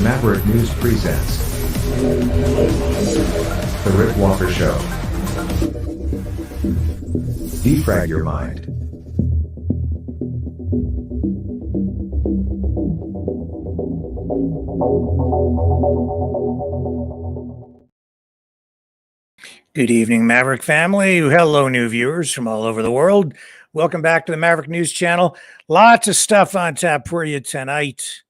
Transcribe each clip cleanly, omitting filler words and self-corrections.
Maverick News presents The Rick Walker Show. Defrag your mind. Good evening, Maverick family. Hello, new viewers from all over the world. Welcome back to the Maverick News Channel. Lots of stuff on tap for you tonight.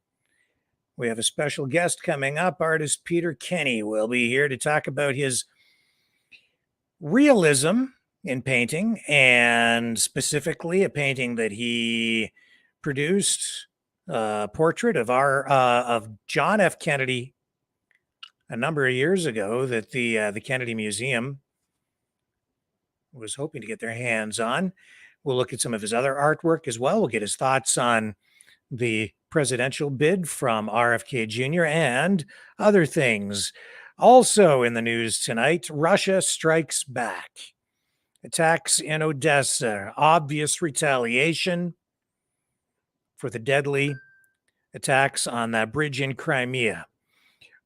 We have a special guest coming up. Artist Peter Kenney will be here to talk about his realism in painting, and specifically a painting that he produced, a portrait of John F. Kennedy a number of years ago that the Kennedy Museum was hoping to get their hands on. We'll look at some of his other artwork as well. We'll get his thoughts on the presidential bid from RFK Jr. and other things. Also in the news tonight, Russia strikes back. Attacks in Odessa, obvious retaliation for the deadly attacks on that bridge in Crimea.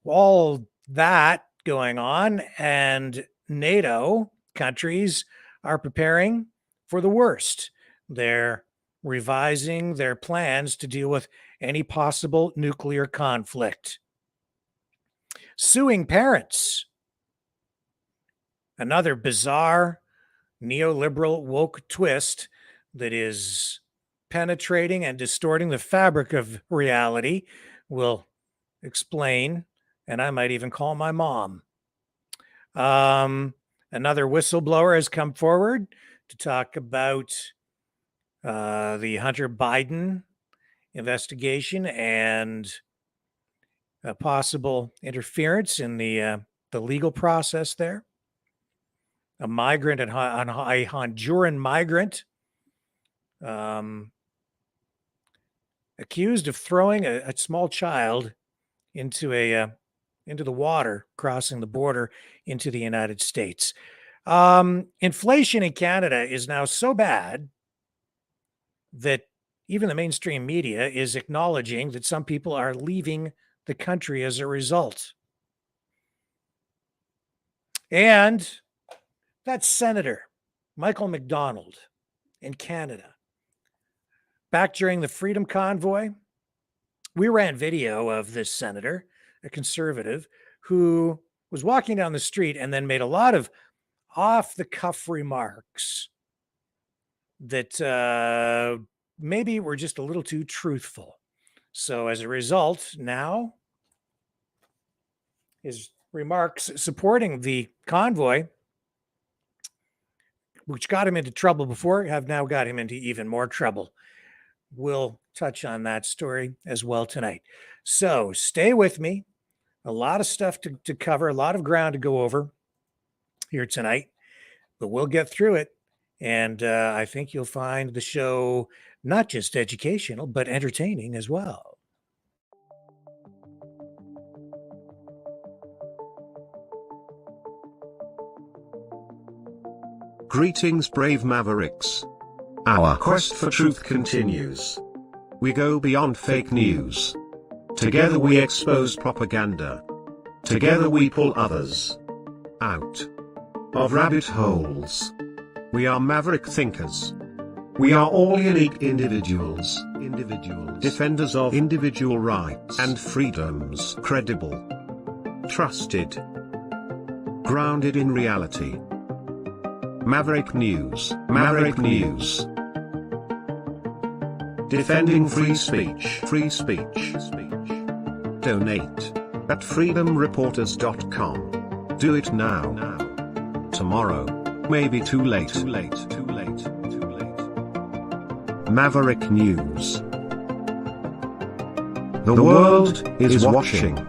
All that going on, and NATO countries are preparing for the worst. They're revising their plans to deal with any possible nuclear conflict. Suing parents. Another bizarre neoliberal woke twist that is penetrating and distorting the fabric of reality. Will explain, and I might even call my mom. Another whistleblower has come forward to talk about the Hunter Biden investigation and possible interference in the legal process there. A migrant, a Honduran migrant, accused of throwing a small child into the water, crossing the border into the United States. Inflation in Canada is now so bad that even the mainstream media is acknowledging that some people are leaving the country as a result. And that Senator Michael McDonald in Canada, back during the Freedom Convoy, we ran video of this senator, a conservative, who was walking down the street and then made a lot of off-the-cuff remarks that maybe were just a little too truthful. So as a result, now his remarks supporting the convoy, which got him into trouble before, have now got him into even more trouble. We'll touch on that story as well tonight. So stay with me. A lot of stuff to cover, a lot of ground to go over here tonight, but we'll get through it. And I think you'll find the show not just educational, but entertaining as well. Greetings, brave Mavericks. Our quest for truth continues. We go beyond fake news. Together we expose propaganda. Together we pull others out of rabbit holes. We are maverick thinkers. We are all unique individuals, defenders of individual rights and freedoms, credible, trusted, grounded in reality. Maverick News, Maverick News. Defending free speech, free speech. Donate at freedomreporters.com. Do it now. Tomorrow may be too late. Maverick News. The world is watching.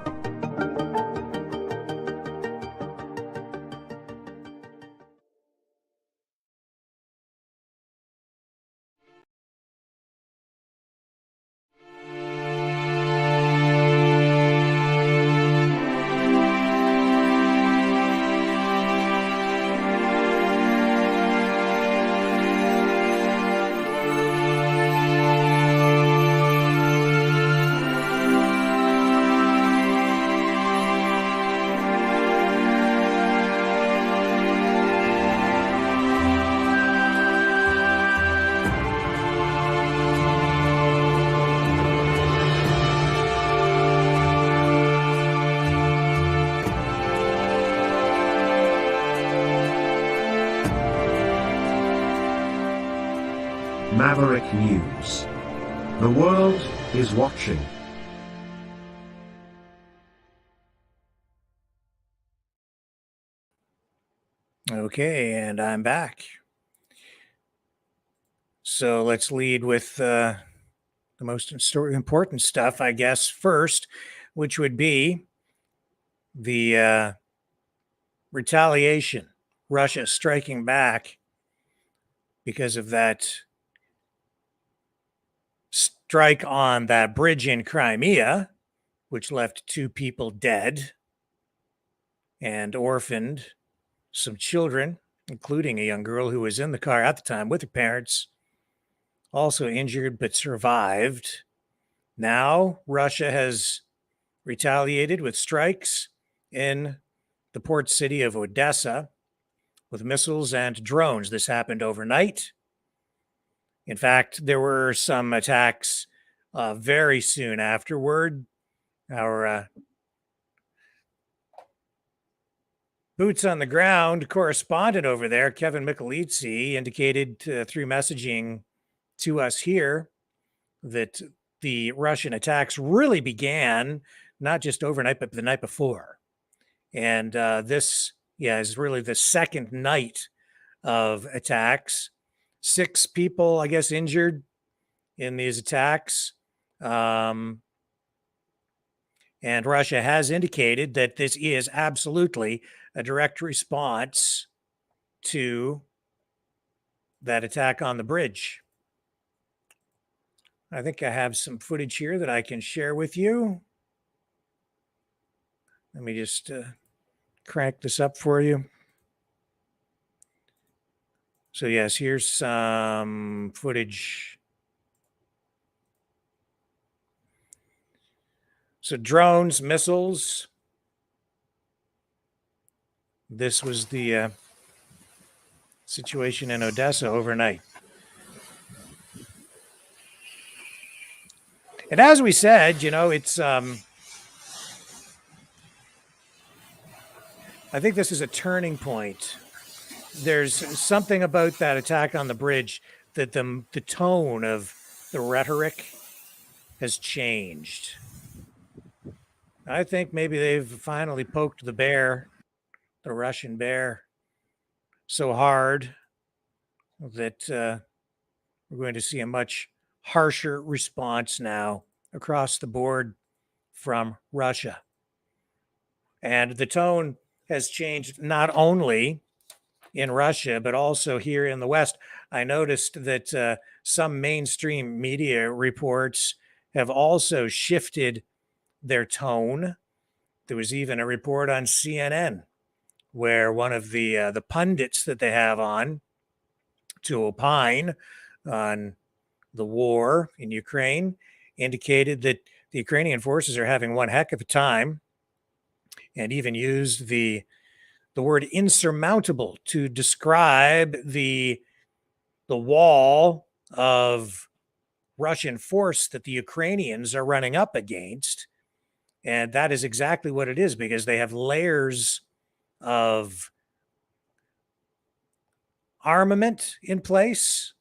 Maverick News. The world is watching. Okay, and I'm back. So let's lead with the most important stuff, I guess, first, which would be the retaliation, Russia striking back because of that strike on that bridge in Crimea, which left 2 people dead and orphaned some children, including a young girl who was in the car at the time with her parents, also injured but survived. Now, Russia has retaliated with strikes in the port city of Odessa with missiles and drones. This happened overnight. In fact, there were some attacks very soon afterward. Our boots on the ground correspondent over there, Kevin Michelizzi, indicated through messaging to us here that the Russian attacks really began not just overnight, but the night before. And this, is really the second night of attacks. 6 people, I guess, injured in these attacks. And Russia has indicated that this is absolutely a direct response to that attack on the bridge. I think I have some footage here that I can share with you. Let me just crank this up for you. So yes, here's some footage. So drones, missiles. This was the situation in Odessa overnight. And as we said, it's I think this is a turning point. There's something about that attack on the bridge that the tone of the rhetoric has changed. I think maybe they've finally poked the bear, the Russian bear, so hard that we're going to see a much harsher response now across the board from Russia. And the tone has changed not only in Russia, but also here in the West. I noticed that some mainstream media reports have also shifted their tone. There was even a report on CNN where one of the pundits that they have on to opine on the war in Ukraine indicated that the Ukrainian forces are having one heck of a time, and even used the word insurmountable to describe the wall of Russian force that the Ukrainians are running up against. And that is exactly what it is, because they have layers of armament in place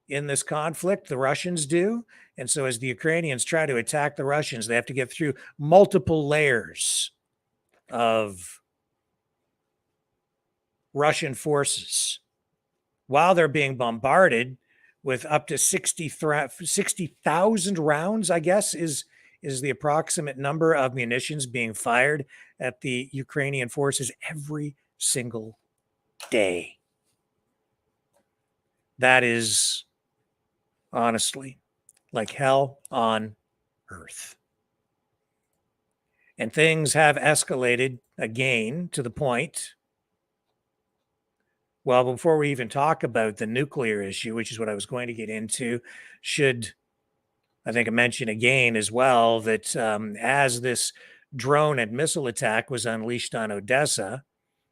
in this conflict. The Russians do. And so as the Ukrainians try to attack the Russians, they have to get through multiple layers of Russian forces while they're being bombarded with up to 60,000 rounds, I guess, is the approximate number of munitions being fired at the Ukrainian forces every single day. That is honestly like hell on earth. And things have escalated again to the point. Well, before we even talk about the nuclear issue, which is what I was going to get into, should I think I mention again as well that as this drone and missile attack was unleashed on Odessa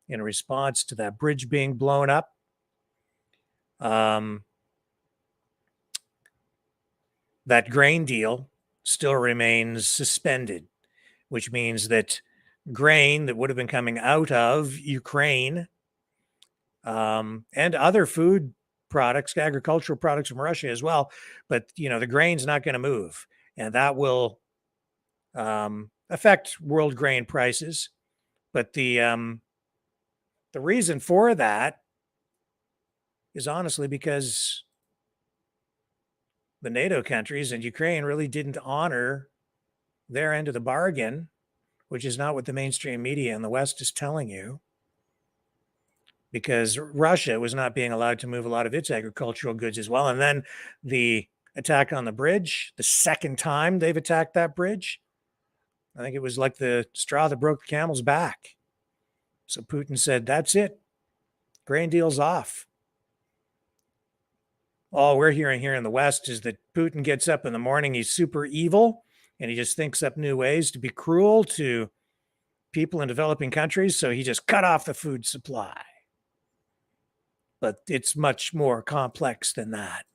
in response to that bridge being blown up, that grain deal still remains suspended, which means that grain that would have been coming out of Ukraine and other food products, agricultural products from Russia as well. But, the grain's not going to move. And that will affect world grain prices. But the reason for that is honestly because the NATO countries and Ukraine really didn't honor their end of the bargain, which is not what the mainstream media in the West is telling you, because Russia was not being allowed to move a lot of its agricultural goods as well. And then the attack on the bridge, the second time they've attacked that bridge, I think it was like the straw that broke the camel's back. So Putin said, that's it. Grain deal's off. All we're hearing here in the West is that Putin gets up in the morning, he's super evil, and he just thinks up new ways to be cruel to people in developing countries. So he just cut off the food supply. But it's much more complex than that.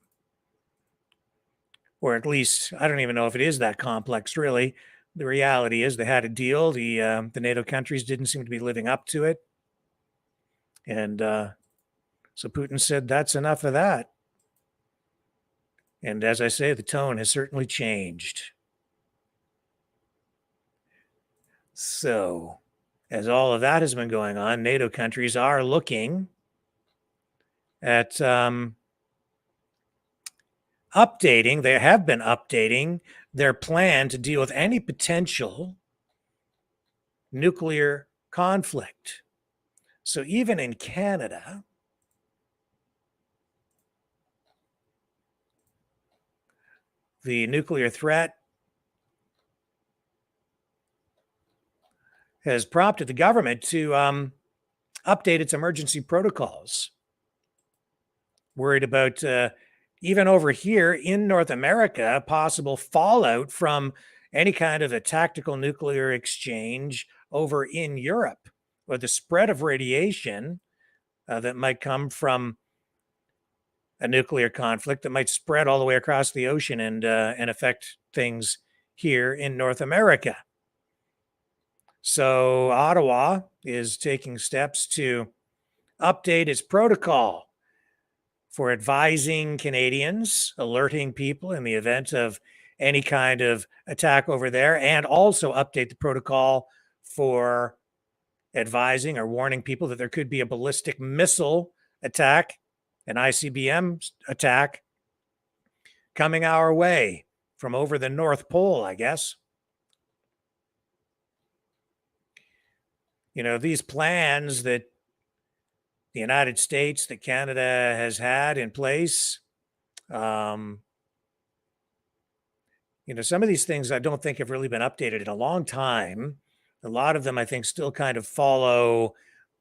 Or at least, I don't even know if it is that complex, really. The reality is they had a deal. The NATO countries didn't seem to be living up to it. And so Putin said, that's enough of that. And as I say, the tone has certainly changed. So, as all of that has been going on, NATO countries are looking at updating, they have been updating their plan to deal with any potential nuclear conflict. So even in Canada, the nuclear threat has prompted the government to update its emergency protocols. Worried about, even over here in North America, possible fallout from any kind of a tactical nuclear exchange over in Europe, or the spread of radiation that might come from a nuclear conflict that might spread all the way across the ocean and affect things here in North America. So Ottawa is taking steps to update its protocol for advising Canadians, alerting people in the event of any kind of attack over there, and also update the protocol for advising or warning people that there could be a ballistic missile attack, an ICBM attack coming our way from over the North Pole, I guess. These plans that the United States, that Canada has had in place, some of these things I don't think have really been updated in a long time. A lot of them, I think, still kind of follow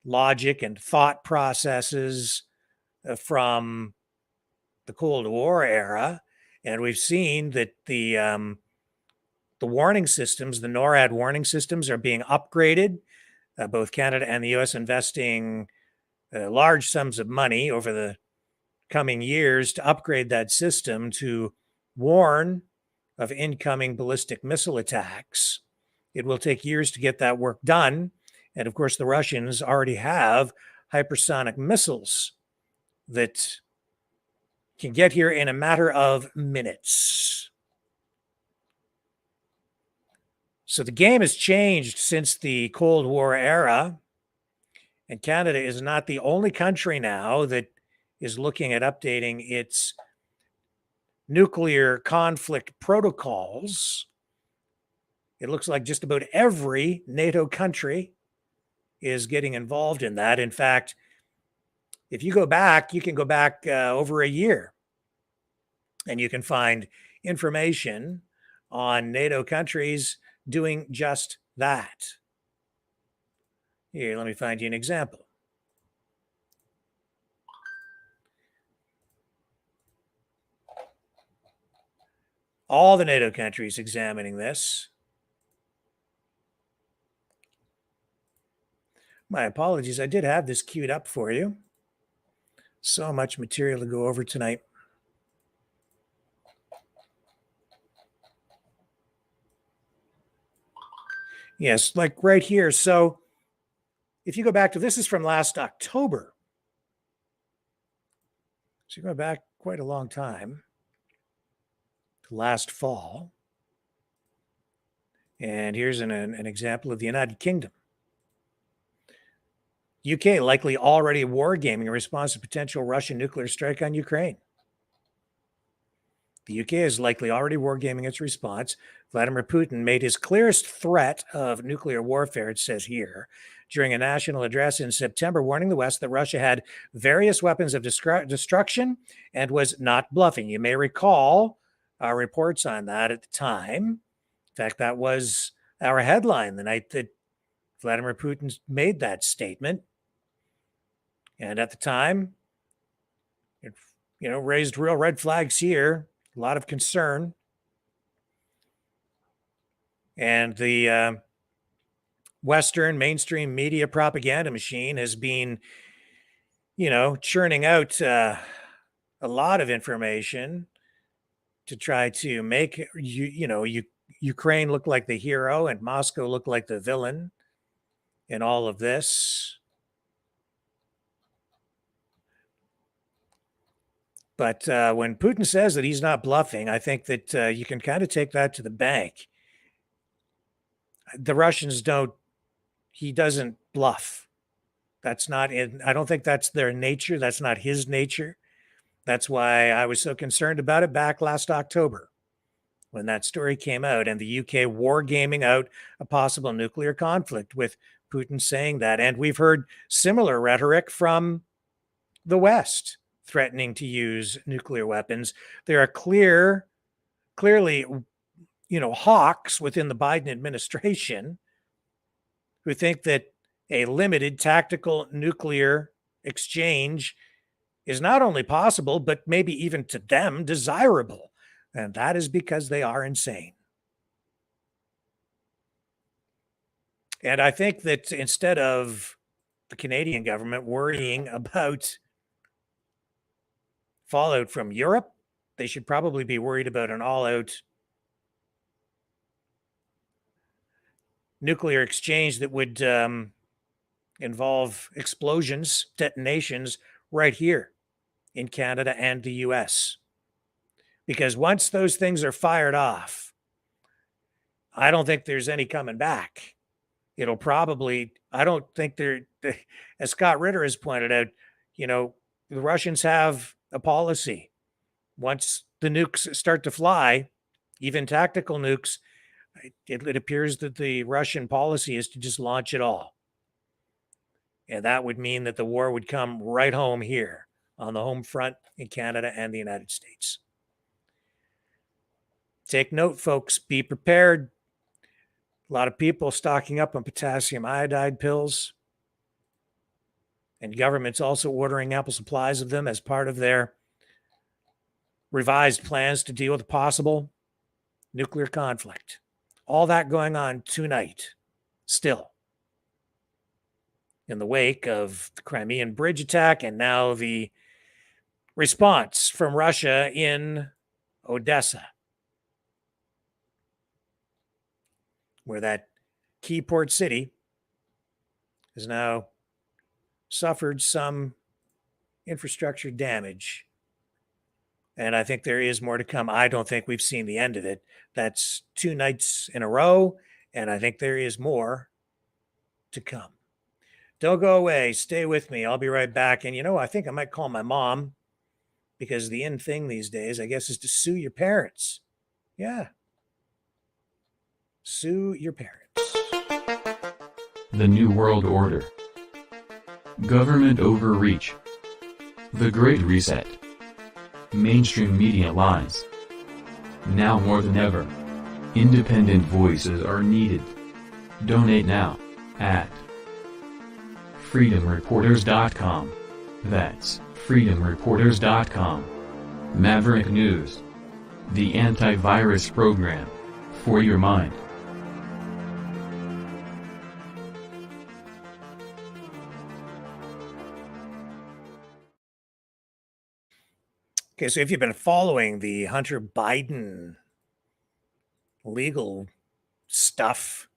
logic and thought processes from the Cold War era. And we've seen that the warning systems, the NORAD warning systems, are being upgraded. Both Canada and the U.S. investing large sums of money over the coming years to upgrade that system to warn of incoming ballistic missile attacks. It will take years to get that work done. And of course, the Russians already have hypersonic missiles that can get here in a matter of minutes. So the game has changed since the Cold War era. And Canada is not the only country now that is looking at updating its nuclear conflict protocols. It looks like just about every NATO country is getting involved in that. In fact, if you go back, you can go back over a year and you can find information on NATO countries doing just that. Here, let me find you an example. All the NATO countries examining this. My apologies, I did have this queued up for you. So much material to go over tonight. Yes, like right here. So if you go back to, this is from last October. So going back quite a long time, to last fall. And here's an example of the United Kingdom. UK likely already wargaming in response to potential Russian nuclear strike on Ukraine. The UK is likely already wargaming its response. Vladimir Putin made his clearest threat of nuclear warfare, it says here, during a national address in September, warning the West that Russia had various weapons of destruction and was not bluffing. You may recall our reports on that at the time. In fact, that was our headline the night that Vladimir Putin made that statement. And at the time, it raised real red flags here, a lot of concern. And the Western mainstream media propaganda machine has been, churning out a lot of information to try to make Ukraine look like the hero and Moscow look like the villain in all of this. But when Putin says that he's not bluffing, I think that you can kind of take that to the bank. The Russians he doesn't bluff. That's not I don't think that's their nature. That's not his nature. That's why I was so concerned about it back last October when that story came out and the UK wargaming out a possible nuclear conflict with Putin saying that. And we've heard similar rhetoric from the West threatening to use nuclear weapons. There are clearly, hawks within the Biden administration who think that a limited tactical nuclear exchange is not only possible, but maybe even to them desirable. And that is because they are insane. And I think that instead of the Canadian government worrying about fallout from Europe, they should probably be worried about an all-out nuclear exchange that would involve explosions, detonations right here in Canada and the US. Because once those things are fired off, I don't think there's any coming back. It'll probably, I don't think as Scott Ritter has pointed out, the Russians have a policy. Once the nukes start to fly, even tactical nukes, it appears that the Russian policy is to just launch it all. And that would mean that the war would come right home here on the home front in Canada and the United States. Take note, folks. Be prepared. A lot of people stocking up on potassium iodide pills. And governments also ordering ample supplies of them as part of their revised plans to deal with a possible nuclear conflict. All that going on tonight, still, in the wake of the Crimean bridge attack and now the response from Russia in Odessa, where that key port city has now suffered some infrastructure damage. And I think there is more to come. I don't think we've seen the end of it. That's 2 nights in a row, and I think there is more to come. Don't go away. Stay with me. I'll be right back. And I think I might call my mom, because the in thing these days, I guess, is to sue your parents. Yeah. Sue your parents. The New World Order. Government overreach. The Great Reset. Mainstream media lies. Now more than ever, independent voices are needed. Donate now at freedomreporters.com. That's freedomreporters.com. Maverick News. The antivirus program for your mind. Okay, so if you've been following the Hunter Biden legal stuff,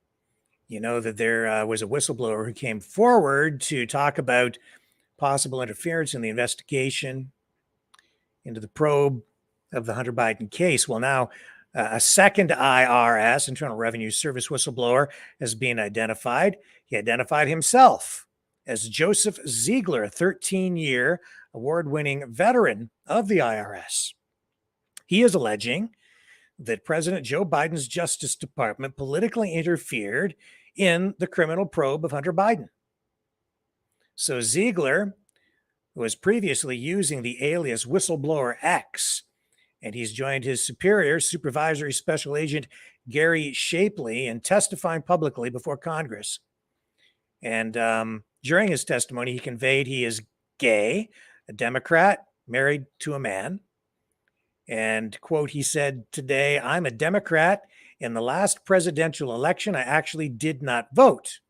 you know that there was a whistleblower who came forward to talk about possible interference in the investigation into the probe of the Hunter Biden case. Well, now a second IRS, Internal Revenue Service whistleblower, has been identified. He identified himself as Joseph Ziegler, a 13-year award-winning veteran of the IRS. He is alleging that President Joe Biden's Justice Department politically interfered in the criminal probe of Hunter Biden. So Ziegler was previously using the alias Whistleblower X, and he's joined his superior, Supervisory Special Agent Gary Shapley, in testifying publicly before Congress. And during his testimony, he conveyed he is gay, a Democrat, married to a man. And, quote, he said today, "I'm a Democrat. In the last presidential election, I actually did not vote."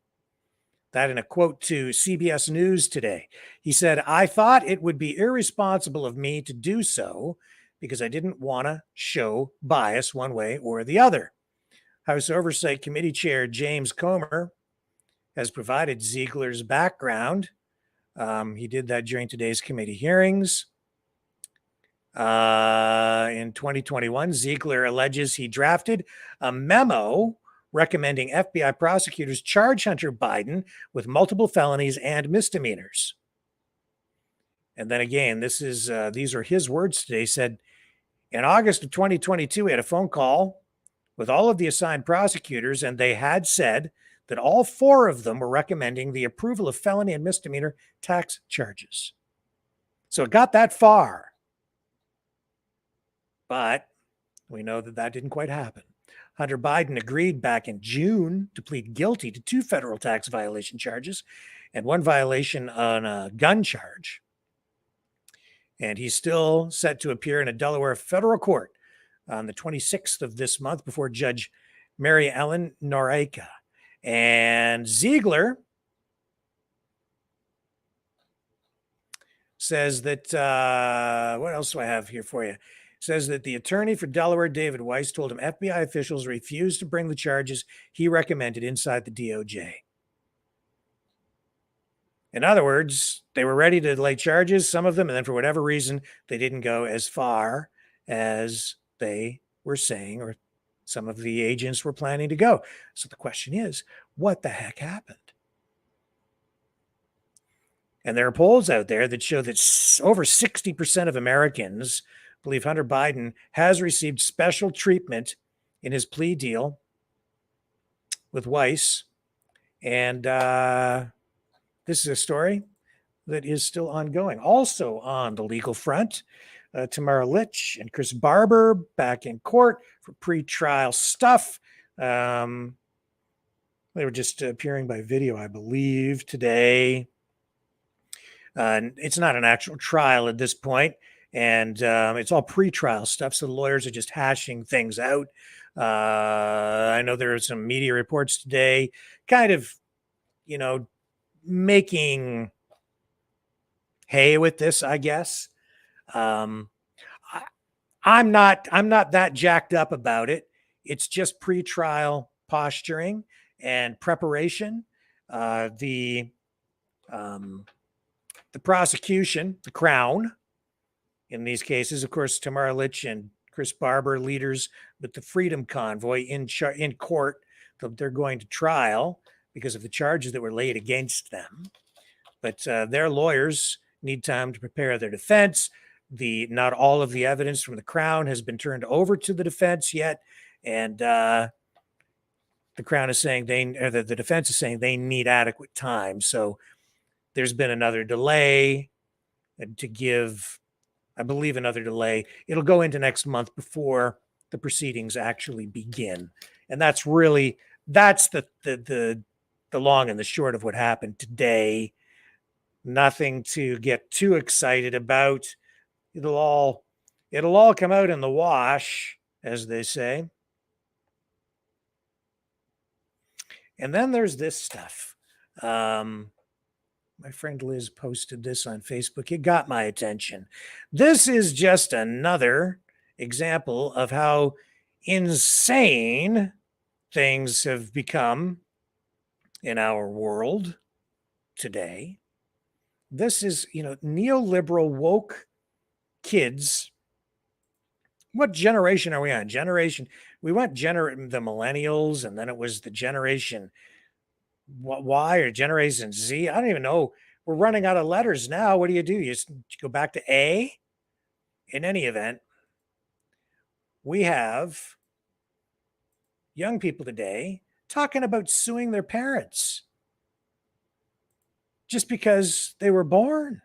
That in a quote to CBS News today. He said, "I thought it would be irresponsible of me to do so because I didn't want to show bias one way or the other." House Oversight Committee Chair James Comer has provided Ziegler's background. He did that during today's committee hearings. In 2021, Ziegler alleges he drafted a memo recommending FBI prosecutors charge Hunter Biden with multiple felonies and misdemeanors. And then again, these are his words today. He said, in August of 2022, we had a phone call with all of the assigned prosecutors, and they had said that all four of them were recommending the approval of felony and misdemeanor tax charges. So it got that far. But we know that that didn't quite happen. Hunter Biden agreed back in June to plead guilty to 2 federal tax violation charges and 1 violation on a gun charge. And he's still set to appear in a Delaware federal court on the 26th of this month before Judge Mary Ellen Noreika. And Ziegler says that, what else do I have here for you? Says that the attorney for Delaware, David Weiss, told him FBI officials refused to bring the charges he recommended inside the DOJ. In other words, they were ready to lay charges, some of them, and then for whatever reason, they didn't go as far as they were saying or some of the agents were planning to go. So the question is, what the heck happened? And there are polls out there that show that over 60% of Americans believe Hunter Biden has received special treatment in his plea deal with Weiss. And this is a story that is still ongoing. Also on the legal front, Tamara Litch and Chris Barber back in court for pretrial stuff. They were just appearing by video, I believe, today. It's not an actual trial at this point. And it's all pretrial stuff, so the lawyers are just hashing things out. I know there are some media reports today kind of, making hay with this, I guess. I'm not that jacked up about it. It's just pretrial posturing and preparation. The prosecution, the Crown, in these cases, of course, Tamara Litch and Chris Barber, leaders with the Freedom Convoy in court, they're going to trial because of the charges that were laid against them. But their lawyers need time to prepare their defense. Not all of the evidence from the Crown has been turned over to the defense yet, and the Crown is saying the defense is saying they need adequate time. So there's been another delay to give. I believe another delay. It'll go into next month before the proceedings actually begin. And that's the long and the short of what happened today. Nothing to get too excited about. It'll all come out in the wash, as they say. And then there's this stuff. My friend Liz posted this on Facebook. It got my attention. This is just another example of how insane things have become in our world today. This is, neoliberal woke kids. What generation are we on? We went the millennials, and then it was the generation Y or generation Z. I don't even know. We're running out of letters now. What do? You just go back to A. In any event, we have young people today talking about suing their parents just because they were born.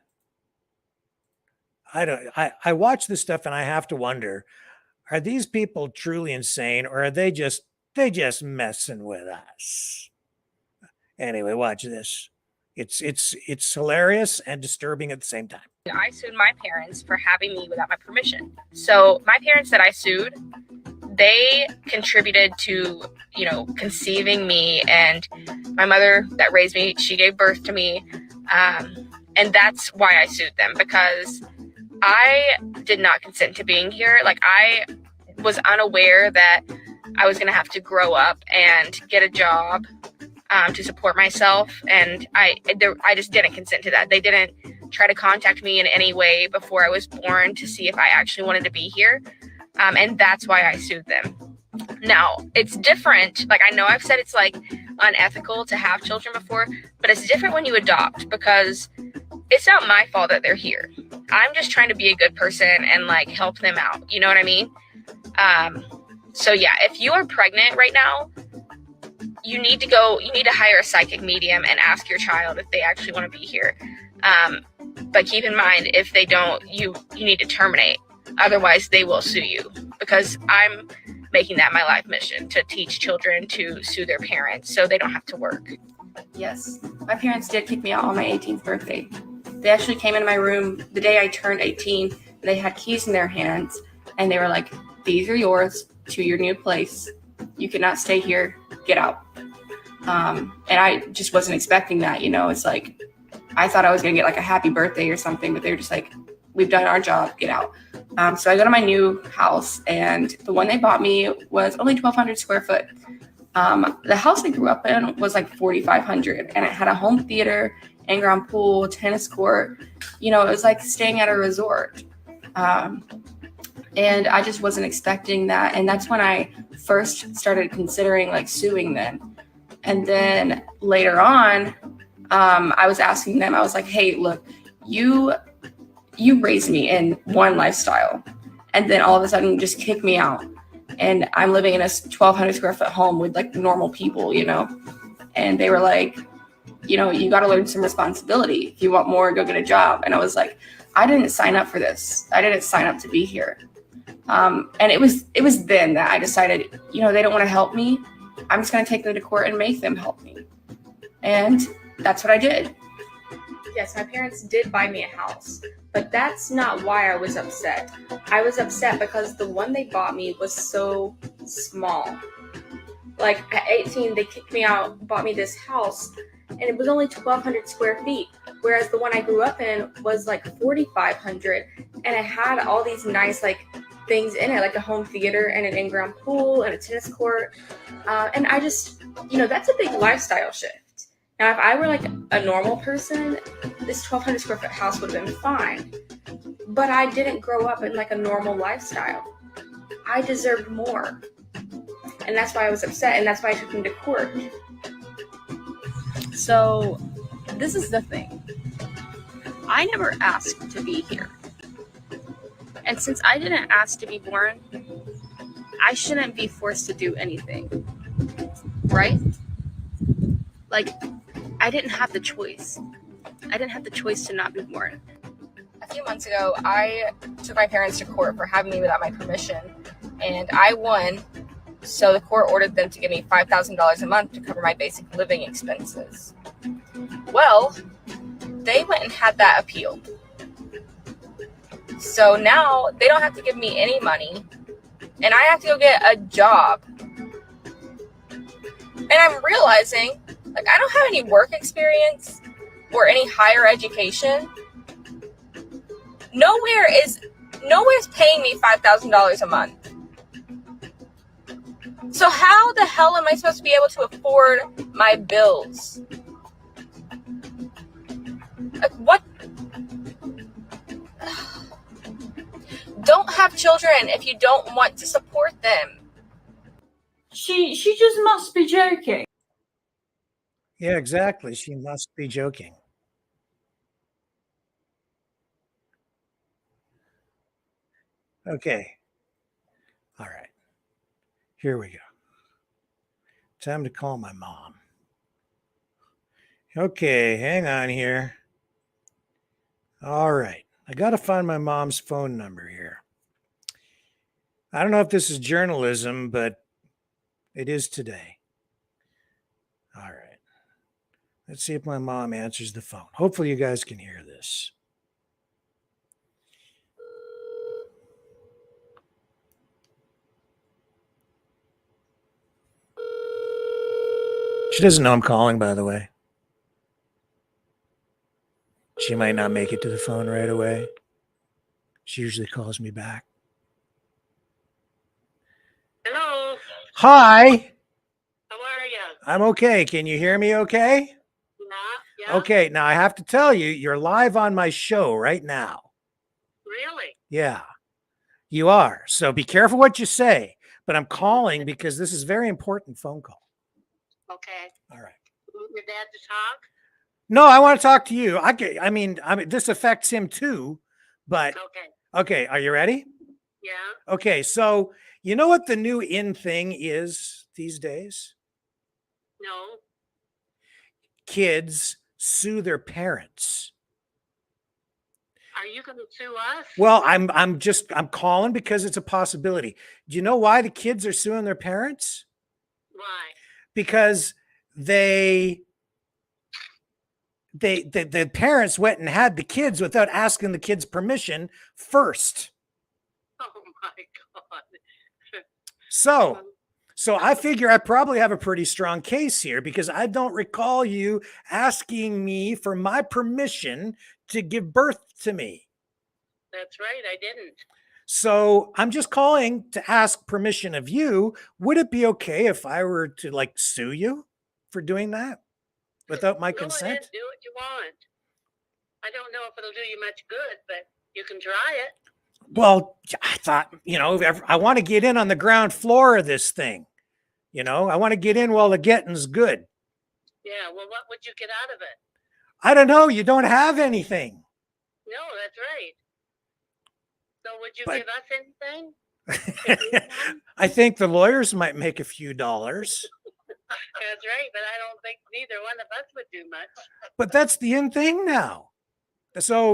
I watch this stuff and I have to wonder, are these people truly insane, or are they just messing with us? Anyway, watch this. It's hilarious and disturbing at the same time. I sued my parents for having me without my permission. So my parents that I sued, they contributed to, conceiving me, and my mother that raised me, she gave birth to me. And that's why I sued them, because I did not consent to being here. Like, I was unaware that I was going to have to grow up and get a job to support myself. And I just didn't consent to that. They didn't try to contact me in any way before I was born to see if I actually wanted to be here. And that's why I sued them. Now, it's different. Like, I know I've said it's like unethical to have children before, but it's different when you adopt, because it's not my fault that they're here. I'm just trying to be a good person and like help them out. You know what I mean? So yeah, if you are pregnant right now, you need to hire a psychic medium and ask your child if they actually want to be here. But keep in mind, if they don't, you need to terminate. Otherwise, they will sue you, because I'm making that my life mission, to teach children to sue their parents so they don't have to work. Yes, my parents did kick me out on my 18th birthday. They actually came into my room the day I turned 18, and they had keys in their hands, and they were like, "These are yours to your new place. You cannot stay here. Get out." And I just wasn't expecting that. It's like, I thought I was going to get like a happy birthday or something, but they were just like, "We've done our job. Get out." So I go to my new house, and the one they bought me was only 1,200 square foot. The house I grew up in was like 4,500, and it had a home theater, in-ground pool, tennis court. It was like staying at a resort. And I just wasn't expecting that. And that's when I first started considering like suing them. And then later on, I was asking them, I was like, "Hey, look, you raised me in one lifestyle, and then all of a sudden just kick me out. And I'm living in a 1,200 square foot home with like normal people, And they were like, you got to learn some responsibility. If you want more, go get a job." And I was like, I didn't sign up for this. I didn't sign up to be here. And it was then that I decided, they don't want to help me. I'm just going to take them to court and make them help me. And that's what I did. Yes, my parents did buy me a house, but that's not why I was upset. I was upset because the one they bought me was so small. Like, at 18, they kicked me out, bought me this house, and it was only 1,200 square feet, whereas the one I grew up in was like 4,500, and it had all these nice like things in it, like a home theater and an in-ground pool and a tennis court. And I just, that's a big lifestyle shift. Now, if I were like a normal person, this 1,200 square foot house would have been fine. But I didn't grow up in like a normal lifestyle. I deserved more. And that's why I was upset, and that's why I took them to court. So this is the thing. I never asked to be here. And since I didn't ask to be born, I shouldn't be forced to do anything. Right? Like, I didn't have the choice. I didn't have the choice to not be born. A few months ago, I took my parents to court for having me without my permission, and I won. So the court ordered them to give me $5,000 a month to cover my basic living expenses. Well, they went and had that appealed. So now they don't have to give me any money, and I have to go get a job. And I'm realizing, like, I don't have any work experience or any higher education. Nowhere's paying me $5,000 a month. So how the hell am I supposed to be able to afford my bills? Like, what? Don't have children if you don't want to support them. She just must be joking. Yeah, exactly. She must be joking. Okay. All right. Here we go. Time to call my mom. Okay, hang on here. All right. I got to find my mom's phone number here. I don't know if this is journalism, but it is today. All right. Let's see if my mom answers the phone. Hopefully you guys can hear this. She doesn't know I'm calling, by the way. She might not make it to the phone right away. She usually calls me back. Hello, Hi. how are you? I'm okay. Can you hear me okay? Yeah. Okay. Now I have to tell you, you're live on my show right now. Really? Yeah, you are. So be careful what you say. But I'm calling because this is a very important phone call. Okay. All right. Your dad to talk? No, I want to talk to you. I mean, this affects him too. But Okay. okay, are you ready? Yeah. Okay, so you know what the new in thing is these days? No. Kids sue their parents. Are you going to sue us? Well, I'm calling because it's a possibility. Do you know why the kids are suing their parents? Why? Because the parents went and had the kids without asking the kids permission first. Oh my God. So I figure I probably have a pretty strong case here because I don't recall you asking me for my permission to give birth to me. That's right. I didn't. So I'm just calling to ask permission of you. Would it be okay if I were to like sue you for doing that without my Go consent? ahead, do what you want. I don't know if it'll do you much good, but you can try it. Well, I thought, I want to get in on the ground floor of this thing. I want to get in while the getting's good. Yeah. Well, what would you get out of it? I don't know. You don't have anything. No, that's right. So would you But- give us anything? I think the lawyers might make a few dollars, That's right, but I don't think neither one of us would do much. but that's the in thing now. So,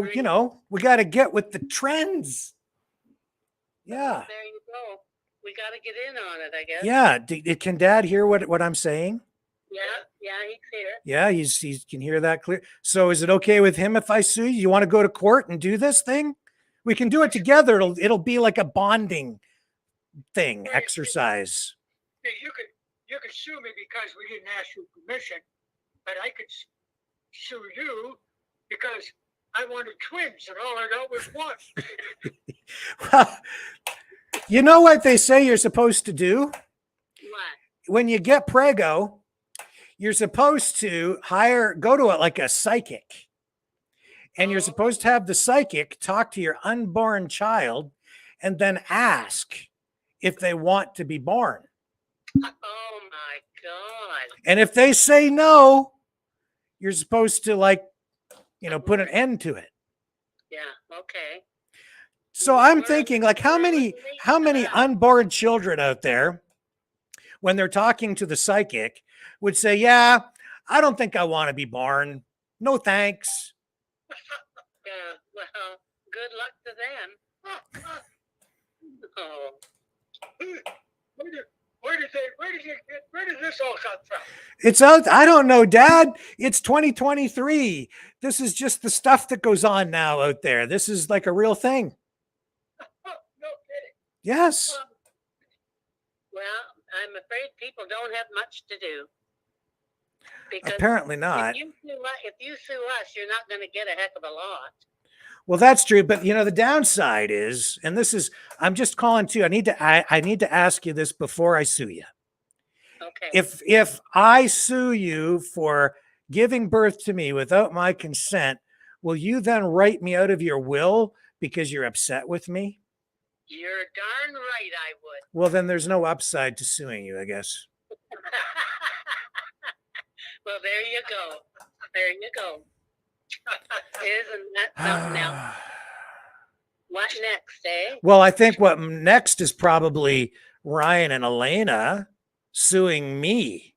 we got to get with the trends. Yeah. There you go. We got to get in on it, I guess. Yeah. Can Dad hear what I'm saying? Yeah, he's here. Yeah, he can hear that clear. So is it okay with him if I sue you? You want to go to court and do this thing? We can do it together. It'll be like a bonding thing, exercise. You could sue me because we didn't ask you permission, but I could sue you because I wanted twins and all I got was one. Well, you know what they say you're supposed to do? What? When you get prego, you're supposed to go to like a psychic. And you're supposed to have the psychic talk to your unborn child and then ask if they want to be born. Oh my God. And if they say no, you're supposed to put an end to it. Yeah, okay. So I'm thinking how many unborn children out there, when they're talking to the psychic, would say, yeah, I don't think I want to be born. No, thanks. Yeah, well, good luck to them. Oh. Where did this all come from? It's out. I don't know, Dad. It's 2023. This is just the stuff that goes on now out there. This is like a real thing. Oh, no kidding. Yes. Well, I'm afraid people don't have much to do. Because Apparently not. if you sue us, you're not going to get a heck of a lot. Well, that's true. But the downside is, and this is, I'm just calling too. I need to ask you this before I sue you. Okay. If I sue you for giving birth to me without my consent, will you then write me out of your will because you're upset with me? You're darn right I would. Well, then there's no upside to suing you, I guess. Well, there you go. There you go. Isn't that something else? What next, eh? Well, I think what next is probably Ryan and Elena suing me.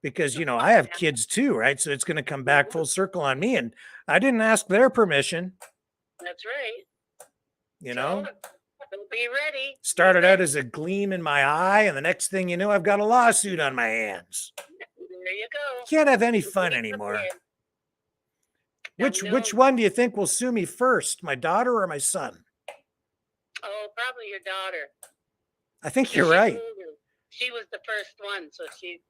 Because, you know, I have kids too, right? So it's going to come back full circle on me. And I didn't ask their permission. That's right. You know, So, be ready. started out as a gleam in my eye. And the next thing you know, I've got a lawsuit on my hands. There you go. Can't have any fun anymore. Which one do you think will sue me first, my daughter or my son? Oh, probably your daughter. I think you're She's right. older. She was the first one, so she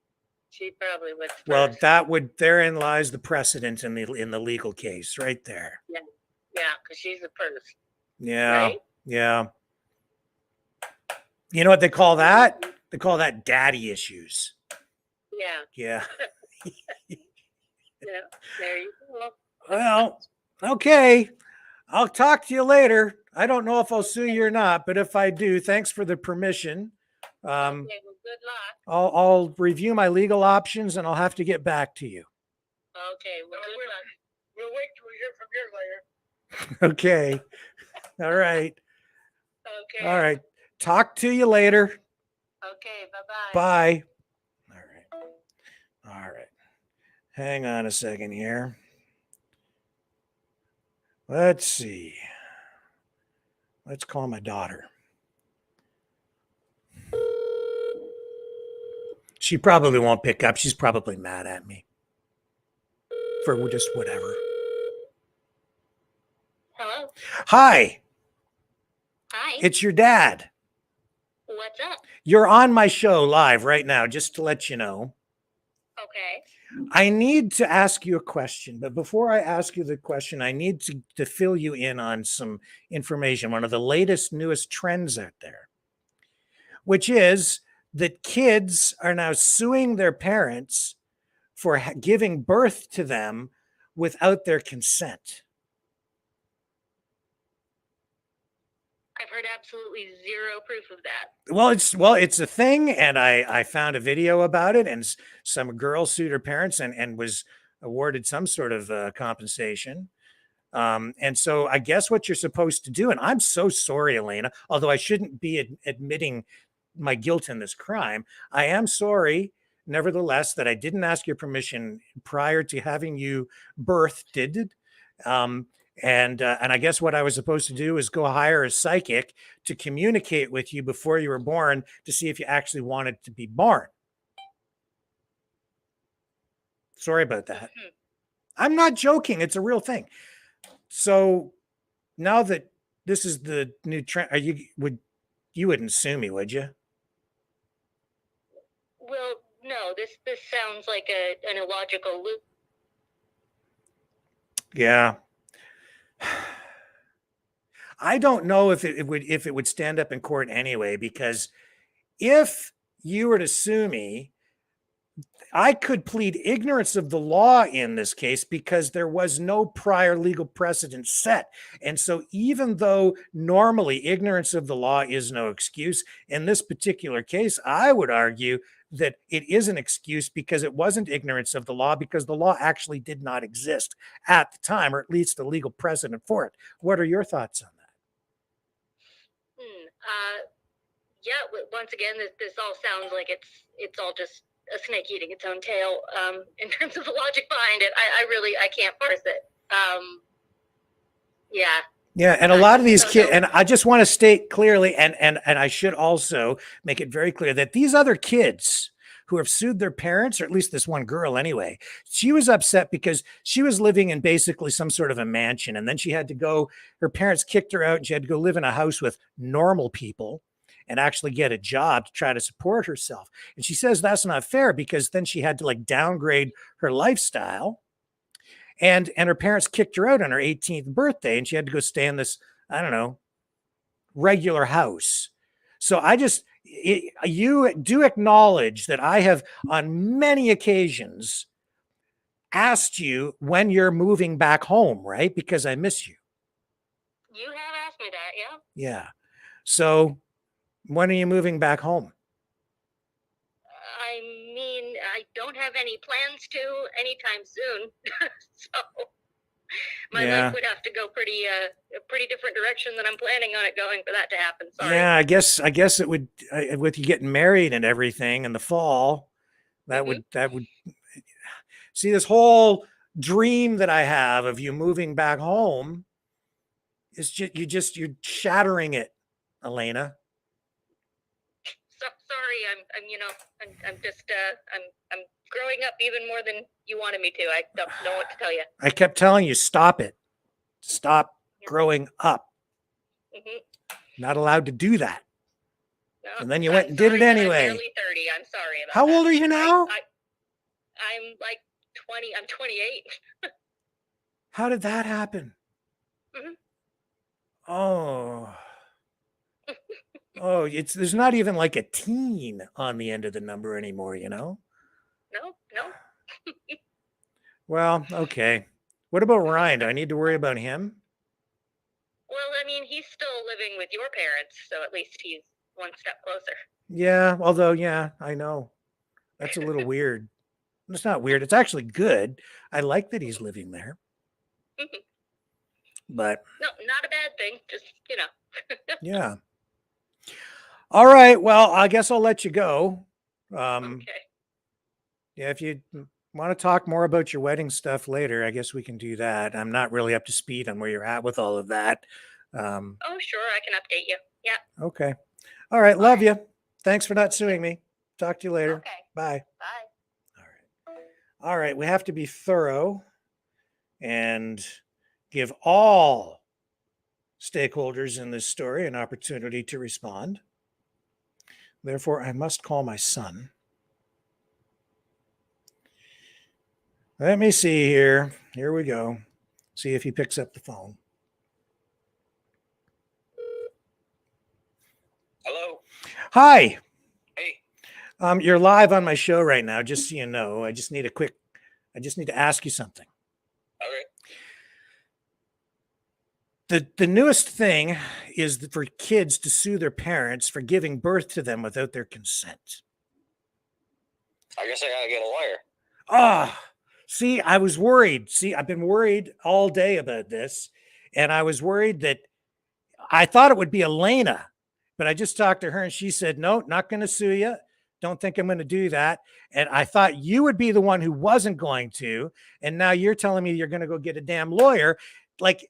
probably would. Well, therein lies the precedent in the legal case, right there. Yeah, because she's the first. Yeah, Right? yeah. You know what they call that? They call that daddy issues. Yeah, Yeah. yeah. There you go. Well, okay. I'll talk to you later. I don't know if I'll sue you or not, but if I do, thanks for the permission. Okay, well, good luck. I'll review my legal options and I'll have to get back to you. Okay, well, good luck. We'll wait till we hear from you later. Okay. All right. Okay. All right. Talk to you later. Okay, bye-bye. Bye. All right. All right. Hang on a second here. Let's see. Let's call my daughter. She probably won't pick up. She's probably mad at me for just whatever. Hello? Hi, Hi. it's your dad. What's up? You're on my show live right now, just to let you know. Okay. I need to ask you a question, but before I ask you the question, I need to fill you in on some information, one of the latest, newest trends out there, which is that kids are now suing their parents for giving birth to them without their consent. I've heard absolutely zero proof of that. Well, it's a thing, and I found a video about it, and some girl sued her parents and was awarded some sort of compensation. And so I guess what you're supposed to do, and I'm so sorry, Elena, although I shouldn't be admitting my guilt in this crime, I am sorry, nevertheless, that I didn't ask your permission prior to having you birthed. And I guess what I was supposed to do is go hire a psychic to communicate with you before you were born to see if you actually wanted to be born. Sorry about that. I'm not joking. It's a real thing. So now that this is the new trend, you wouldn't sue me, would you? Well, no, this sounds like an illogical loop. Yeah. I don't know if it would stand up in court anyway, because if you were to sue me, I could plead ignorance of the law in this case because there was no prior legal precedent set. And so even though normally ignorance of the law is no excuse, in this particular case, I would argue that it is an excuse because it wasn't ignorance of the law, because the law actually did not exist at the time, or at least a legal precedent for it. What are your thoughts on that? Yeah, once again, this all sounds like it's all just a snake eating its own tail. In terms of the logic behind it, I can't parse it. Yeah. Yeah, and a lot of these kids, and I just want to state clearly, and I should also make it very clear that these other kids who have sued their parents, or at least this one girl anyway, she was upset because she was living in basically some sort of a mansion, and then she had to go, her parents kicked her out, and she had to go live in a house with normal people and actually get a job to try to support herself. And she says that's not fair because then she had to like downgrade her lifestyle. And her parents kicked her out on her 18th birthday, and she had to go stay in this, I don't know, regular house. So you do acknowledge that I have on many occasions asked you when you're moving back home, right? Because I miss you. You have asked me that, yeah. Yeah. So when are you moving back home? I mean, I don't have any plans to anytime soon. So my Yeah. life would have to go a pretty different direction than I'm planning on it going for that to happen. Sorry. Yeah, I guess it would, with you getting married and everything in the fall, that would see this whole dream that I have of you moving back home is you're shattering it, Elena. So sorry, I'm just I'm growing up even more than you wanted me to. I don't know what to tell you. I kept telling you, stop it. Stop growing up. Mm-hmm. Not allowed to do that. No, And then you went and did it anyway. I'm barely 30. I'm sorry about How that. old are you now? I'm like 20. I'm 28. How did that happen? Mm-hmm. Oh. Oh, there's not even like a teen on the end of the number anymore, you know? No. Well, okay. What about Ryan? Do I need to worry about him? Well, I mean, he's still living with your parents, so at least he's one step closer. Yeah, although, yeah, I know. That's a little weird. It's not weird. It's actually good. I like that he's living there. But no, not a bad thing. Just, yeah. All right. Well, I guess I'll let you go. Okay. Yeah, if you want to talk more about your wedding stuff later, I guess we can do that. I'm not really up to speed on where you're at with all of that. Oh, sure. I can update you. Yeah. Okay. All right. Love you. Thanks for not suing me. Talk to you later. Okay. Bye. Bye. All right. We have to be thorough and give all stakeholders in this story an opportunity to respond. Therefore, I must call my son. Let me see here. Here we go. See if he picks up the phone. Hello. Hi. Hey. You're live on my show right now, just so you know. I just need to ask you something. Okay. The newest thing is for kids to sue their parents for giving birth to them without their consent. I guess I gotta get a lawyer. See, I was worried. See, I've been worried all day about this, and I was worried that I thought it would be Elena, but I just talked to her and she said, no, not going to sue you. Don't think I'm going to do that. And I thought you would be the one who wasn't going to. And now you're telling me you're going to go get a damn lawyer like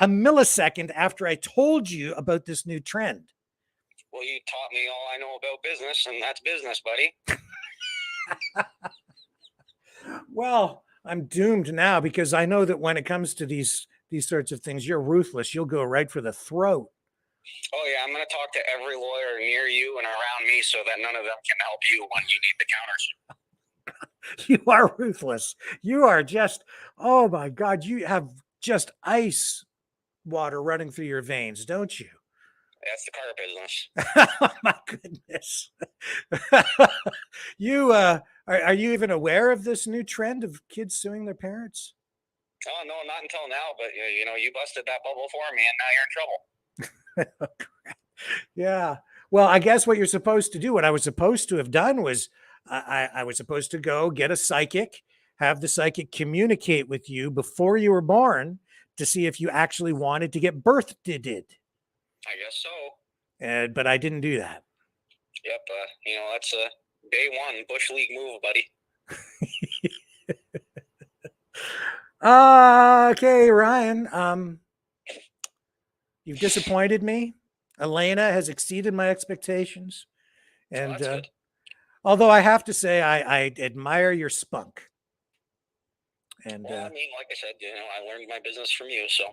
a millisecond after I told you about this new trend. Well, you taught me all I know about business, and that's business, buddy. Well, I'm doomed now because I know that when it comes to these sorts of things, you're ruthless. You'll go right for the throat. Oh, yeah, I'm going to talk to every lawyer near you and around me so that none of them can help you when you need the countersuit. You are ruthless. You are just, oh my God, you have just ice water running through your veins, don't you? That's the car business. Oh my goodness. You, are you even aware of this new trend of kids suing their parents? Oh, no, not until now, but you busted that bubble for me and now you're in trouble. Yeah. Well, I guess what you're supposed to do, what I was supposed to have done was I was supposed to go get a psychic, have the psychic communicate with you before you were born to see if you actually wanted to get birthed. I guess so. But I didn't do that. Yep. That's a day one Bush League move, buddy. Okay, Ryan. You've disappointed me. Elena has exceeded my expectations. And although I have to say, I admire your spunk. And well, I mean, like I said, I learned my business from you, so.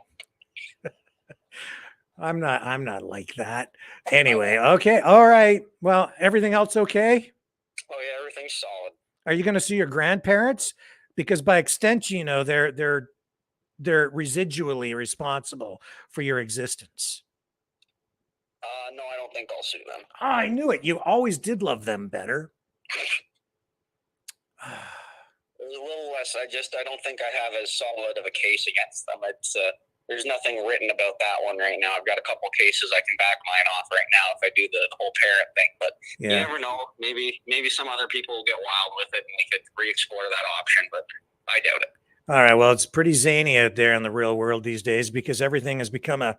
I'm not like that. Anyway, okay. All right. Well, everything else okay? Oh yeah, everything's solid. Are you going to see your grandparents? Because by extension, they're residually responsible for your existence. No, I don't think I'll sue them. Oh, I knew it. You always did love them better. There's a little less. I don't think I have as solid of a case against them. there's nothing written about that one right now. I've got a couple cases I can back mine off right now if I do the whole parent thing. But you never know. Maybe some other people will get wild with it and we could re-explore that option, but I doubt it. All right. Well, it's pretty zany out there in the real world these days because everything has become a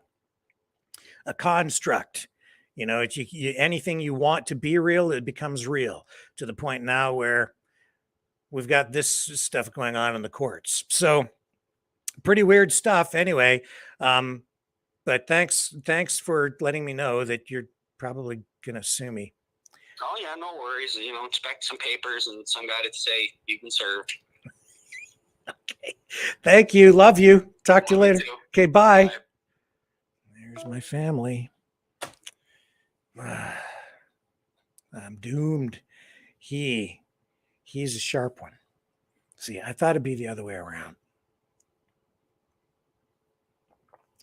construct. You know, anything you want to be real, it becomes real, to the point now where we've got this stuff going on in the courts. So pretty weird stuff anyway. But thanks for letting me know that you're probably going to sue me. Oh yeah, no worries. You know, expect some papers and some guy to say you've been served. Okay. Thank you. Love you. Talk to you later. Okay. Bye. There's my family. I'm doomed. He's a sharp one. See, I thought it'd be the other way around.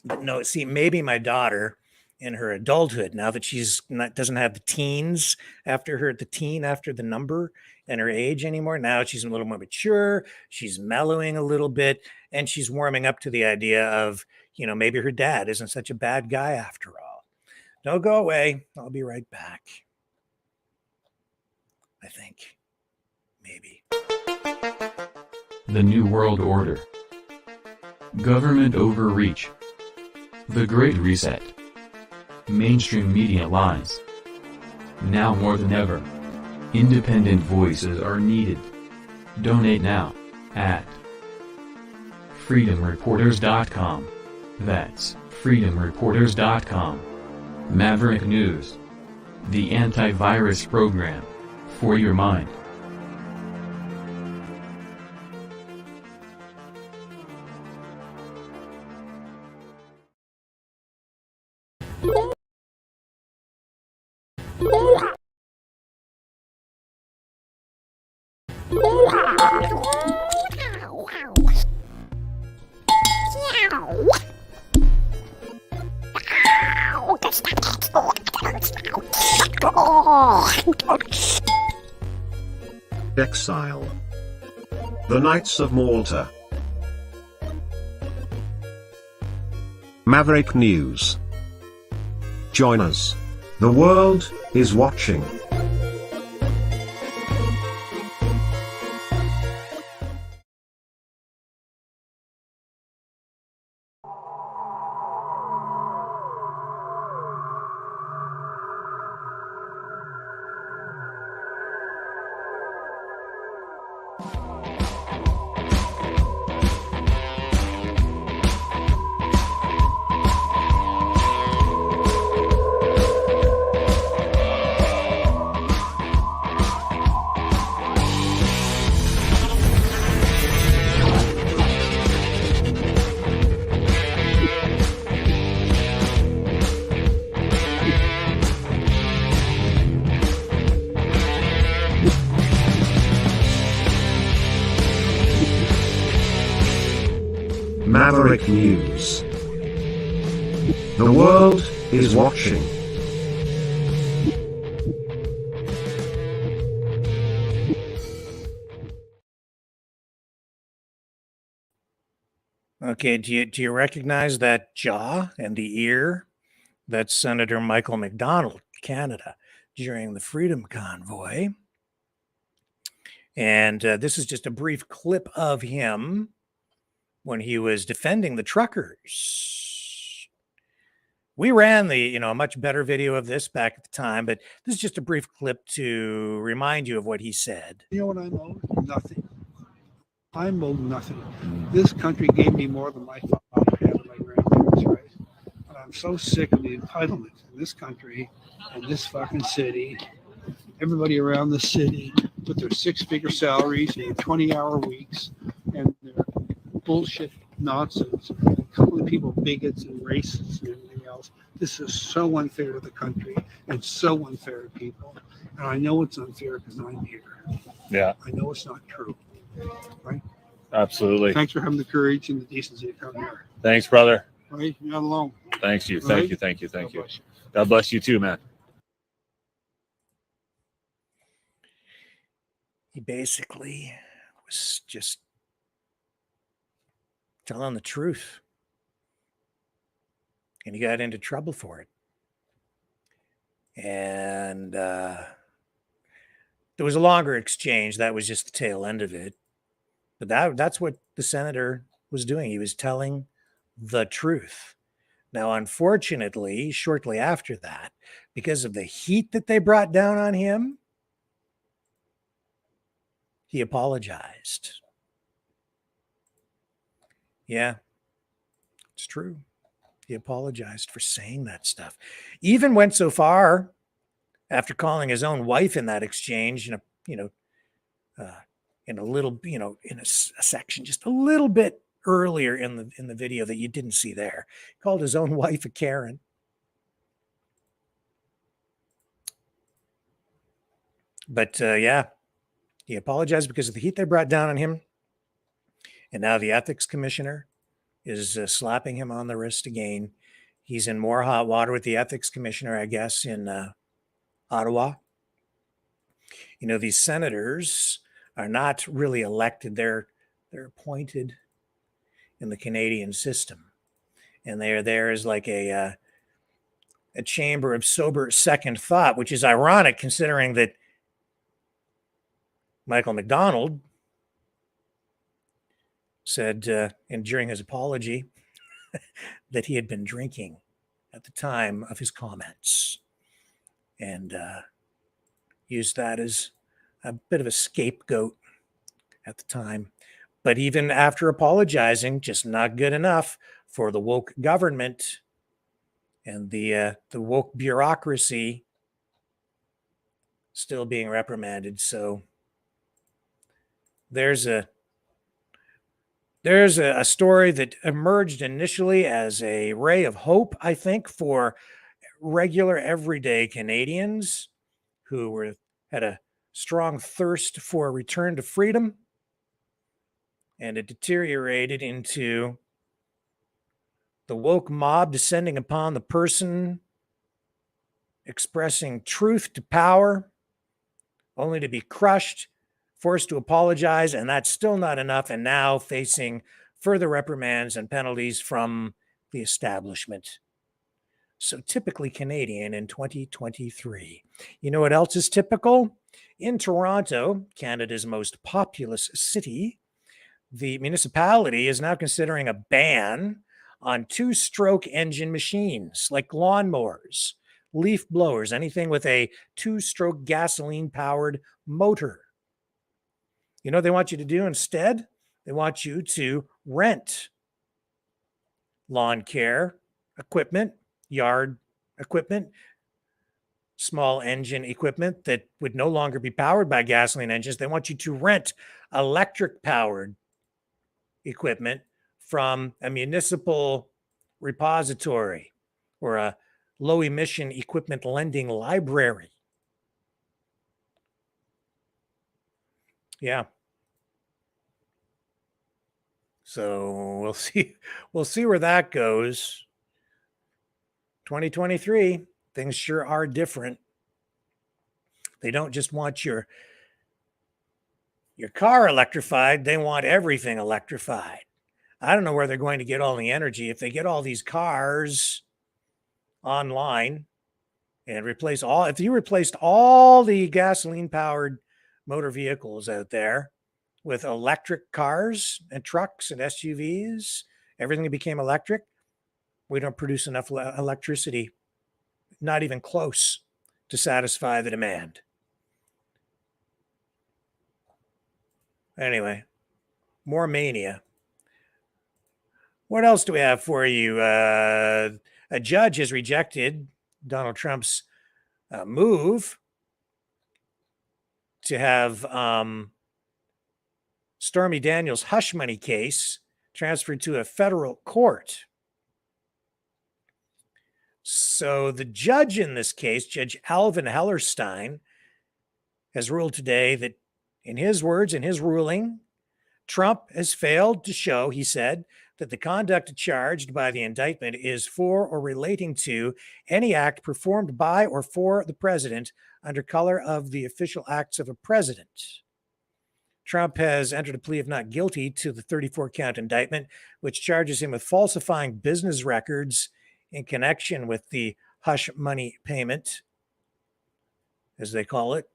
But no, see, maybe my daughter in her adulthood, now that doesn't have the teens after the number and her age anymore. Now she's a little more mature. She's mellowing a little bit, and she's warming up to the idea of, maybe her dad isn't such a bad guy after all. Don't go away. I'll be right back. I think. Maybe. The New World Order. Government overreach. The Great Reset. Mainstream media lies. Now more than ever, independent voices are needed. Donate now at freedomreporters.com. That's freedomreporters.com. Maverick News. The antivirus program for your mind. Exile. The Knights of Malta. Maverick News. Join us. The world is watching. Maverick News. The world is watching. Okay, do you recognize that jaw and the ear? That's Senator Michael McDonald, Canada, during the Freedom Convoy. And this is just a brief clip of him when he was defending the truckers. We ran a much better video of this back at the time, but this is just a brief clip to remind you of what he said. You know what I'm owed? Nothing. I'm owed nothing. This country gave me more than my father had and my grandparents, right? But I'm so sick of the entitlement in this country and this fucking city. Everybody around the city with their six-figure salaries and 20-hour weeks and their bullshit nonsense. A couple of people bigots and racists and everything else. This is so unfair to the country and so unfair to people. And I know it's unfair because I'm here. Yeah. I know it's not true. Right? Absolutely. Thanks for having the courage and the decency to come here. Thanks, brother. Right? You're not alone. Thanks you. Right? Thank you. Thank you. Thank you. God bless you too, man. He basically was just telling the truth. and he got into trouble for it. And there was a longer exchange. That was just the tail end of it. But that's what the senator was doing. He was telling the truth. Now, unfortunately, shortly after that, because of the heat that they brought down on him, he apologized. Yeah, it's true. He apologized for saying that stuff. Even went so far, after calling his own wife in that exchange, in a little, in a section just a little bit earlier in the video that you didn't see there, called his own wife a Karen. But yeah, he apologized because of the heat they brought down on him. And now the ethics commissioner is slapping him on the wrist again. He's in more hot water with the ethics commissioner, I guess, in Ottawa. These senators are not really elected. They're appointed in the Canadian system. And they're there as like a chamber of sober second thought, which is ironic considering that Michael McDonald said, and during his apology, that he had been drinking at the time of his comments, and used that as a bit of a scapegoat at the time. But even after apologizing, just not good enough for the woke government and the woke bureaucracy, still being reprimanded. So there's a story that emerged initially as a ray of hope, I think, for regular everyday Canadians who had a strong thirst for a return to freedom, and it deteriorated into the woke mob descending upon the person expressing truth to power, only to be crushed, forced to apologize, and that's still not enough, and now facing further reprimands and penalties from the establishment. So typically Canadian in 2023. You know what else is typical? In Toronto, Canada's most populous city, the municipality is now considering a ban on two-stroke engine machines like lawnmowers, leaf blowers, anything with a two-stroke gasoline-powered motor. You know what they want you to do instead? They want you to rent lawn care equipment, yard equipment, small engine equipment that would no longer be powered by gasoline engines. They want you to rent electric-powered equipment from a municipal repository or a low-emission equipment lending library. Yeah. So we'll see where that goes. 2023, things sure are different. They don't just want your car electrified, they want everything electrified. I don't know where they're going to get all the energy if they get all these cars online and if you replaced all the gasoline powered motor vehicles out there with electric cars and trucks and SUVs, everything became electric, we don't produce enough electricity, not even close, to satisfy the demand. Anyway, more mania. What else do we have for you? A judge has rejected Donald Trump's move to have Stormy Daniels' hush money case transferred to a federal court. So the judge in this case, Judge Alvin Hellerstein, has ruled today that, in his words, in his ruling, Trump has failed to show, he said, that the conduct charged by the indictment is for or relating to any act performed by or for the president under color of the official acts of a president. Trump has entered a plea of not guilty to the 34-count indictment, which charges him with falsifying business records in connection with the hush money payment, as they call it,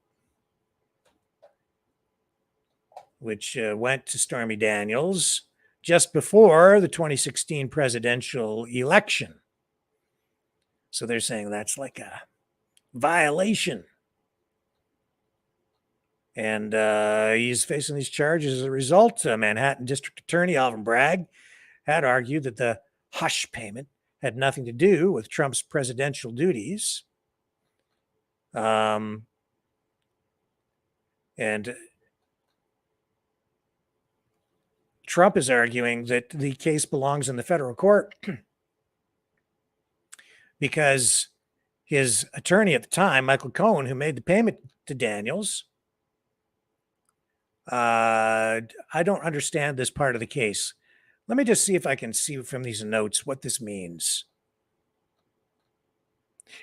which went to Stormy Daniels just before the 2016 presidential election. So they're saying that's like a violation. And he's facing these charges as a result. Manhattan District Attorney Alvin Bragg had argued that the hush payment had nothing to do with Trump's presidential duties. And Trump is arguing that the case belongs in the federal court because his attorney at the time, Michael Cohen, who made the payment to Daniels, I don't understand this part of the case. Let me just see if I can see from these notes what this means.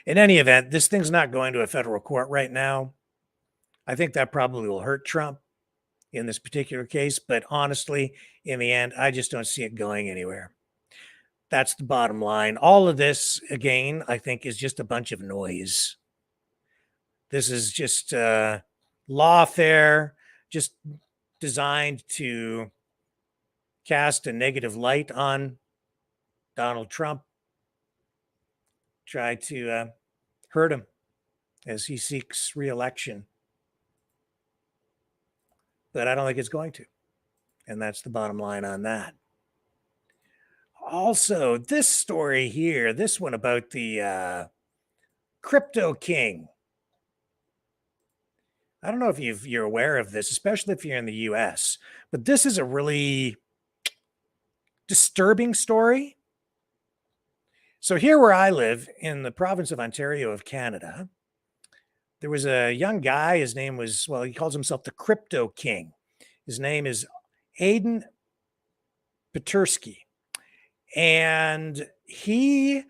In any event, this thing's not going to a federal court right now. I think that probably will hurt Trump in this particular case, but honestly, in the end, I just don't see it going anywhere. That's the bottom line. All of this, again, I think is just a bunch of noise. This is just lawfare, just designed to cast a negative light on Donald Trump, try to hurt him as he seeks re-election. But I don't think it's going to. And that's the bottom line on that. Also, this story here, this one about the crypto king. I don't know if you're aware of this, especially if you're in the US, but this is a really disturbing story. So here where I live in the province of Ontario of Canada, there was a young guy. His name was, well, he calls himself the Crypto King. His name is Aiden Petersky. And he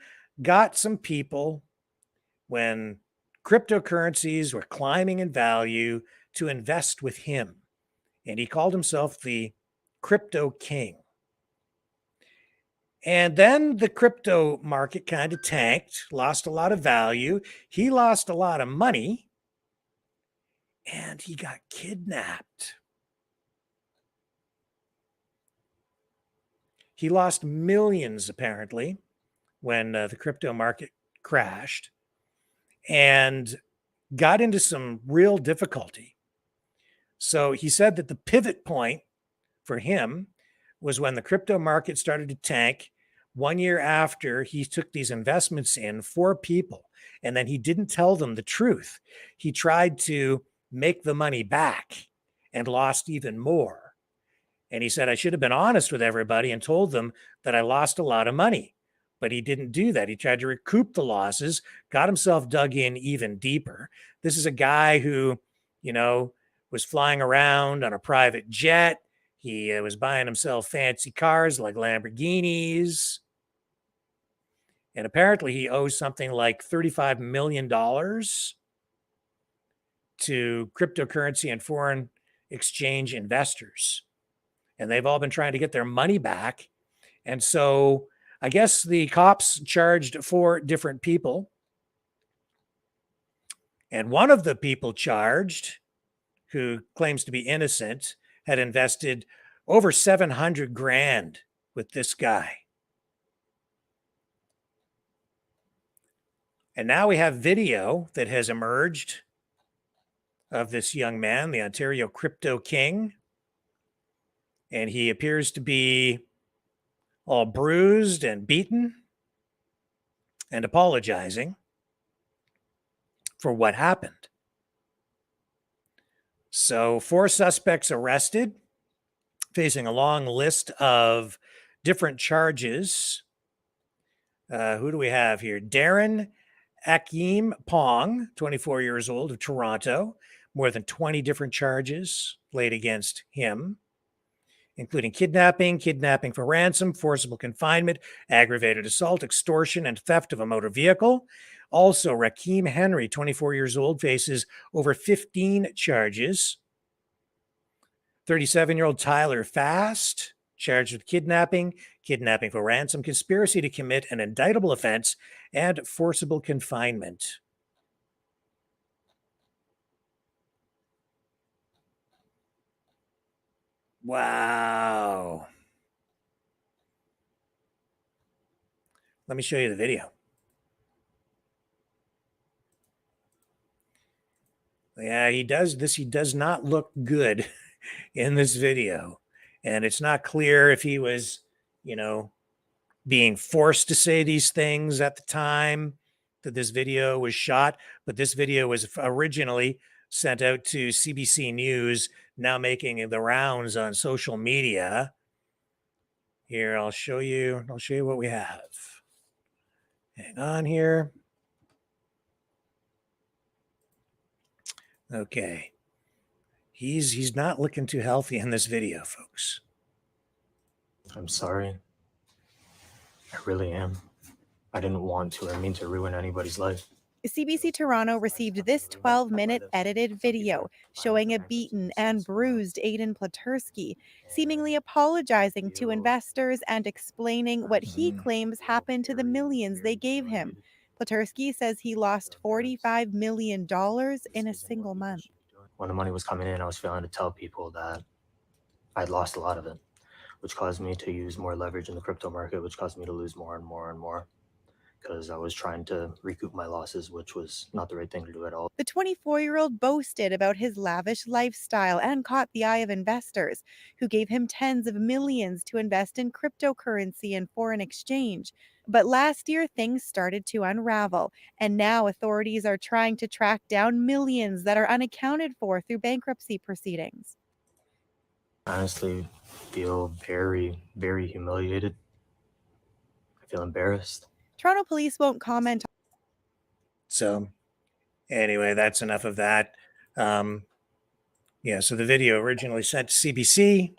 got some people when cryptocurrencies were climbing in value to invest with him. And he called himself the Crypto King. And then the crypto market kind of tanked, lost a lot of value. He lost a lot of money, and he got kidnapped. He lost millions, apparently, when the crypto market crashed, and got into some real difficulty. So he said that the pivot point for him was when the crypto market started to tank 1 year after he took these investments in for people, and then he didn't tell them the truth. He tried to make the money back and lost even more. And he said, I should have been honest with everybody and told them that I lost a lot of money. But he didn't do that. He tried to recoup the losses, got himself dug in even deeper. This is a guy who, was flying around on a private jet. He was buying himself fancy cars like Lamborghinis. And apparently he owes something like $35 million to cryptocurrency and foreign exchange investors. And they've all been trying to get their money back. And so I guess the cops charged 4 different people. And one of the people charged, who claims to be innocent, had invested over 700 grand with this guy. And now we have video that has emerged of this young man, the Ontario Crypto King. And he appears to be all bruised and beaten and apologizing for what happened. So 4 suspects arrested, facing a long list of different charges. Who do we have here? Darren Akeem Pong, 24 years old, of Toronto. More than 20 different charges laid against him, including kidnapping, kidnapping for ransom, forcible confinement, aggravated assault, extortion, and theft of a motor vehicle. Also, Rakeem Henry, 24 years old, faces over 15 charges. 37-year-old Tyler Fast, charged with kidnapping, kidnapping for ransom, conspiracy to commit an indictable offense, and forcible confinement. Wow. Let me show you the video. Yeah, he does this. He does not look good in this video. And it's not clear if he was, being forced to say these things at the time that this video was shot. But this video was originally sent out to CBC News, now making the rounds on social media. Here, I'll show you what we have. Hang on here. Okay. He's not looking too healthy in this video, folks. I'm sorry. I really am. I didn't want to or mean to ruin anybody's life. CBC Toronto received this 12-minute edited video showing a beaten and bruised Aiden Platursky seemingly apologizing to investors and explaining what he claims happened to the millions they gave him. Platursky says he lost $45 million in a single month. When the money was coming in, I was failing to tell people that I'd lost a lot of it, which caused me to use more leverage in the crypto market, which caused me to lose more and more and more, because I was trying to recoup my losses, which was not the right thing to do at all. The 24-year-old boasted about his lavish lifestyle and caught the eye of investors who gave him tens of millions to invest in cryptocurrency and foreign exchange. But last year, things started to unravel, and now authorities are trying to track down millions that are unaccounted for through bankruptcy proceedings. I honestly feel very, very humiliated. I feel embarrassed. Toronto police won't comment. So anyway, that's enough of that. So the video originally sent to CBC.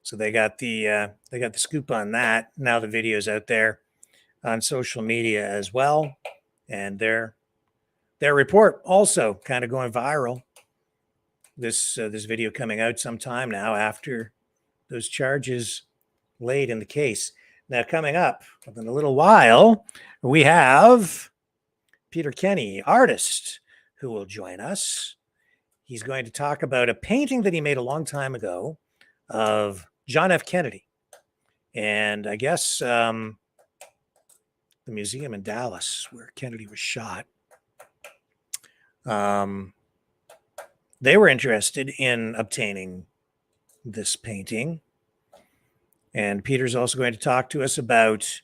So they got the scoop on that. Now the video's out there on social media as well. And their report also kind of going viral. This video coming out sometime now after those charges laid in the case. Now, coming up in a little while, we have Peter Kenney, artist, who will join us. He's going to talk about a painting that he made a long time ago of John F. Kennedy. And I guess the museum in Dallas where Kennedy was shot, they were interested in obtaining this painting. And Peter's also going to talk to us about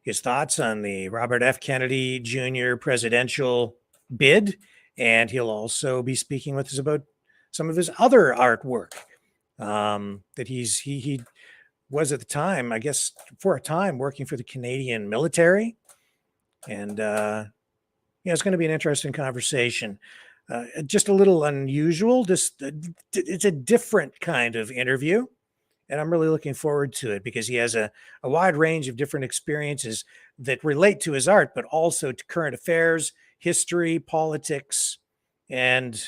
his thoughts on the Robert F. Kennedy Jr. presidential bid. And he'll also be speaking with us about some of his other artwork that he was at the time, I guess, for a time working for the Canadian military. And, it's going to be an interesting conversation. Just a little unusual. It's a different kind of interview. And I'm really looking forward to it because he has a wide range of different experiences that relate to his art, but also to current affairs, history, politics, and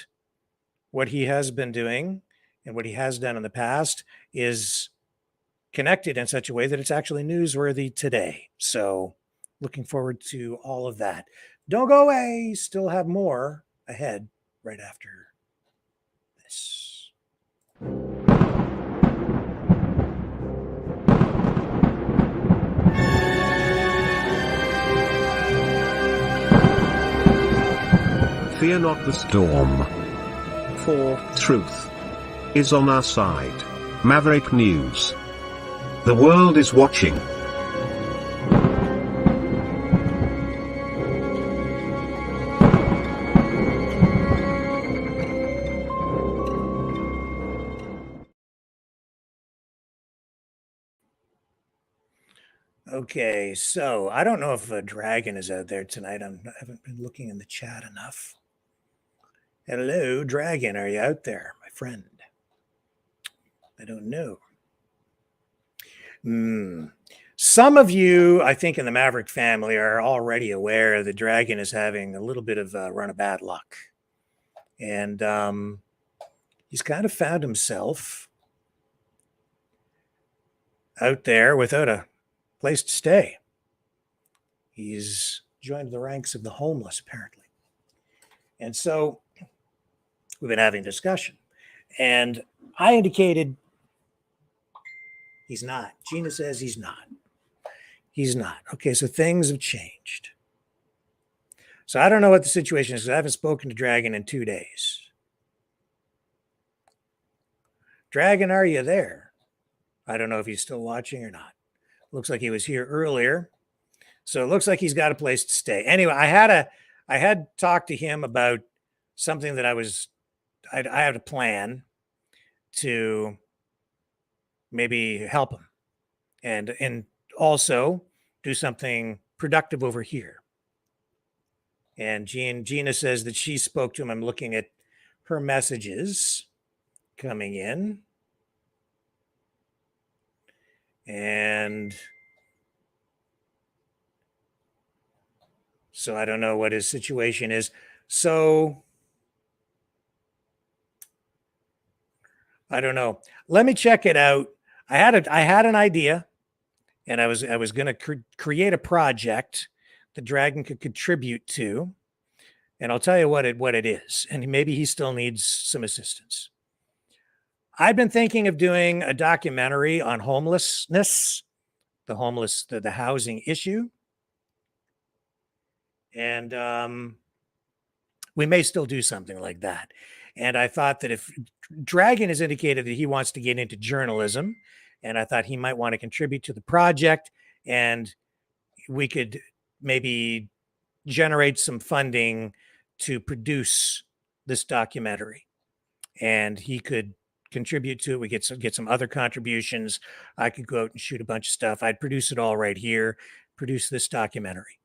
what he has been doing and what he has done in the past is connected in such a way that it's actually newsworthy today. So looking forward to all of that. Don't go away. Still have more ahead right after this. Fear not the storm, for truth is on our side. Maverick News. The world is watching. Okay, so I don't know if Dragon is out there tonight. I haven't been looking in the chat enough. Hello, Dragon. Are you out there, my friend? I don't know. Some of you, I think, in the Maverick family are already aware that Dragon is having a little bit of a run of bad luck. And he's kind of found himself out there without a place to stay. He's joined the ranks of the homeless, apparently. And so we've been having discussion. And I indicated he's not. Gina says he's not. He's not. Okay, so things have changed. So I don't know what the situation is. I haven't spoken to Dragon in 2 days. Dragon, are you there? I don't know if he's still watching or not. Looks like he was here earlier. So it looks like he's got a place to stay. Anyway, I had talked to him about something that I had a plan to maybe help him and also do something productive over here. And Gina says that she spoke to him. I'm looking at her messages coming in. And so I don't know what his situation is. So I don't know. Let me check it out. I had an idea, and I was going to create a project the Dragon could contribute to, and I'll tell you what it is, and maybe he still needs some assistance. I've been thinking of doing a documentary on homelessness, the housing issue, and we may still do something like that. And I thought that if Dragon has indicated that he wants to get into journalism, and I thought he might want to contribute to the project, and we could maybe generate some funding to produce this documentary, and he could contribute to it. We get some other contributions. I could go out and shoot a bunch of stuff. I'd produce it all right here, produce this documentary.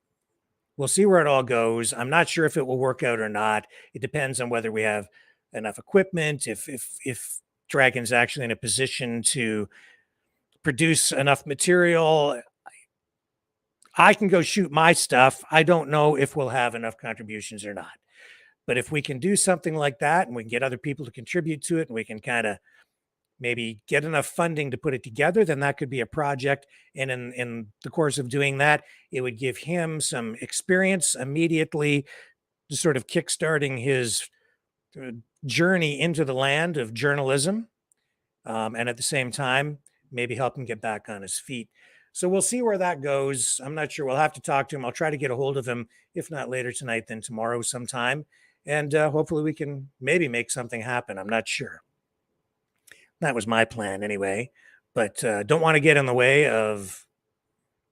We'll see where it all goes. I'm not sure if it will work out or not. It depends on whether we have enough equipment, if Dragon's actually in a position to produce enough material. I can go shoot my stuff. I don't know if we'll have enough contributions or not. But if we can do something like that and we can get other people to contribute to it and we can kind of maybe get enough funding to put it together, then that could be a project. And in the course of doing that, it would give him some experience immediately, just sort of kickstarting his journey into the land of journalism. And at the same time, maybe help him get back on his feet. So we'll see where that goes. I'm not sure. We'll have to talk to him. I'll try to get a hold of him, if not later tonight, then tomorrow sometime. And hopefully we can maybe make something happen. I'm not sure. That was my plan anyway. But don't want to get in the way of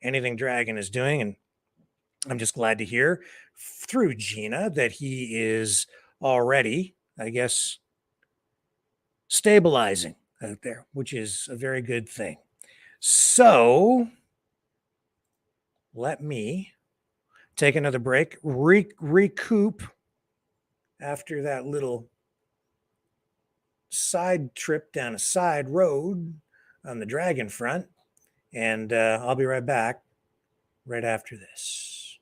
anything Dragon is doing. And I'm just glad to hear through Gina that he is already, I guess, stabilizing out there, which is a very good thing. So let me take another break, recoup after that little side trip down a side road on the Dragon front. And I'll be right back right after this.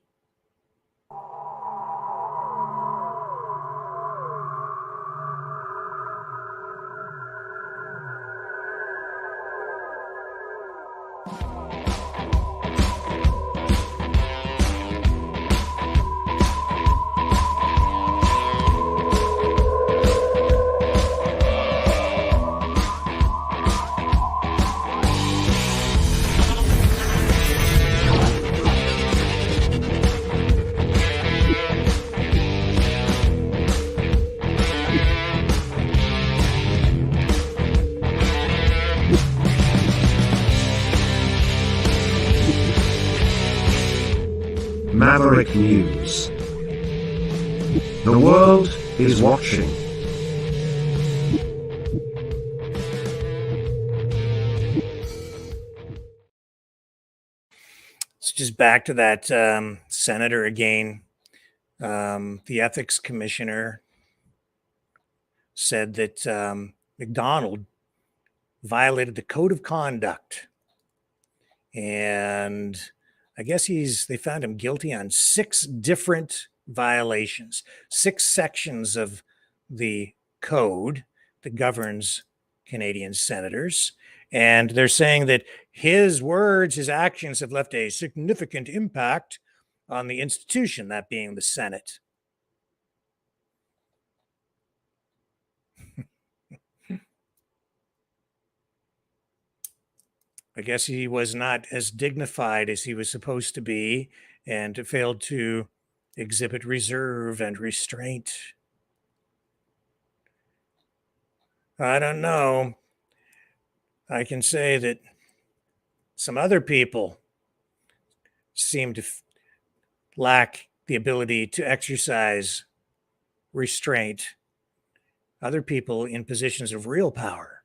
Maverick News. The world is watching. It's just back to that senator again. The ethics commissioner said that McDonald violated the code of conduct, and I guess they found him guilty on 6 different violations, 6 sections of the code that governs Canadian senators. And they're saying that his words, his actions have left a significant impact on the institution, that being the Senate. I guess he was not as dignified as he was supposed to be and failed to exhibit reserve and restraint. I don't know. I can say that some other people seem to lack the ability to exercise restraint. Other people in positions of real power.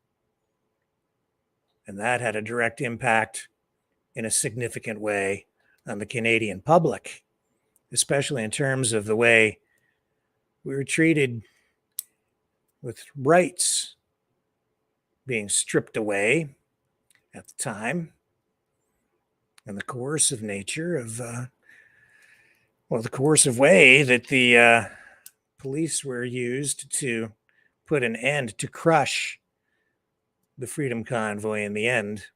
And that had a direct impact in a significant way on the Canadian public, especially in terms of the way we were treated with rights being stripped away at the time, and the coercive nature of, the coercive way that the police were used to put an end, to crush the Freedom Convoy in the end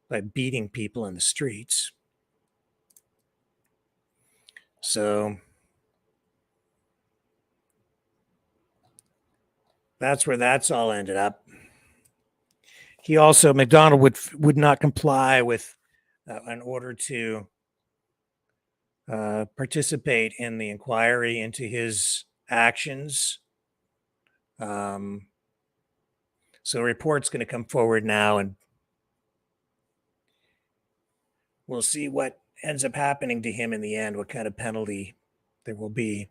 by beating people in the streets. So that's where that's all ended up. He also, McDonald would not comply with an order to participate in the inquiry into his actions. So a report's going to come forward now, and we'll see what ends up happening to him in the end, what kind of penalty there will be.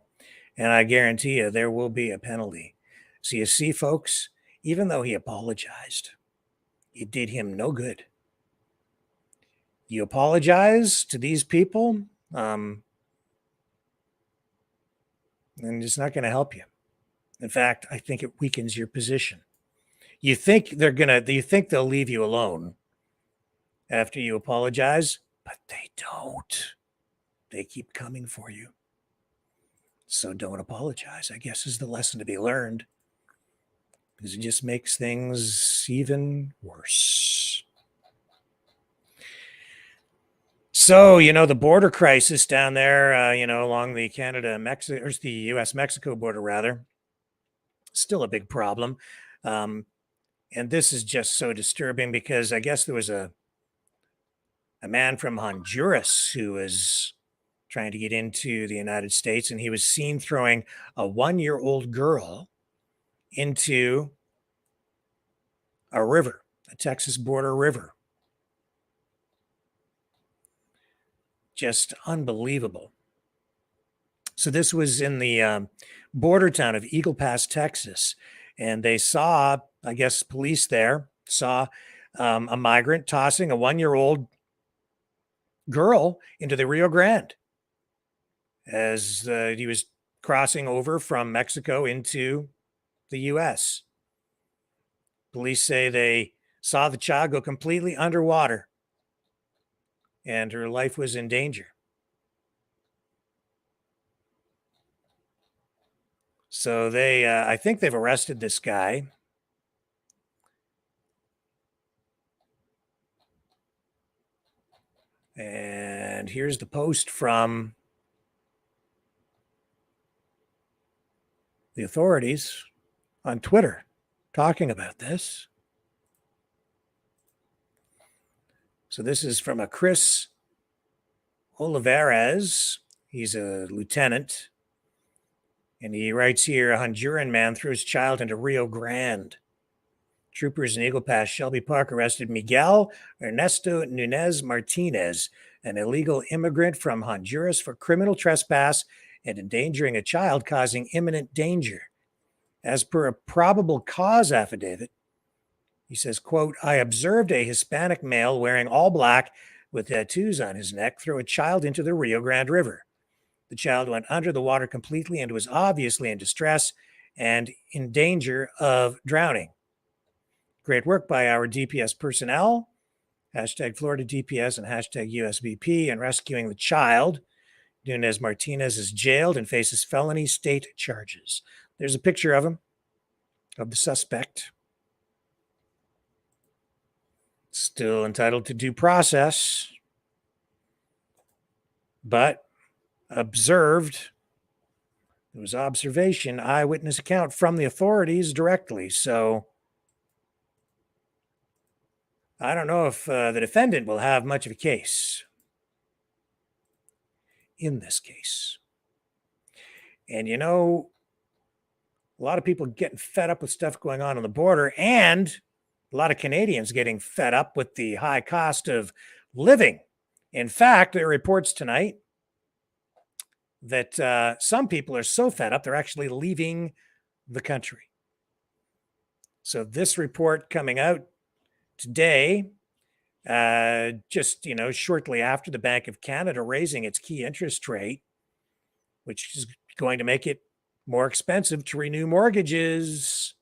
And I guarantee you, there will be a penalty. So you see, folks, even though he apologized, it did him no good. You apologize to these people, and it's not going to help you. In fact, I think it weakens your position. You think they'll leave you alone after you apologize, but they don't. They keep coming for you. So don't apologize, I guess, is the lesson to be learned, because it just makes things even worse. So, the border crisis down there, along the Canada-Mexico, or the U.S.-Mexico border, rather, still a big problem. And this is just so disturbing because I guess there was a man from Honduras who was trying to get into the United States, and he was seen throwing a 1-year-old girl into a river, a Texas border river. Just unbelievable. So this was in the border town of Eagle Pass, Texas, and they saw, I guess, police there saw a migrant tossing a 1-year-old girl into the Rio Grande as he was crossing over from Mexico into the U.S. Police say they saw the child go completely underwater and her life was in danger. So they, I think they've arrested this guy. And here's the post from the authorities on Twitter talking about this. So this is from a Chris Olivares. He's a lieutenant. And he writes here, a Honduran man threw his child into Rio Grande. Troopers in Eagle Pass, Shelby Park, arrested Miguel Ernesto Nunez Martinez, an illegal immigrant from Honduras, for criminal trespass and endangering a child, causing imminent danger. As per a probable cause affidavit, he says, quote, I observed a Hispanic male wearing all black with tattoos on his neck throw a child into the Rio Grande River. The child went under the water completely and was obviously in distress and in danger of drowning. Great work by our DPS personnel, hashtag Florida DPS and hashtag USVP, in rescuing the child. Nunez Martinez is jailed and faces felony state charges. There's a picture of him, of the suspect. Still entitled to due process, but observed. It was observation, eyewitness account from the authorities directly. So I don't know if the defendant will have much of a case in this case. And you know, a lot of people getting fed up with stuff going on the border, and a lot of Canadians getting fed up with the high cost of living. In fact, there are reports tonight that some people are so fed up they're actually leaving the country. So this report coming out today, just shortly after the Bank of Canada raising its key interest rate, which is going to make it more expensive to renew mortgages,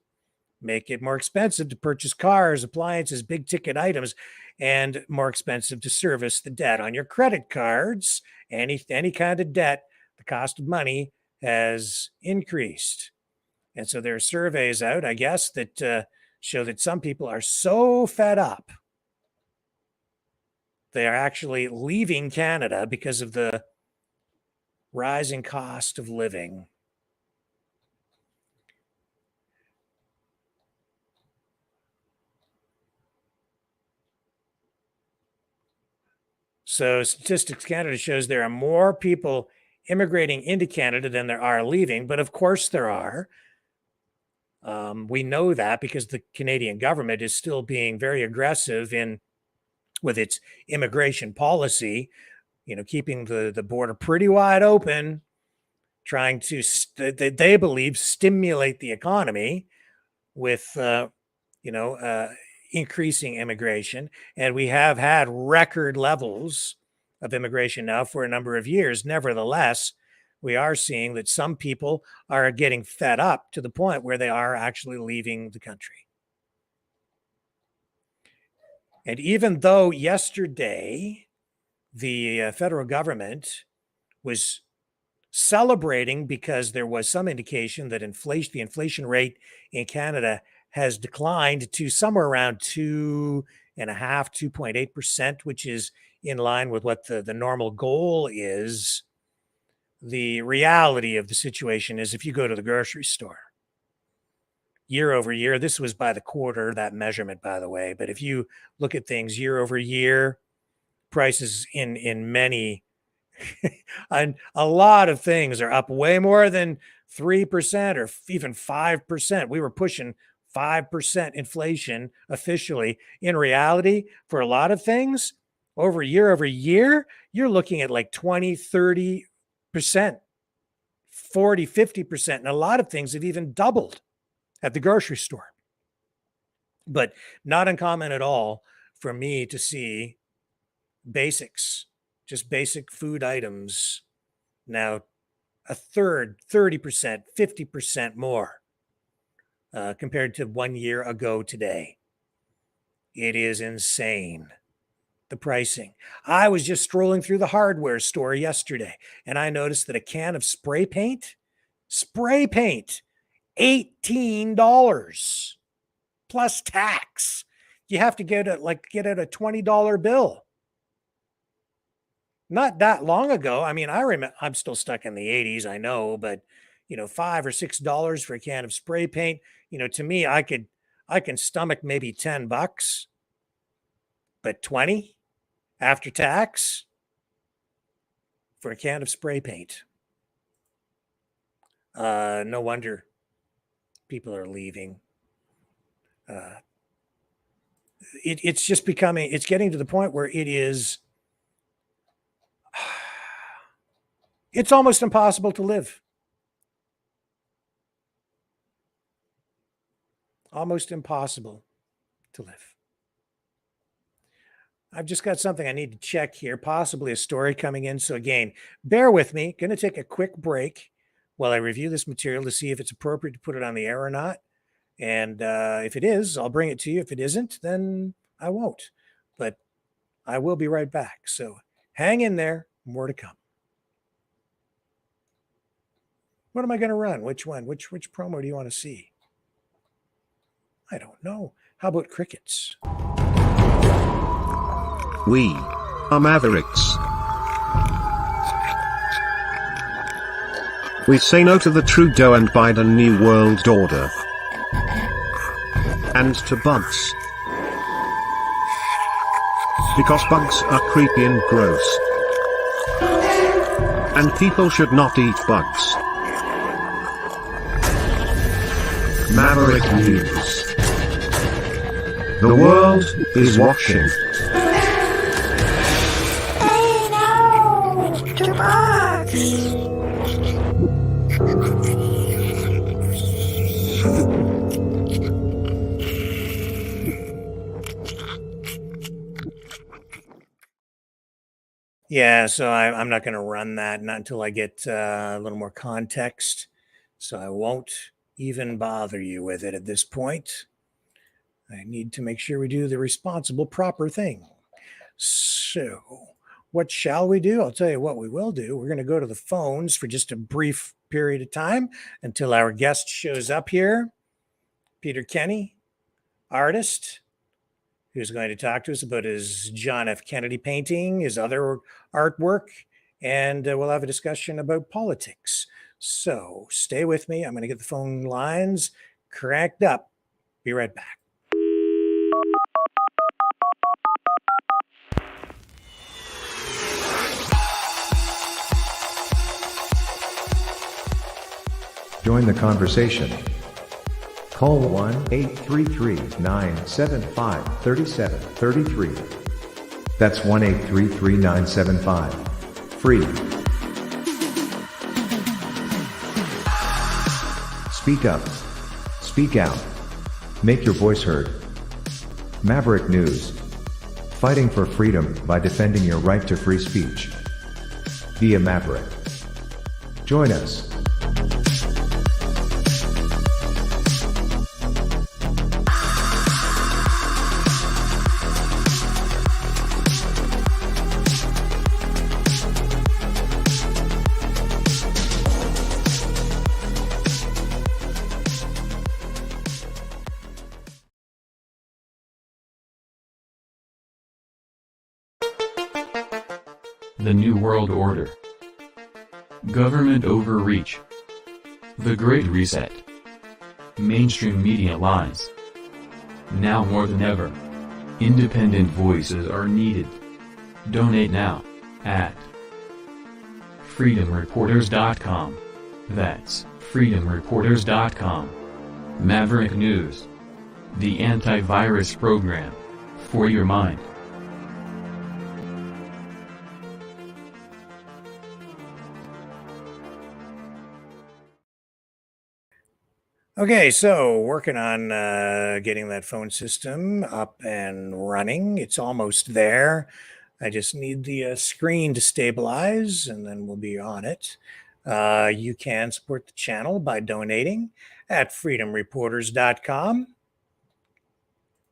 make it more expensive to purchase cars, appliances, big ticket items, and more expensive to service the debt on your credit cards. Any kind of debt, the cost of money has increased. And so there are surveys out, I guess, that show that some people are so fed up they are actually leaving Canada because of the rising cost of living. So Statistics Canada shows there are more people immigrating into Canada than there are leaving, but of course there are. We know that because the Canadian government is still being very aggressive with its immigration policy, keeping the border pretty wide open, trying to, they believe, stimulate the economy with, increasing immigration. And we have had record levels of immigration now for a number of years. Nevertheless, we are seeing that some people are getting fed up to the point where they are actually leaving the country. And even though yesterday the federal government was celebrating because there was some indication that the inflation rate in Canada has declined to somewhere around 2.5%, 2.8%, which is in line with what the normal goal is, the reality of the situation is if you go to the grocery store, year over year, this was by the quarter, that measurement, by the way, but if you look at things year over year, prices in many, and a lot of things are up way more than 3% or even 5%. We were pushing 5% inflation officially. In reality, for a lot of things, over year, you're looking at like 20, 30%, 40, 50%. And a lot of things have even doubled at the grocery store. But not uncommon at all for me to see basics, just basic food items, now a third, 30%, 50% more compared to 1 year ago today. It is insane, the pricing. I was just strolling through the hardware store yesterday, and I noticed that a can of spray paint, $18 plus tax. You have to get out a $20 bill. Not that long ago. I mean, I remember, I'm still stuck in the 80s, I know, but $5 or $6 for a can of spray paint. To me, I can stomach maybe $10, but 20 after tax for a can of spray paint. No wonder people are leaving. It's just it's getting to the point where it's almost impossible to live. Almost impossible to live. I've just got something I need to check here, possibly a story coming in. So again, bear with me. Going to take a quick break while I review this material to see if it's appropriate to put it on the air or not. And if it is, I'll bring it to you. If it isn't, then I won't. But I will be right back. So hang in there. More to come. What am I going to run? Which one? Which promo do you want to see? I don't know. How about crickets? We are Mavericks. We say no to the Trudeau and Biden New World Order. And to bugs. Because bugs are creepy and gross. And people should not eat bugs. Maverick News. The world is watching. Hey, no! To bugs! Yeah, so I'm not going to run that not until I get a little more context. So I won't even bother you with it at this point. I need to make sure we do the responsible, proper thing. So what shall we do? I'll tell you what we will do. We're going to go to the phones for just a brief period of time until our guest shows up here. Peter Kenney, artist, who's going to talk to us about his John F. Kennedy painting, his other artwork, and we'll have a discussion about politics. So stay with me. I'm going to get the phone lines cranked up. Be right back. Join the conversation. Call 1-833-975-3733. That's 1-833-975. Free. Speak up. Speak out. Make your voice heard. Maverick News. Fighting for freedom by defending your right to free speech. Be a Maverick. Join us. The New World Order. Government overreach. The Great Reset. Mainstream media lies. Now more than ever, independent voices are needed. Donate now at freedomreporters.com. That's freedomreporters.com. Maverick News. The antivirus program for your mind. Okay, so working on getting that phone system up and running. It's almost there. I just need the screen to stabilize, and then we'll be on it. You can support the channel by donating at freedomreporters.com.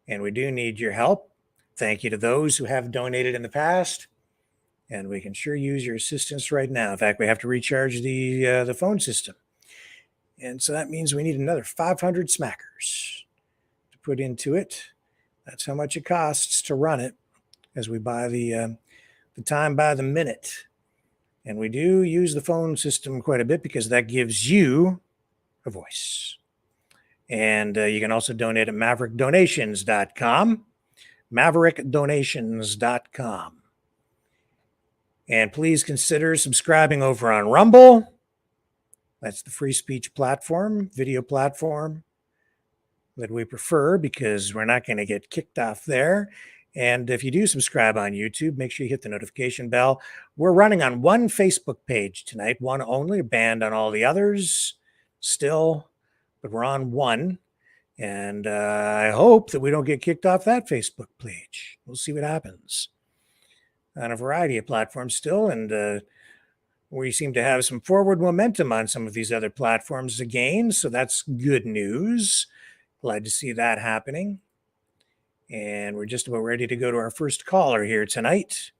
And we do need your help. Thank you to those who have donated in the past. And we can sure use your assistance right now. In fact, we have to recharge the phone system. And so that means we need another 500 smackers to put into it. That's how much it costs to run it as we buy the time by the minute. And we do use the phone system quite a bit because that gives you a voice. And you can also donate at maverickdonations.com, maverickdonations.com. And please consider subscribing over on Rumble. That's the free speech platform, video platform that we prefer because we're not going to get kicked off there. And if you do subscribe on YouTube, make sure you hit the notification bell. We're running on one Facebook page tonight, one only, banned on all the others still, but we're on one. And I hope that we don't get kicked off that Facebook page. We'll see what happens. On a variety of platforms still, and we seem to have some forward momentum on some of these other platforms again, so that's good news. Glad to see that happening. And we're just about ready to go to our first caller here tonight.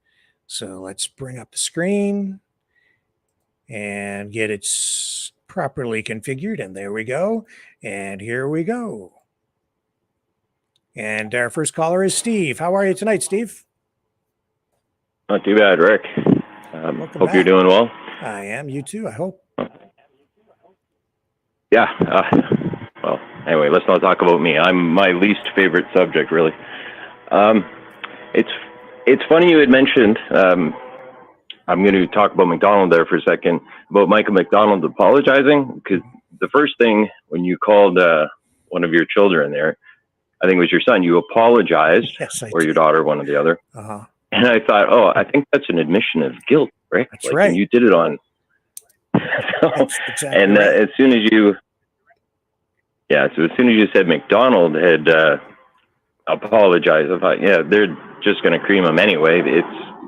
So let's bring up the screen and get it properly configured. And there we go. And here we go. And our first caller is Steve. How are you tonight, Steve? Not too bad, Rick. Hope you're doing well. I am. You too, I hope. Yeah. Well, anyway, let's not talk about me. I'm my least favorite subject, really. It's funny you had mentioned, I'm going to talk about McDonald there for a second, about Michael McDonald apologizing, because the first thing when you called one of your children there, I think it was your son, you apologized, yes, or your daughter, one or the other. Uh-huh. And I thought, oh, I think that's an admission of guilt, right? That's right. And you did it on. That's exactly and right. as soon as you said McDonald had apologized, I thought, yeah, they're just going to cream him anyway.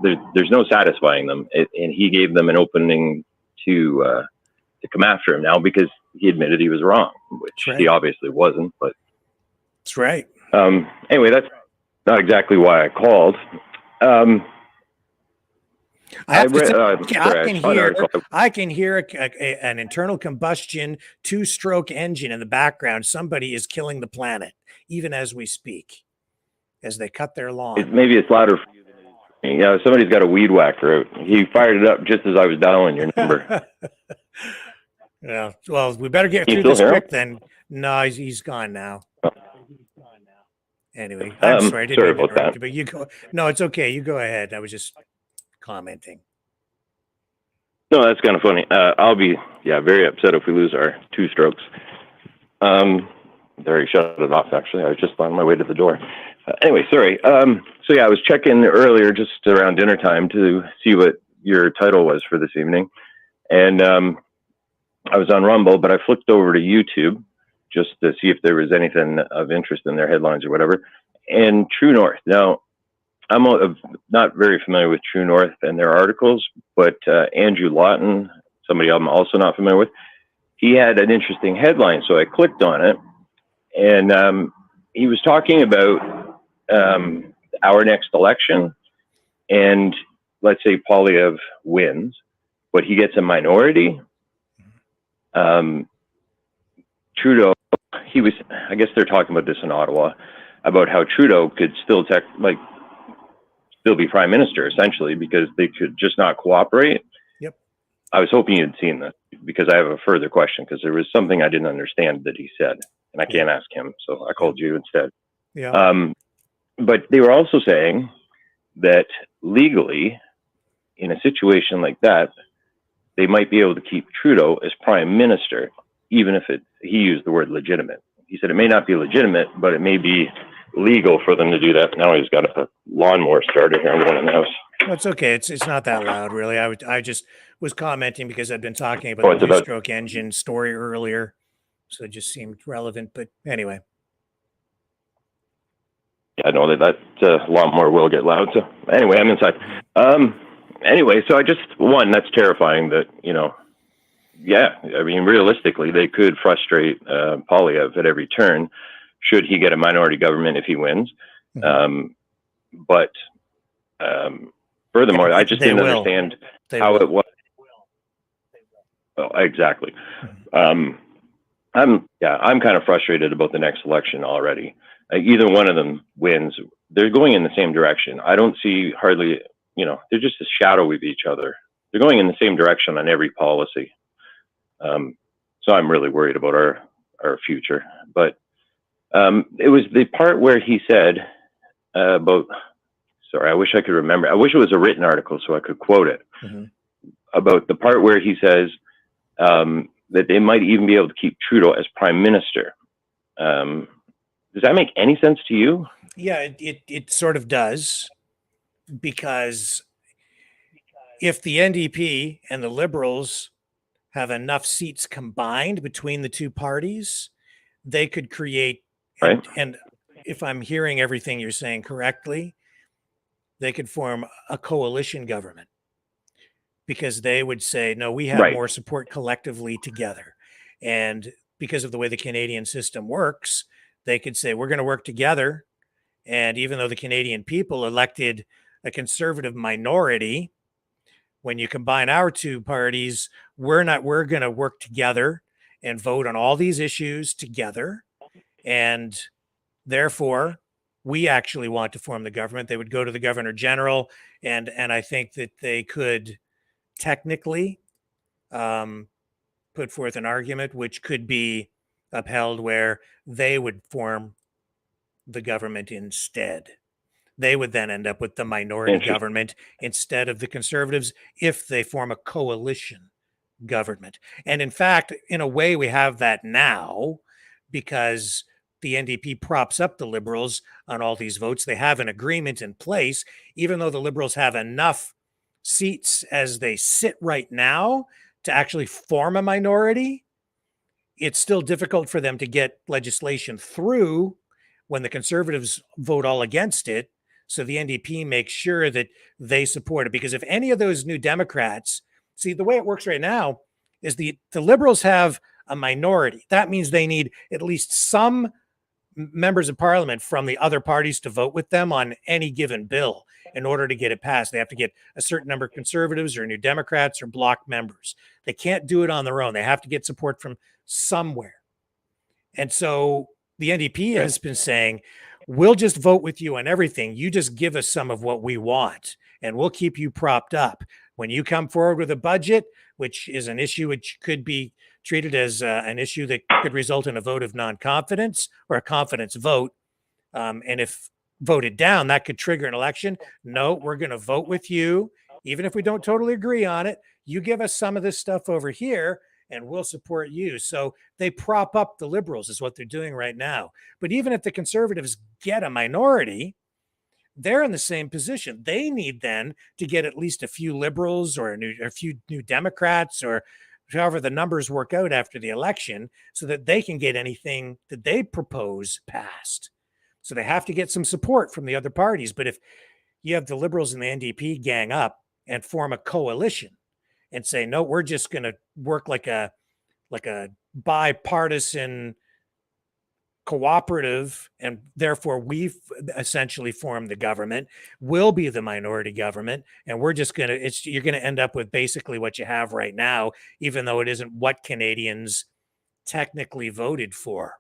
There's no satisfying them, and he gave them an opening to come after him now because he admitted he was wrong, which he obviously wasn't. But that's right. Anyway, that's not exactly why I called. I can hear an internal combustion 2-stroke engine in the background. Somebody is killing the planet, even as we speak, as they cut their lawn. Maybe it's louder for you than it is for me. Yeah, somebody's got a weed whacker out. He fired it up just as I was dialing your number. Yeah. Well, we better get through this quick then. No, he's gone now. Anyway, I'm sorry. I didn't sorry mean to about interrupt that. you, but you go. No, it's okay. You go ahead. I was just commenting. No, that's kind of funny. I'll be very upset if we lose our 2 strokes. There, he shut it off. Actually, I was just on my way to the door. Anyway, sorry. So yeah, I was checking earlier, just around dinner time, to see what your title was for this evening, and I was on Rumble, but I flipped over to YouTube just to see if there was anything of interest in their headlines or whatever. And True North. Now, I'm not very familiar with True North and their articles, but Andrew Lawton, somebody I'm also not familiar with, he had an interesting headline, so I clicked on it, and he was talking about our next election, and let's say Poilievre wins, but he gets a minority. Trudeau, I guess they're talking about this in Ottawa, about how Trudeau could still be prime minister, essentially, because they could just not cooperate. Yep. I was hoping you'd seen this, because I have a further question, because there was something I didn't understand that he said, and I can't ask him, so I called you instead. Yeah. But they were also saying that legally, in a situation like that, they might be able to keep Trudeau as prime minister, even if he used the word legitimate. He said it may not be legitimate, but it may be legal for them to do that. Now he's got a lawnmower starter here. I'm going in the house. That's okay. It's not that loud, really. I just was commenting because I'd been talking about the 2-stroke engine story earlier, so it just seemed relevant. But anyway. Yeah, I know that lawnmower will get loud. So anyway, I'm inside. Anyway, so that's terrifying that, I mean, realistically, they could frustrate Poilievre at every turn should he get a minority government if he wins. But furthermore, I just didn't understand how it was. Oh, exactly. I'm kind of frustrated about the next election already. Either one of them wins, they're going in the same direction. I don't see hardly, they're just a shadow of each other. They're going in the same direction on every policy. So I'm really worried about our future. But it was the part where he said about, sorry, I wish I could remember. I wish it was a written article so I could quote it. About the part where he says that they might even be able to keep Trudeau as prime minister. Does that make any sense to you? Yeah, it sort of does, because if the NDP and the Liberals have enough seats combined between the two parties, they could create, and if I'm hearing everything you're saying correctly, they could form a coalition government, because they would say, no, we have more support collectively together. And because of the way the Canadian system works, they could say, we're going to work together. And even though the Canadian people elected a conservative minority, when you combine our two parties, we're going to work together and vote on all these issues together. And therefore, we actually want to form the government, they would go to the governor general, and I think that they could technically put forth an argument which could be upheld, where they would form the government instead. They would then end up with the minority government instead of the Conservatives if they form a coalition government. And in fact, in a way, we have that now because the NDP props up the Liberals on all these votes. They have an agreement in place, even though the Liberals have enough seats as they sit right now to actually form a minority. It's still difficult for them to get legislation through when the Conservatives vote all against it. So the NDP makes sure that they support it, because if any of those New Democrats, see, the way it works right now is the Liberals have a minority. That means they need at least some members of parliament from the other parties to vote with them on any given bill in order to get it passed. They have to get a certain number of Conservatives or New Democrats or Bloc members. They can't do it on their own. They have to get support from somewhere. And so the NDP has been saying, we'll just vote with you on everything. You just give us some of what we want, and we'll keep you propped up. When you come forward with a budget, which is an issue which could be treated as an issue that could result in a vote of non-confidence or a confidence vote, and if voted down, that could trigger an election. No, we're going to vote with you. Even if we don't totally agree on it, you give us some of this stuff over here, and we'll support you. So they prop up the Liberals is what they're doing right now. But even if the Conservatives get a minority, they're in the same position. They need then to get at least a few Liberals or a few New Democrats, or however the numbers work out after the election, so that they can get anything that they propose passed. So they have to get some support from the other parties. But if you have the Liberals and the NDP gang up and form a coalition and say, no, we're just going to work like a bipartisan cooperative, and therefore we've essentially formed the government, we'll be the minority government, and we're just going to, you're going to end up with basically what you have right now, even though it isn't what Canadians technically voted for.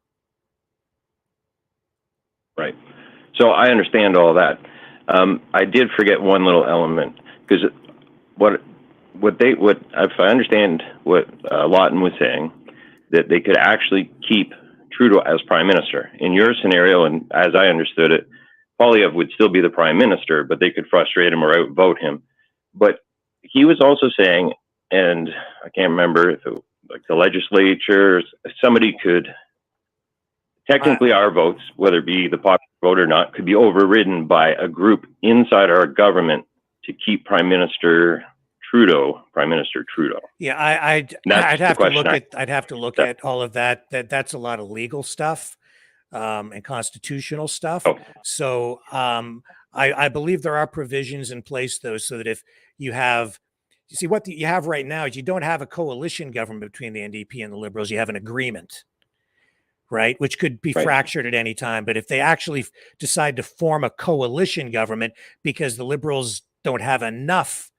Right. So I understand all that. I did forget one little element, because if I understand what Lawton was saying, that they could actually keep Trudeau as prime minister. In your scenario, and as I understood it, Poilievre would still be the prime minister, but they could frustrate him or outvote him. But he was also saying, and I can't remember if it, like the legislature, somebody could, technically our votes, whether it be the popular vote or not, could be overridden by a group inside our government to keep Prime Minister Trudeau. Yeah, I'd have to look at all of that. That's a lot of legal stuff and constitutional stuff. So I believe there are provisions in place, though, so that if you have, you see what you have right now is you don't have a coalition government between the NDP and the Liberals. You have an agreement, right, which could be fractured at any time. But if they actually decide to form a coalition government because the Liberals don't have enough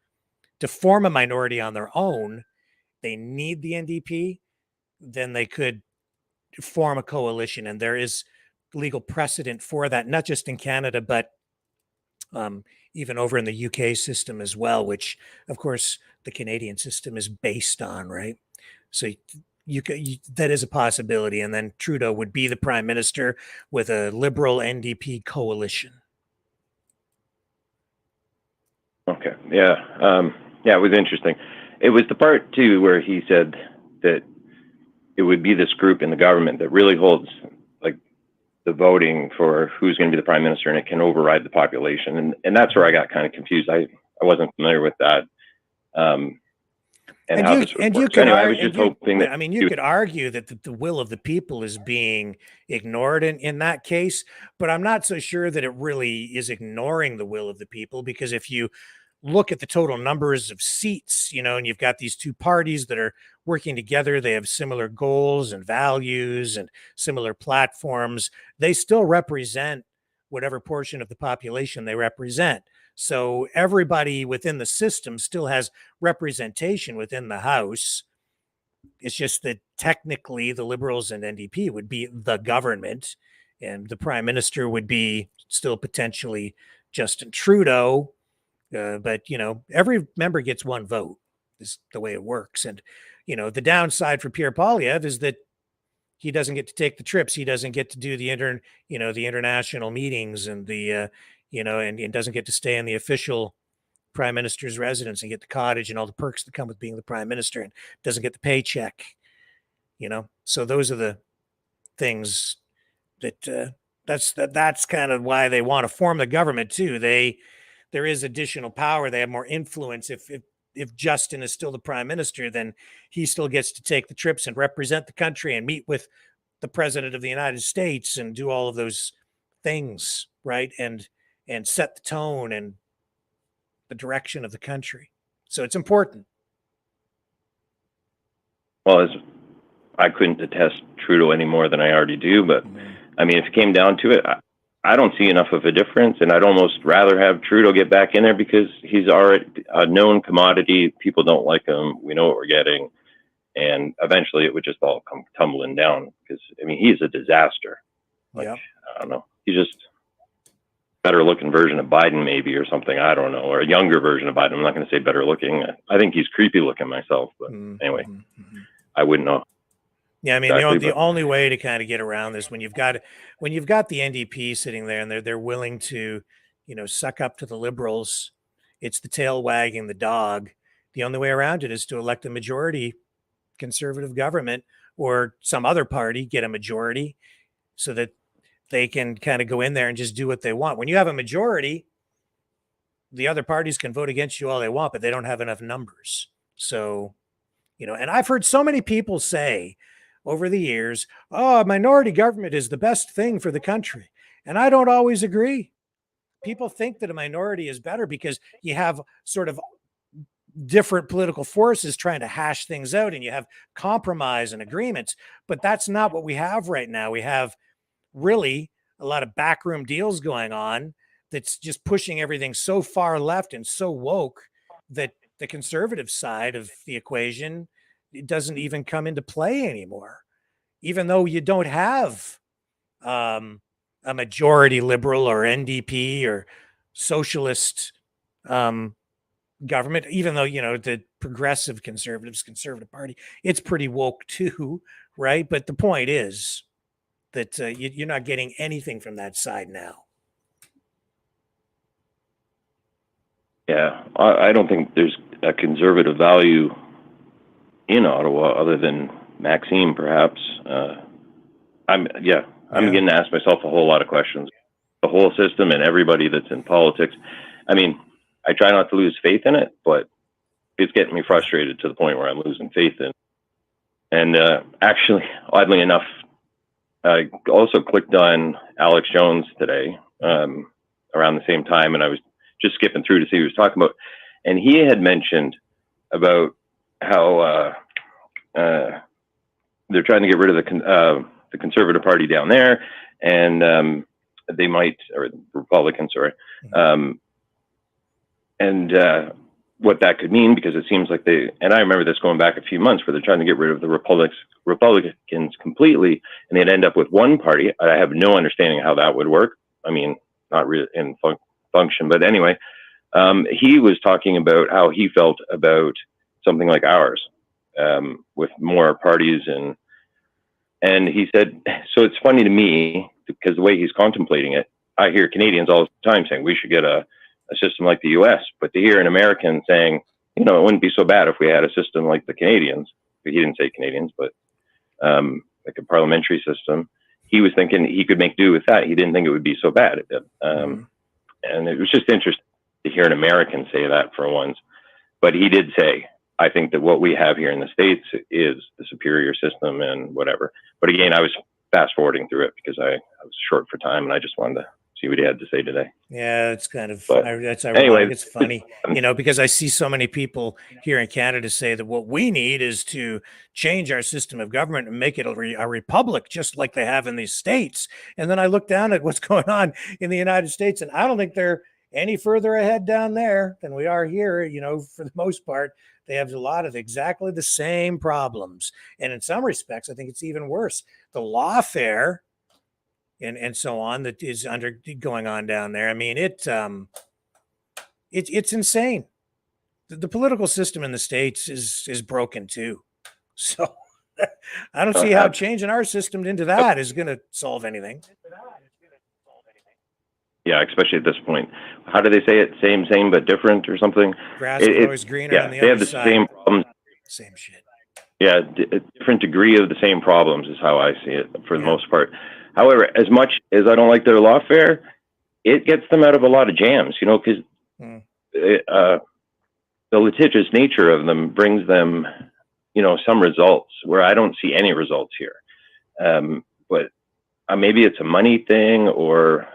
to form a minority on their own, they need the NDP, then they could form a coalition. And there is legal precedent for that, not just in Canada, but even over in the UK system as well, which, of course, the Canadian system is based on, right? So that is a possibility. And then Trudeau would be the prime minister with a Liberal NDP coalition. Okay. Yeah. Yeah, it was interesting. It was the part too where he said that it would be this group in the government that really holds like the voting for who's going to be the prime minister, and it can override the population. And that's where I got kind of confused. I wasn't familiar with that. And how this would work. Anyway, I was just hoping that, I mean, you could argue that the will of the people is being ignored in that case, but I'm not so sure that it really is ignoring the will of the people, because if you look at the total numbers of seats, you know, and you've got these two parties that are working together, they have similar goals and values and similar platforms, they still represent whatever portion of the population they represent. So everybody within the system still has representation within the House. It's just that technically the Liberals and NDP would be the government, And the prime minister would be still potentially Justin Trudeau. But, every member gets one vote is the way it works. And, the downside for Pierre Poilievre is that he doesn't get to take the trips. He doesn't get to do the international meetings and and doesn't get to stay in the official prime minister's residence and get the cottage and all the perks that come with being the prime minister, and doesn't get the paycheck, So those are the things that that's kind of why they want to form the government too. There is additional power. They have more influence. If Justin is still the prime minister, then he still gets to take the trips and represent the country and meet with the president of the United States and do all of those things, right? And set the tone and the direction of the country. So it's important. Well, I couldn't detest Trudeau any more than I already do, but I mean, if it came down to it, I don't see enough of a difference, and I'd almost rather have Trudeau get back in there because he's already a known commodity. People don't like him. We know what we're getting, and eventually it would just all come tumbling down because, I mean, he's a disaster. I don't know. He's just better looking version of Biden maybe, or something. I don't know, or a younger version of Biden. I'm not going to say better looking. I think he's creepy looking myself, but anyway, I wouldn't know. Yeah, I mean, the only way to kind of get around this when you've got the NDP sitting there and they're willing to, suck up to the Liberals, it's the tail wagging the dog. The only way around it is to elect a majority Conservative government, or some other party get a majority so that they can kind of go in there and just do what they want. When you have a majority, the other parties can vote against you all they want, but they don't have enough numbers. So, and I've heard so many people say over the years, a minority government is the best thing for the country. And I don't always agree. People think that a minority is better because you have sort of different political forces trying to hash things out and you have compromise and agreements. But that's not what we have right now. We have really a lot of backroom deals going on that's just pushing everything so far left and so woke that the conservative side of the equation, it doesn't even come into play anymore, even though you don't have a majority Liberal or NDP or socialist government, even though, the progressive Conservative Party, it's pretty woke too, right? But the point is that you're not getting anything from that side now. Yeah, I don't think there's a conservative value in Ottawa other than Maxime, perhaps. I'm beginning to ask myself a whole lot of questions. The whole system and everybody that's in politics. I mean, I try not to lose faith in it, but it's getting me frustrated to the point where I'm losing faith in it. And actually, oddly enough, I also clicked on Alex Jones today around the same time, and I was just skipping through to see what he was talking about. And he had mentioned about how they're trying to get rid of the Conservative Party down there, and they might, or the Republicans, sorry, and what that could mean, because it seems like and I remember this going back a few months, where they're trying to get rid of the Republicans completely, and they'd end up with one party. I have no understanding how that would work. I mean, not really in function, but anyway, he was talking about how he felt about something like ours, with more parties, and he said, so it's funny to me, because the way he's contemplating it, I hear Canadians all the time saying we should get a system like the US, but to hear an American saying, it wouldn't be so bad if we had a system like the Canadians. He didn't say Canadians, but like a parliamentary system. He was thinking he could make do with that. He didn't think it would be so bad. And it was just interesting to hear an American say that for once. But he did say, I think that what we have here in the States is the superior system and whatever. But again, I was fast forwarding through it because I was short for time, and I just wanted to see what he had to say today. Yeah, it's kind of, that's ironic. Anyway, it's funny, because I see so many people here in Canada say that what we need is to change our system of government and make it a republic, just like they have in these States. And then I look down at what's going on in the United States, and I don't think they're any further ahead down there than we are here. For the most part, they have a lot of exactly the same problems. And in some respects, I think it's even worse. The lawfare and so on that is going on down there. I mean, it's insane. The political system in the States is broken too. So I don't see how changing our system into that is going to solve anything. Yeah, especially at this point. How do they say it? Same, but different, or something? Grass is always greener on the they other have the side. same problems. Same shit. Yeah, a different degree of the same problems is how I see it for the most part. However, as much as I don't like their lawfare, it gets them out of a lot of jams, you know, because the litigious nature of them brings them, you know, some results where I don't see any results here. But maybe it's a money thing or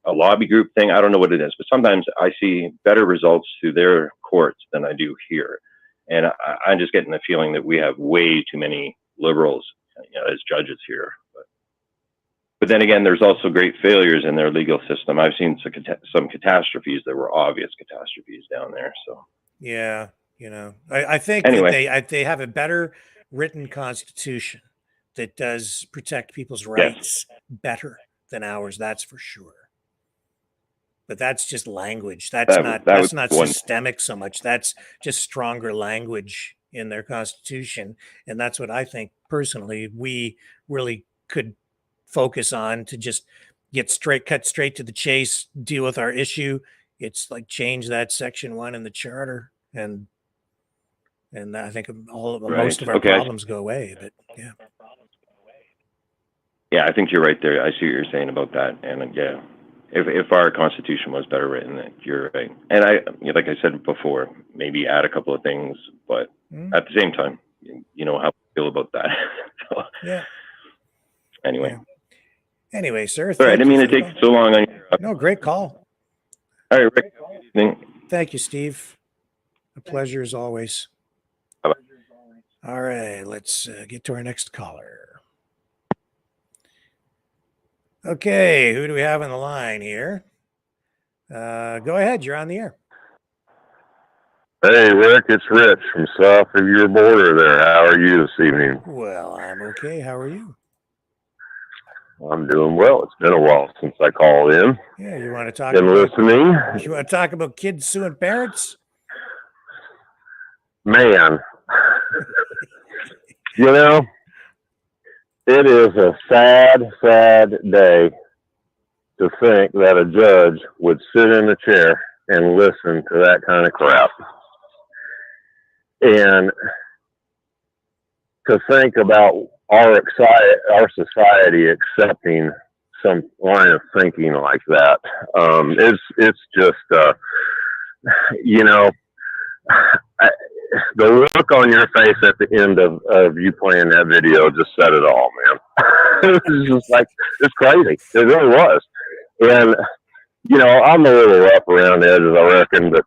a lobby group thing. I don't know what it is, but sometimes I see better results through their courts than I do here. And I'm just getting the feeling that we have way too many liberals, you know, as judges here. But then again, there's also great failures in their legal system. I've seen some catastrophes that were obvious catastrophes down there. So yeah, you know, I think anyway, that they have a better written constitution that does protect people's rights better than ours. That's for sure. But that's just language. That's not systemic so much. That's just stronger language in their constitution. And that's what I think personally we really could focus on to just cut straight to the chase, deal with our issue. It's like change that section 1 in the charter, and I think most of our problems go away. But yeah, I think you're right there. I see what you're saying about that. And yeah, if our constitution was better written, you're right. And like I said before, maybe add a couple of things, but at the same time, you know how I feel about that. So, yeah. Anyway, sir. All right. I didn't mean to take so long on your. No, great call. All right, Rick. Thank you, Steve. A pleasure as always. Bye-bye. All right, let's get to our next caller. Okay, who do we have on the line here? Go ahead, you're on the air. Hey, Rick, it's Rich from south of your border there. How are you this evening? Well, I'm okay. How are you? I'm doing well. It's been a while since I called in. Yeah, you want to talk Been listening? You want to talk about kids suing parents? Man, you know, it is a sad, sad day to think that a judge would sit in a chair and listen to that kind of crap. And to think about our society accepting some line of thinking like that, it's just, you know, the look on your face at the end of you playing that video just said it all, man. It was just like, it's crazy. It really was. And, you know, I'm a little rough around the edges, I reckon, but,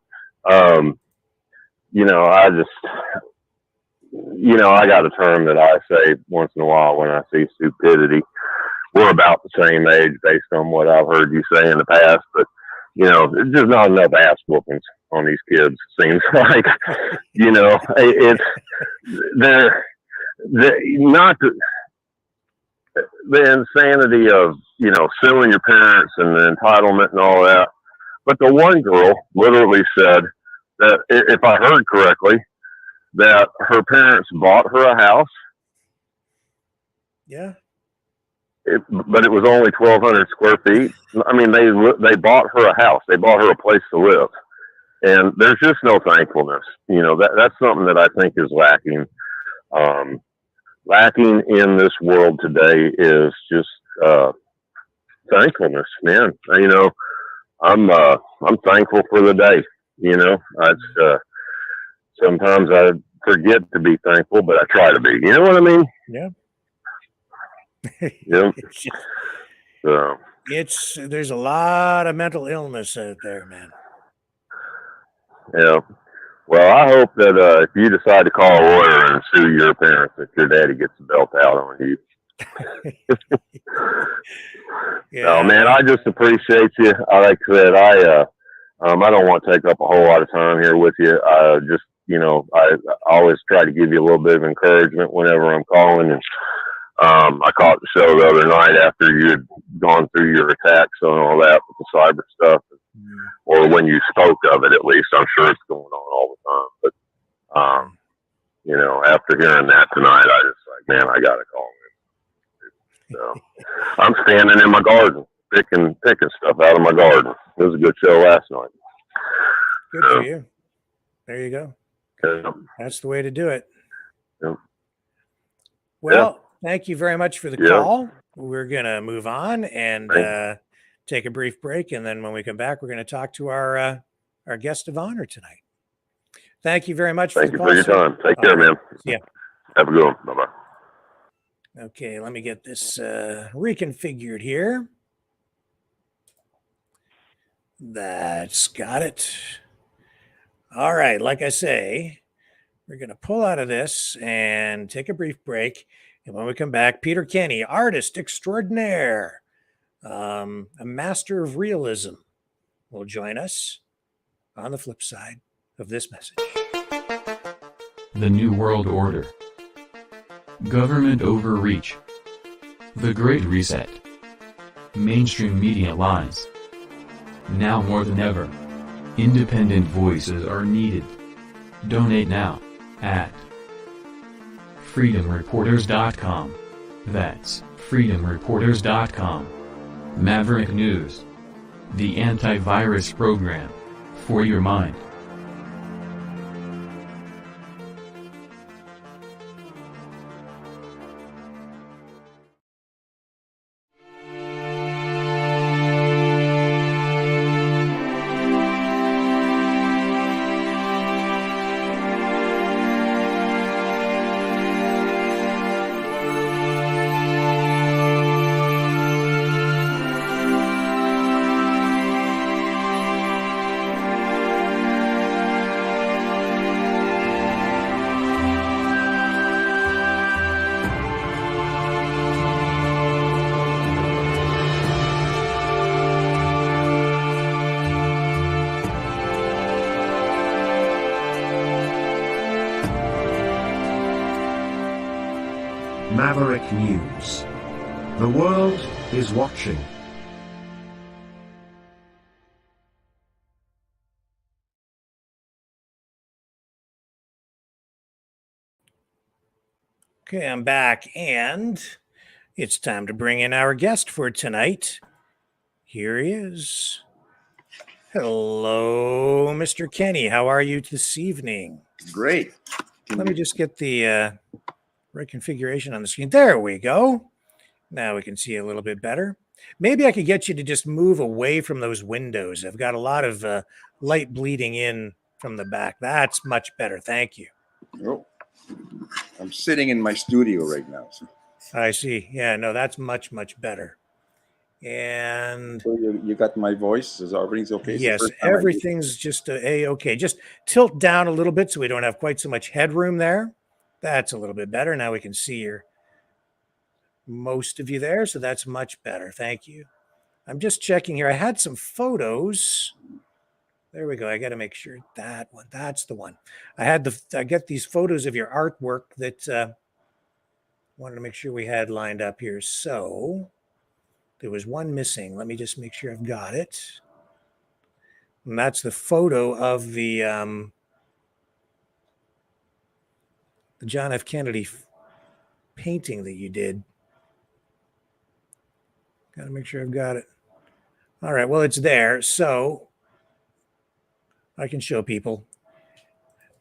you know, I got a term that I say once in a while when I see stupidity. We're about the same age based on what I've heard you say in the past, but, you know, there's just not enough ass whoopings on these kids, seems like. You know, they're not the insanity of, you know, suing your parents and the entitlement and all that. But the one girl literally said that, if I heard correctly, that her parents bought her a house. Yeah. But it was only 1,200 square feet. I mean, they bought her a house. They bought her a place to live. And there's just no thankfulness. You know, that's something that I think is lacking. Lacking in this world today is just thankfulness, man. You know, I'm thankful for the day. You know, sometimes I forget to be thankful, but I try to be. You know what I mean? Yeah. Yeah. So there's a lot of mental illness out there, man. Yeah. Well, I hope that if you decide to call a lawyer and sue your parents, that your daddy gets the belt out on you. Yeah. Oh man, I just appreciate you. Like I said, I don't want to take up a whole lot of time here with you. Just, you know, I always try to give you a little bit of encouragement whenever I'm calling. And I caught the show the other night after you had gone through your attacks and all that with the cyber stuff, or when you spoke of it, at least. I'm sure it's going on all the time. But, you know, after hearing that tonight, I just like, man, I got to call him. So I'm standing in my garden, picking stuff out of my garden. It was a good show last night. Good for you. There you go. That's the way to do it. Well, thank you very much for the call. We're going to move on and take a brief break. And then when we come back, we're going to talk to our guest of honor tonight. Thank you very much for the call. Thank you for your time. Take care, man. Yeah. Have a good one. Bye-bye. Okay, let me get this reconfigured here. That's got it. All right, like I say, we're going to pull out of this and take a brief break. And when we come back, Peter Kenney, artist extraordinaire, a master of realism, will join us on the flip side of this message. The New World Order. Government overreach. The Great Reset. Mainstream media lies. Now more than ever, independent voices are needed. Donate now at freedomreporters.com. That's freedomreporters.com. Maverick News. The antivirus program for your mind. Maverick News. The world is watching. Okay, I'm back, and it's time to bring in our guest for tonight. Here he is. Hello, Mr. Kenney. How are you this evening? Great. Let me just get the right configuration on the screen. There we go. Now we can see a little bit better. Maybe I could get you to just move away from those windows. I've got a lot of light bleeding in from the back. That's much better. Thank you. Oh, I'm sitting in my studio right now. So. I see. Yeah, no, that's much, much better. And so you got my voice? Is everything's okay? Yes, everything's just A-okay. Just tilt down a little bit so we don't have quite so much headroom there. That's a little bit better. Now we can see most of you there, so that's much better. Thank you. I'm just checking here. I had some photos. There we go. I got to make sure that one. That's the one. I get these photos of your artwork that wanted to make sure we had lined up here. So there was one missing. Let me just make sure I've got it. And that's the photo of the John F. Kennedy painting that you did. Got to make sure I've got it. All right, well, it's there, so I can show people.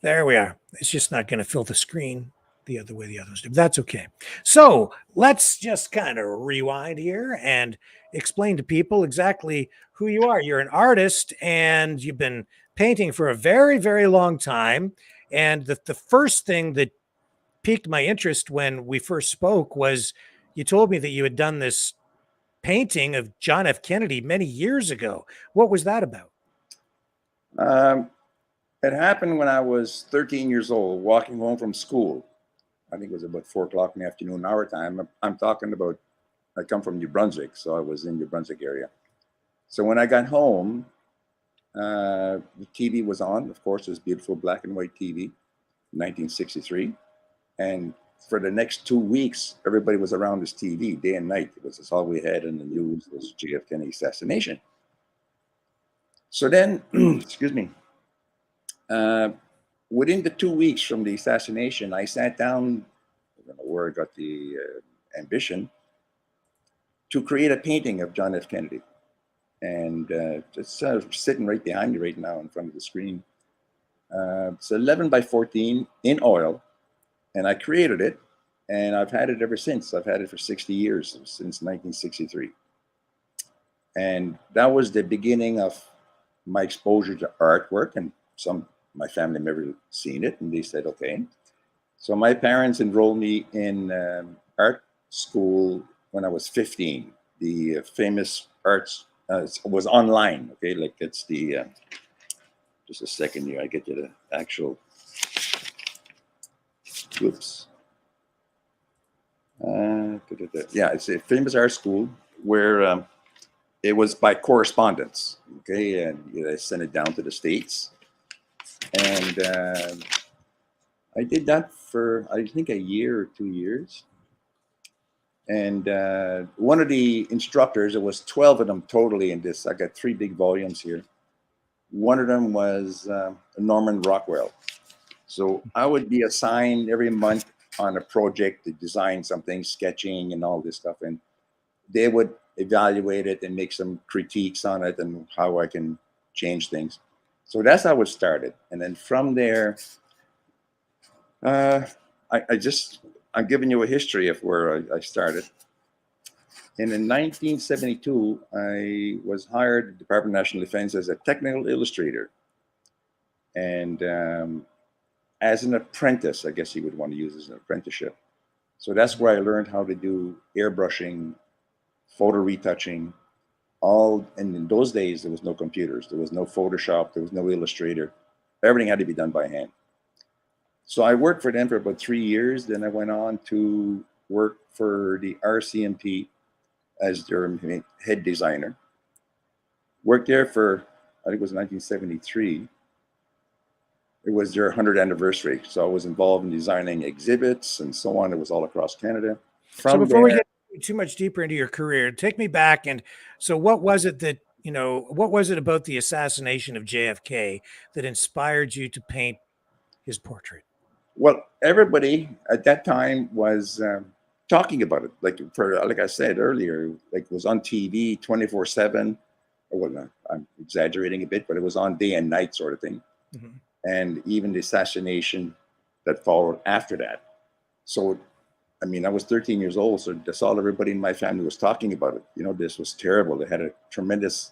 There we are. It's just not going to fill the screen the other way the others do. That's okay. So let's just kind of rewind here and explain to people exactly who you are. You're an artist, and you've been painting for a very, very long time. And the first thing that piqued my interest when we first spoke was you told me that you had done this painting of John F. Kennedy many years ago. What was that about? It happened when I was 13 years old, walking home from school. I think it was about 4 o'clock in the afternoon, our time. I'm talking about, I come from New Brunswick, so I was in New Brunswick area. So when I got home, the TV was on. Of course, it was beautiful black and white TV, 1963. And for the next 2 weeks, everybody was around this TV day and night. That's all we had in the news was Kenney assassination. So then, excuse me, within the 2 weeks from the assassination, I sat down, I don't know where I got the ambition, to create a painting of John F. Kennedy. And it's sitting right behind me right now in front of the screen. It's 11 by 14 in oil, and I created it, and I've had it ever since. I've had it for 60 years, since 1963. And that was the beginning of my exposure to artwork, and my family never seen it, and they said, okay. So my parents enrolled me in art school when I was 15. The famous arts was online, okay? Like it's the, just a second here, I get you the actual, whoops. Yeah, it's a famous art school where it was by correspondence, okay? And I sent it down to the States. And I did that for, I think, a year or 2 years. And one of the instructors, it was 12 of them totally in this. I got 3 big volumes here. One of them was Norman Rockwell. So I would be assigned every month on a project to design something, sketching and all this stuff. And they would evaluate it and make some critiques on it and how I can change things. So that's how it started. And then from there, I'm giving you a history of where I started. And in 1972, I was hired at the Department of National Defense as a technical illustrator. And as an apprentice, I guess you would want to use as an apprenticeship. So that's where I learned how to do airbrushing, photo retouching, and in those days, there was no computers, there was no Photoshop, there was no Illustrator. Everything had to be done by hand. So I worked for them for about 3 years. Then I went on to work for the RCMP as their head designer. Worked there for, I think it was 1973. It was their 100th anniversary. So I was involved in designing exhibits and so on. It was all across Canada. So before we get too much deeper into your career, take me back. And so what was it that, what was it about the assassination of JFK that inspired you to paint his portrait? Well, everybody at that time was talking about it. Like I said earlier, like it was on TV 24/7. Well, I'm exaggerating a bit, but it was on day and night sort of thing. Mm-hmm. And even the assassination that followed after that. So, I mean, I was 13 years old, so that's all everybody in my family was talking about it. This was terrible. It had a tremendous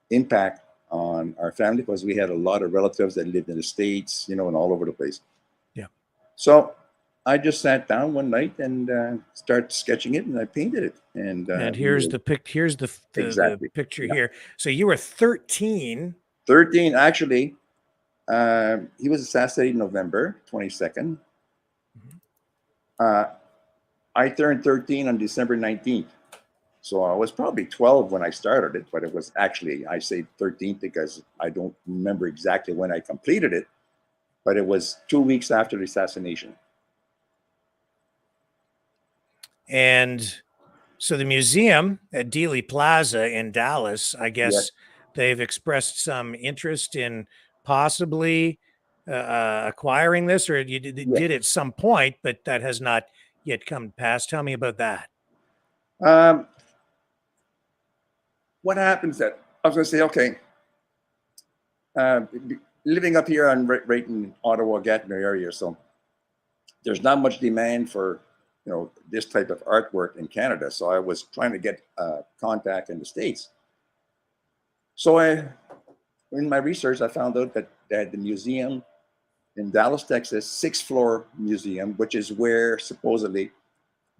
impact on our family because we had a lot of relatives that lived in the States, and all over the place. Yeah. So I just sat down one night and started sketching it, and I painted it. And here's the picture here. So you were 13. 13, actually. He was assassinated November 22nd. Mm-hmm. I turned 13 on December 19th. So I was probably 12 when I started it, but it was actually, I say 13th because I don't remember exactly when I completed it, but it was 2 weeks after the assassination. And so the museum at Dealey Plaza in Dallas, I guess they've expressed some interest in possibly acquiring this, or you did at some point, but that has not yet come to pass. Tell me about that. What happens that I was going to say, okay, living up here right in Ottawa, Gatineau area, so there's not much demand for this type of artwork in Canada. So I was trying to get contact in the States. So in my research, I found out that the museum in Dallas, Texas, 6th floor museum, which is where supposedly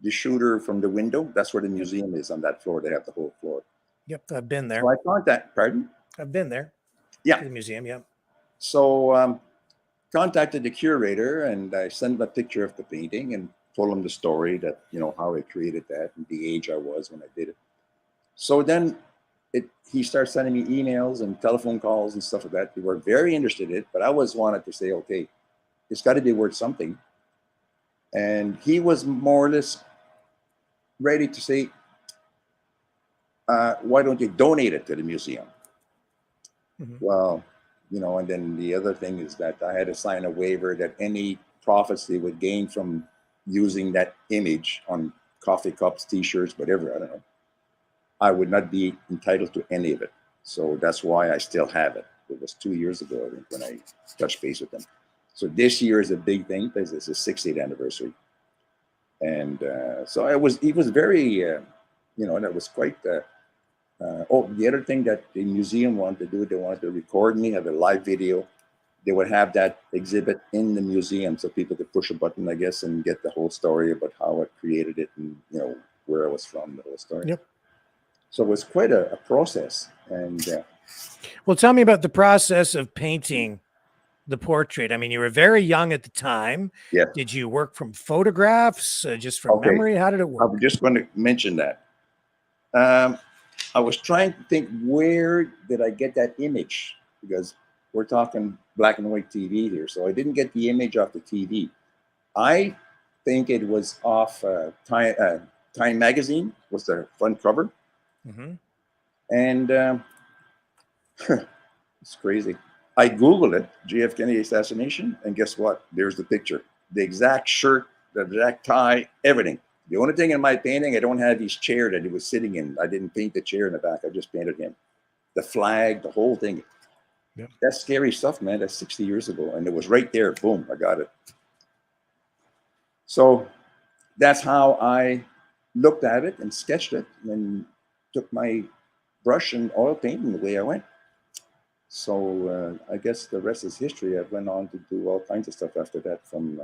the shooter from the window, that's where the museum is on that floor. They have the whole floor. Yep, I've been there. So I contacted, pardon? I've been there. Yeah. The museum, yeah. So contacted the curator and I sent him a picture of the painting and told him the story that, how I created that and the age I was when I did it. So then he started sending me emails and telephone calls and stuff like that. They were very interested in it, but I always wanted to say, okay, it's got to be worth something. And he was more or less ready to say, why don't you donate it to the museum? Well, you know, and then the other thing is that I had to sign a waiver that any profits they would gain from using that image on coffee cups, t-shirts, whatever, I don't know, I would not be entitled to any of it. So that's why I still have it. It was 2 years ago, I think, when I touched base with them. So this year is a big thing because it's the 60th anniversary. And so he was very, you know, that was quite, oh, the other thing that the museum wanted to do, they wanted to record me, have a live video. They would have that exhibit in the museum so people could push a button, I guess, and get the whole story about how I created it and, you know, where I was from, the whole story. Yep. So it was quite a process. And well, tell me about the process of painting the portrait. I mean, you were very young at the time. Yeah. Did you work from photographs, just from memory? How did it work? I'm just going to mention that. I was trying to think, where did I get that image? Because we're talking black and white TV here. So I didn't get the image off the TV. I think it was off Time Magazine, was the front cover. And it's crazy. I Googled it, JF Kennedy assassination, and guess what? There's the picture. The exact shirt, the exact tie, everything. The only thing in my painting, I don't have his chair that he was sitting in. I didn't paint the chair in the back. I just painted him. The flag, the whole thing. Yep. That's scary stuff, man. That's 60 years ago. And it was right there. Boom, I got it. So that's how I looked at it and sketched it and took my brush and oil painting the way I went. So I guess the rest is history. I went on to do all kinds of stuff after that, from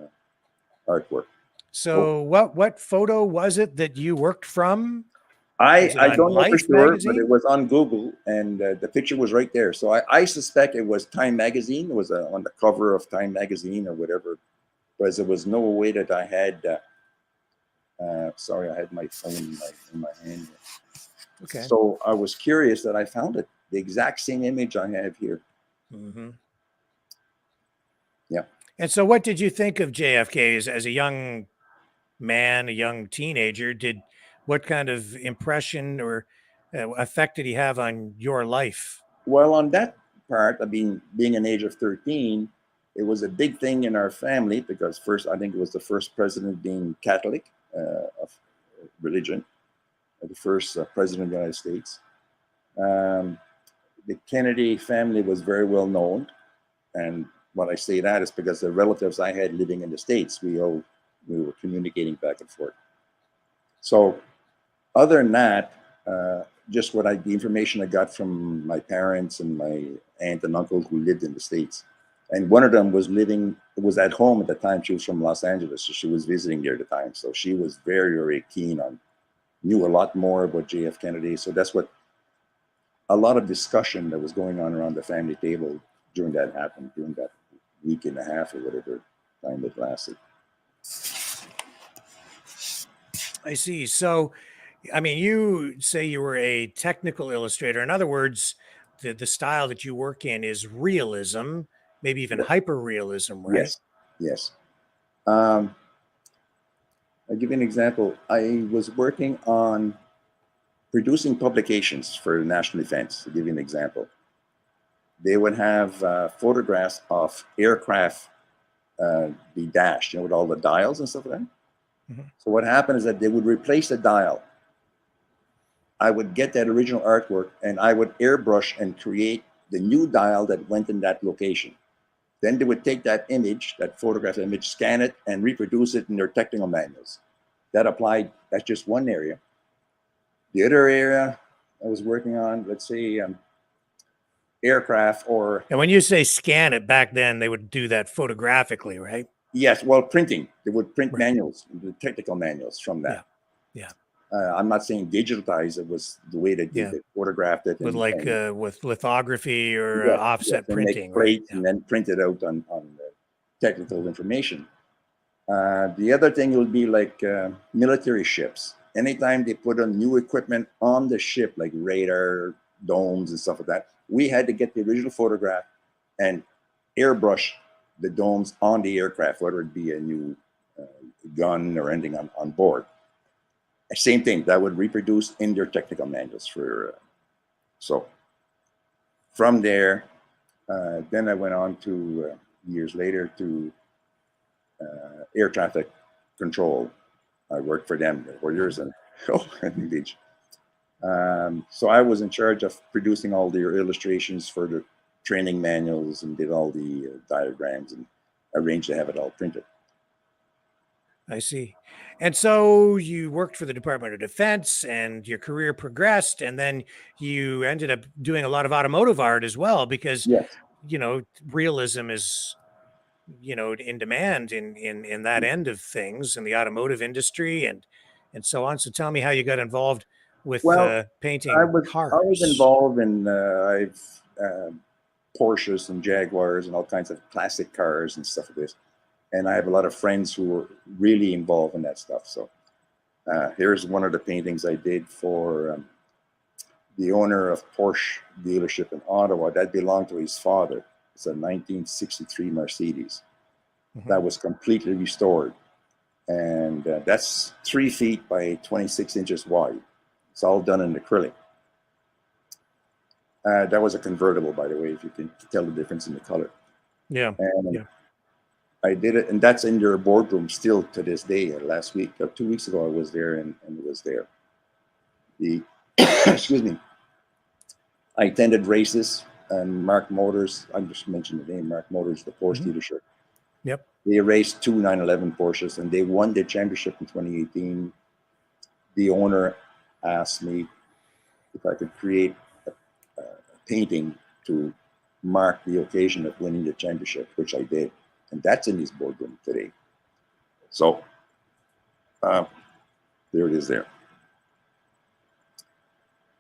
artwork. So what photo was it that you worked from? I don't know for Life sure, magazine? but it was on Google, and the picture was right there. So I suspect it was Time Magazine. It was on the cover of Time Magazine or whatever, because there was no way that I had. Sorry, I had my phone in my hand. Okay. So I was curious that I found it. The exact same image I have here. Yeah. And so what did you think of JFK as a young man, a young teenager? What kind of impression or effect did he have on your life? Well, on that part, I mean, being an age of 13, it was a big thing in our family because first, I think it was the first president being Catholic of religion, the first president of the United States. The Kennedy family was very well known. And when I say that, it's because the relatives I had living in the States, we were communicating back and forth. So other than that, just the information I got from my parents and my aunt and uncle who lived in the States. And one of them was at home at the time. She was from Los Angeles, so she was visiting there at the time. So she was very, very keen knew a lot more about JF Kennedy. So that's what a lot of discussion that was going on around the family table during that week and a half or whatever time it lasted. I see. So, I mean, you say you were a technical illustrator. In other words, the style that you work in is realism, maybe even hyper-realism, right? Yes. I'll give you an example. I was working on producing publications for national defense. To give you an example, they would have photographs of aircraft be dashed, with all the dials and stuff like that. So what happened is that they would replace the dial. I would get that original artwork and I would airbrush and create the new dial that went in that location. Then they would take that image, that photograph image, scan it and reproduce it in their technical manuals. That's just one area. The other area I was working on, let's say aircraft And when you say scan it, back then they would do that photographically, right? Yes, well, printing. They would print manuals, the technical manuals from that. Yeah. I'm not saying digitize. It was the way they photographed it. With with lithography or offset printing, right? And then print it out on the technical information. The other thing would be like military ships. Anytime they put on new equipment on the ship, like radar, domes and stuff like that, we had to get the original photograph and airbrush the domes on the aircraft, whether it be a new gun or anything on board. Same thing that would reproduce in their technical manuals for. So from there, then I went on to years later to air traffic control. I worked for them for years and Beach. So I was in charge of producing all their illustrations for the training manuals and did all the diagrams and arranged to have it all printed. I see. And so you worked for the Department of Defense and your career progressed, and then you ended up doing a lot of automotive art as well, because, yes. you know, realism is, you know, in demand in that end of things in the automotive industry and so on. So tell me how you got involved with painting cars. I was involved in I've Porsches and Jaguars and all kinds of classic cars and stuff like this. And I have a lot of friends who were really involved in that stuff. So here's one of the paintings I did for the owner of Porsche dealership in Ottawa. That belonged to his father. It's a 1963 Mercedes that was completely restored. And that's 3 feet by 26 inches wide. It's all done in acrylic. That was a convertible, by the way, if you can tell the difference in the color. Yeah. And I did it, and that's in your boardroom still to this day. Last week, 2 weeks ago, I was there, and it was there. The excuse me. I attended races, and Mark Motors. I just mentioned the name, Mark Motors, the Porsche dealership. Yep. They raced 2 911 Porsches, and they won the championship in 2018. The owner asked me if I could create a painting to mark the occasion of winning the championship, which I did. And that's in his boardroom today. So there it is there.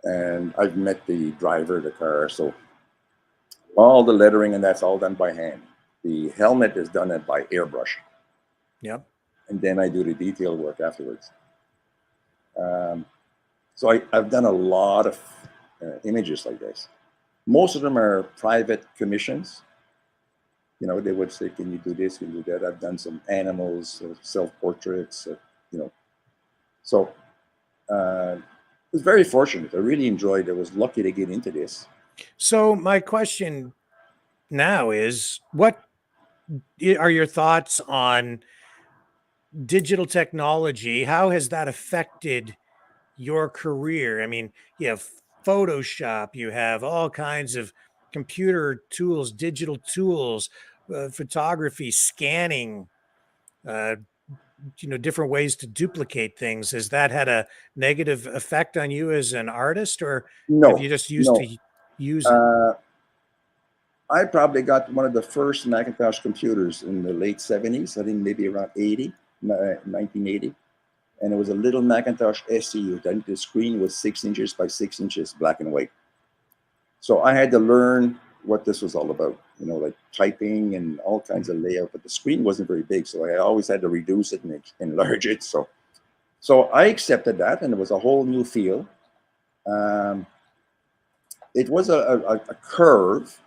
And I've met the driver of the car. So all the lettering and that's all done by hand. The helmet is done by airbrush. Yep. And then I do the detail work afterwards. So I've done a lot of images like this. Most of them are private commissions. You know, they would say, can you do this, can you do that? I've done some animals, self-portraits, you know. So I was very fortunate. I really enjoyed it. I was lucky to get into this. So my question now is, what are your thoughts on digital technology? How has that affected your career? I mean, you have Photoshop, you have all kinds of computer tools, digital tools, photography, scanning, you know, different ways to duplicate things. Has that had a negative effect on you as an artist, or have you just used to use it? I probably got one of the first Macintosh computers in the late 70s, I think maybe around 1980. And it was a little Macintosh SE. I think the screen was 6 inches by 6 inches, black and white. So I had to learn what this was all about, you know, like typing and all kinds of layout, but the screen wasn't very big. So I always had to reduce it and enlarge it. So I accepted that, and it was a whole new field. It was a curve,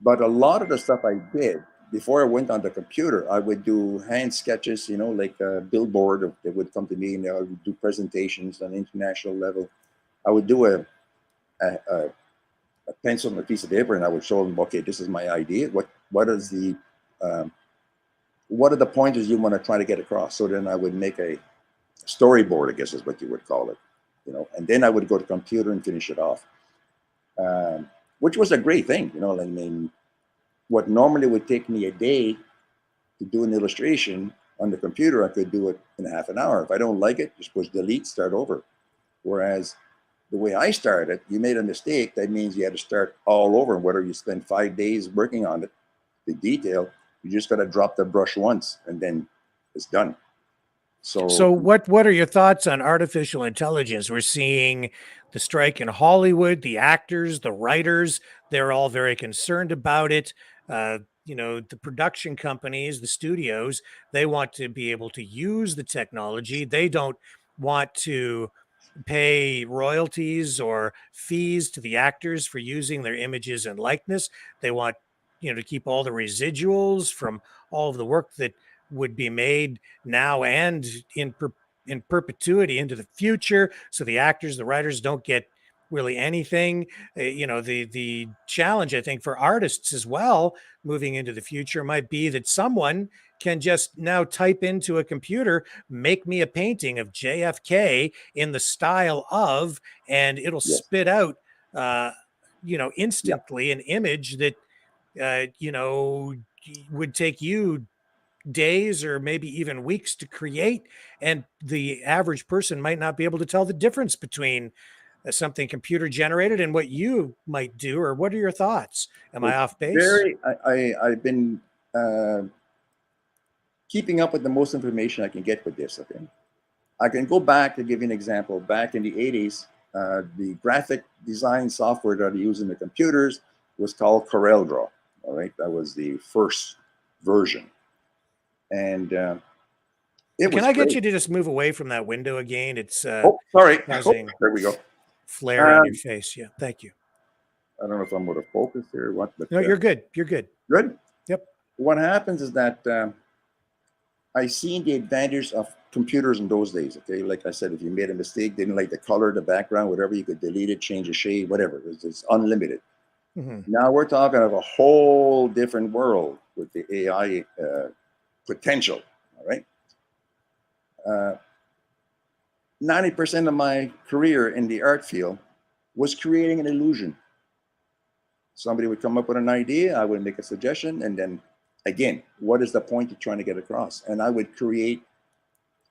but a lot of the stuff I did before I went on the computer, I would do hand sketches, you know, like a billboard. They would come to me and I would do presentations on an international level. I would do a pencil and a piece of paper, and I would show them, okay, this is my idea. What is the what are the pointers you want to try to get across? So then I would make a storyboard, I guess is what you would call it, you know, and then I would go to the computer and finish it off, which was a great thing, you know. I mean, what normally would take me a day to do an illustration on the computer, I could do it in half an hour. If I don't like it, just push delete, start over. Whereas the way I started, you made a mistake, that means you had to start all over. Whether you spend 5 days working on it, the detail, you just got to drop the brush once and then it's done. So what are your thoughts on artificial intelligence? We're seeing the strike in Hollywood, the actors, the writers, they're all very concerned about it. You know, the production companies, the studios, they want to be able to use the technology. They don't want to pay royalties or fees to the actors for using their images and likeness. They want, you know, to keep all the residuals from all of the work that would be made now and in perpetuity into the future, so the actors, the writers don't get really anything. The challenge, I think, for artists as well moving into the future might be that someone can just now type into a computer, make me a painting of JFK in the style of, and it'll spit out instantly an image that would take you days or maybe even weeks to create, and the average person might not be able to tell the difference between something computer generated and what you might do. Or what are your thoughts? Am I off base? I've been keeping up with the most information I can get with this. Okay, I can go back to give you an example. Back in the 80s, the graphic design software that I use in the computers was called CorelDRAW. All right, that was the first version. And can I get you to just move away from that window again? It's sorry. Causing there we go. Flare in your face. Yeah, thank you. I don't know if I'm going to focus here or what, but no, you're good. You're good. Good. Yep. What happens is that I seen the advantage of computers in those days. Okay, like I said, if you made a mistake, didn't like the color, the background, whatever, you could delete it, change the shade, whatever. It's unlimited. Now we're talking of a whole different world with the AI potential. All right. 90% of my career in the art field was creating an illusion. Somebody would come up with an idea, I would make a suggestion, and then again, what is the point you're trying to get across? And I would create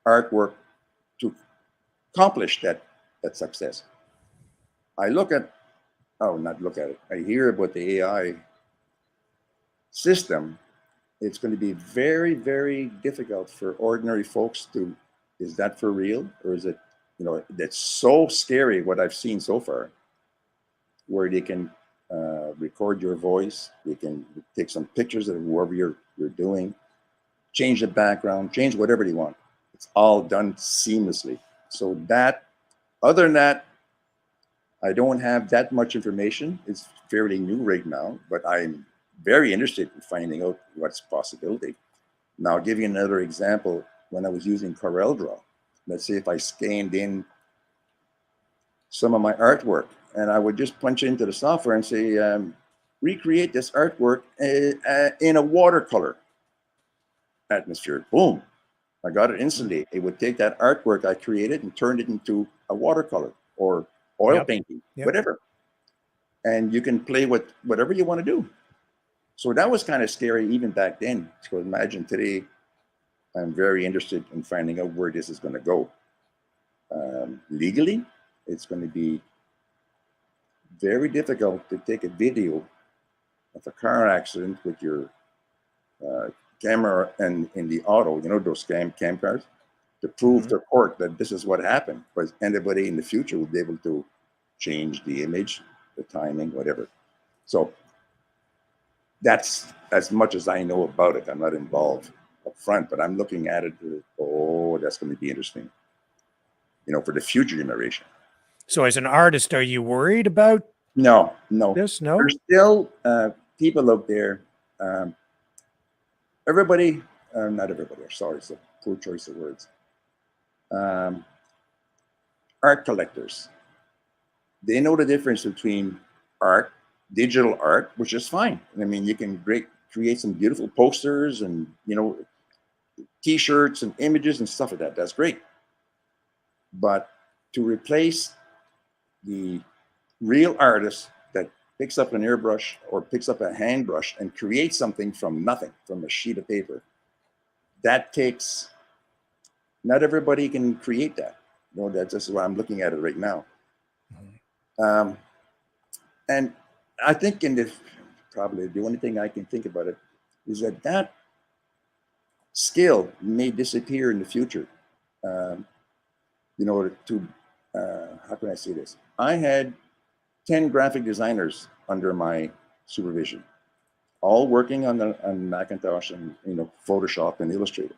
artwork to accomplish that success. I hear about the AI system. It's going to be very, very difficult for ordinary folks to, is that for real? Or is it, that's so scary what I've seen so far, where they can record your voice, they can take some pictures of whoever you're doing, change the background, change whatever they want. It's all done seamlessly. So other than that, I don't have that much information. It's fairly new right now, but I'm very interested in finding out what's possibility. Now, I'll give you another example. When I was using CorelDRAW, let's say if I scanned in some of my artwork, and I would just punch into the software and say, recreate this artwork in a watercolor atmosphere. Boom, I got it instantly. It would take that artwork I created and turn it into a watercolor or oil painting, whatever. And you can play with whatever you want to do. So that was kind of scary even back then. So imagine today, I'm very interested in finding out where this is going to go. Legally, it's going to be very difficult to take a video of a car accident with your camera and in the auto, those cam cars, to prove to court that this is what happened. But anybody in the future will be able to change the image, the timing, whatever. So that's as much as I know about it. I'm not involved up front, but I'm looking at it. That's going to be interesting, for the future generation. So as an artist, are you worried about No. this? No? There's still people out there. Everybody, not everybody, sorry, it's a poor choice of words. Art collectors. They know the difference between art, digital art, which is fine. I mean, you can create some beautiful posters and, T-shirts and images and stuff like that. That's great. But to replace the real artist that picks up an airbrush or picks up a hand brush and creates something from nothing, from a sheet of paper, that takes, not everybody can create that. That's just why I'm looking at it right now. And I think probably the only thing I can think about it is that skill may disappear in the future. How can I say this? I had 10 graphic designers under my supervision, all working on Macintosh and Photoshop and Illustrator.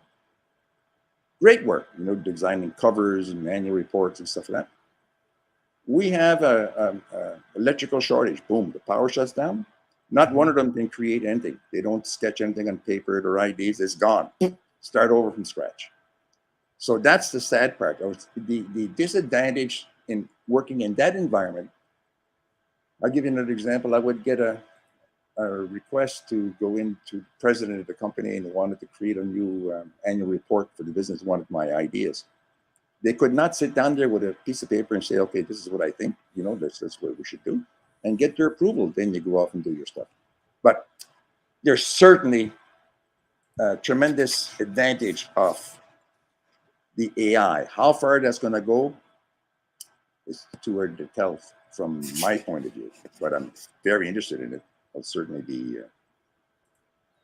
Great work, designing covers and annual reports and stuff like that. We have a electrical shortage. Boom, the power shuts down. Not one of them can create anything. They don't sketch anything on paper. Their ideas is gone. start over from scratch. So that's the sad part. The disadvantage in working in that environment. I'll give you another example. I would get a request to go into president of the company and wanted to create a new annual report for the business, wanted my ideas. They could not sit down there with a piece of paper and say, okay, this is what I think, this is what we should do, and get their approval. Then you go off and do your stuff. But there's certainly a tremendous advantage of the AI. How far that's going to go is too early to tell from my point of view, but I'm very interested in it. I'll certainly be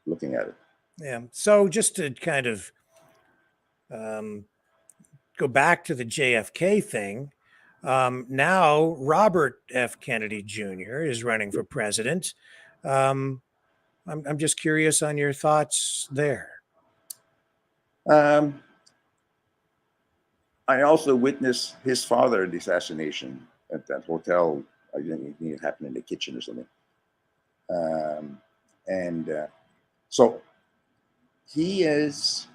looking at it. Yeah. So just to kind of go back to the JFK thing, now Robert F. Kennedy Jr. is running for president. I'm just curious on your thoughts there. I also witnessed his father, the assassination at that hotel. I think it happened in the kitchen or something. So he is,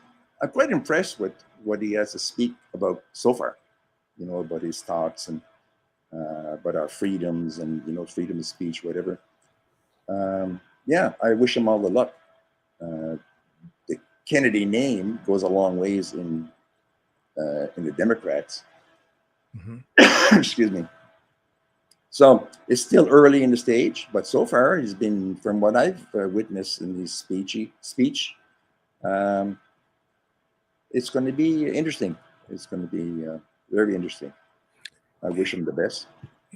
I'm quite impressed with what he has to speak about so far, about his thoughts and about our freedoms and, freedom of speech, whatever. Yeah, I wish him all the luck. The Kennedy name goes a long ways in the Democrats. Excuse me. So it's still early in the stage, but so far he's been, from what I've witnessed in his speech, it's going to be interesting. It's going to be very interesting. I wish him the best.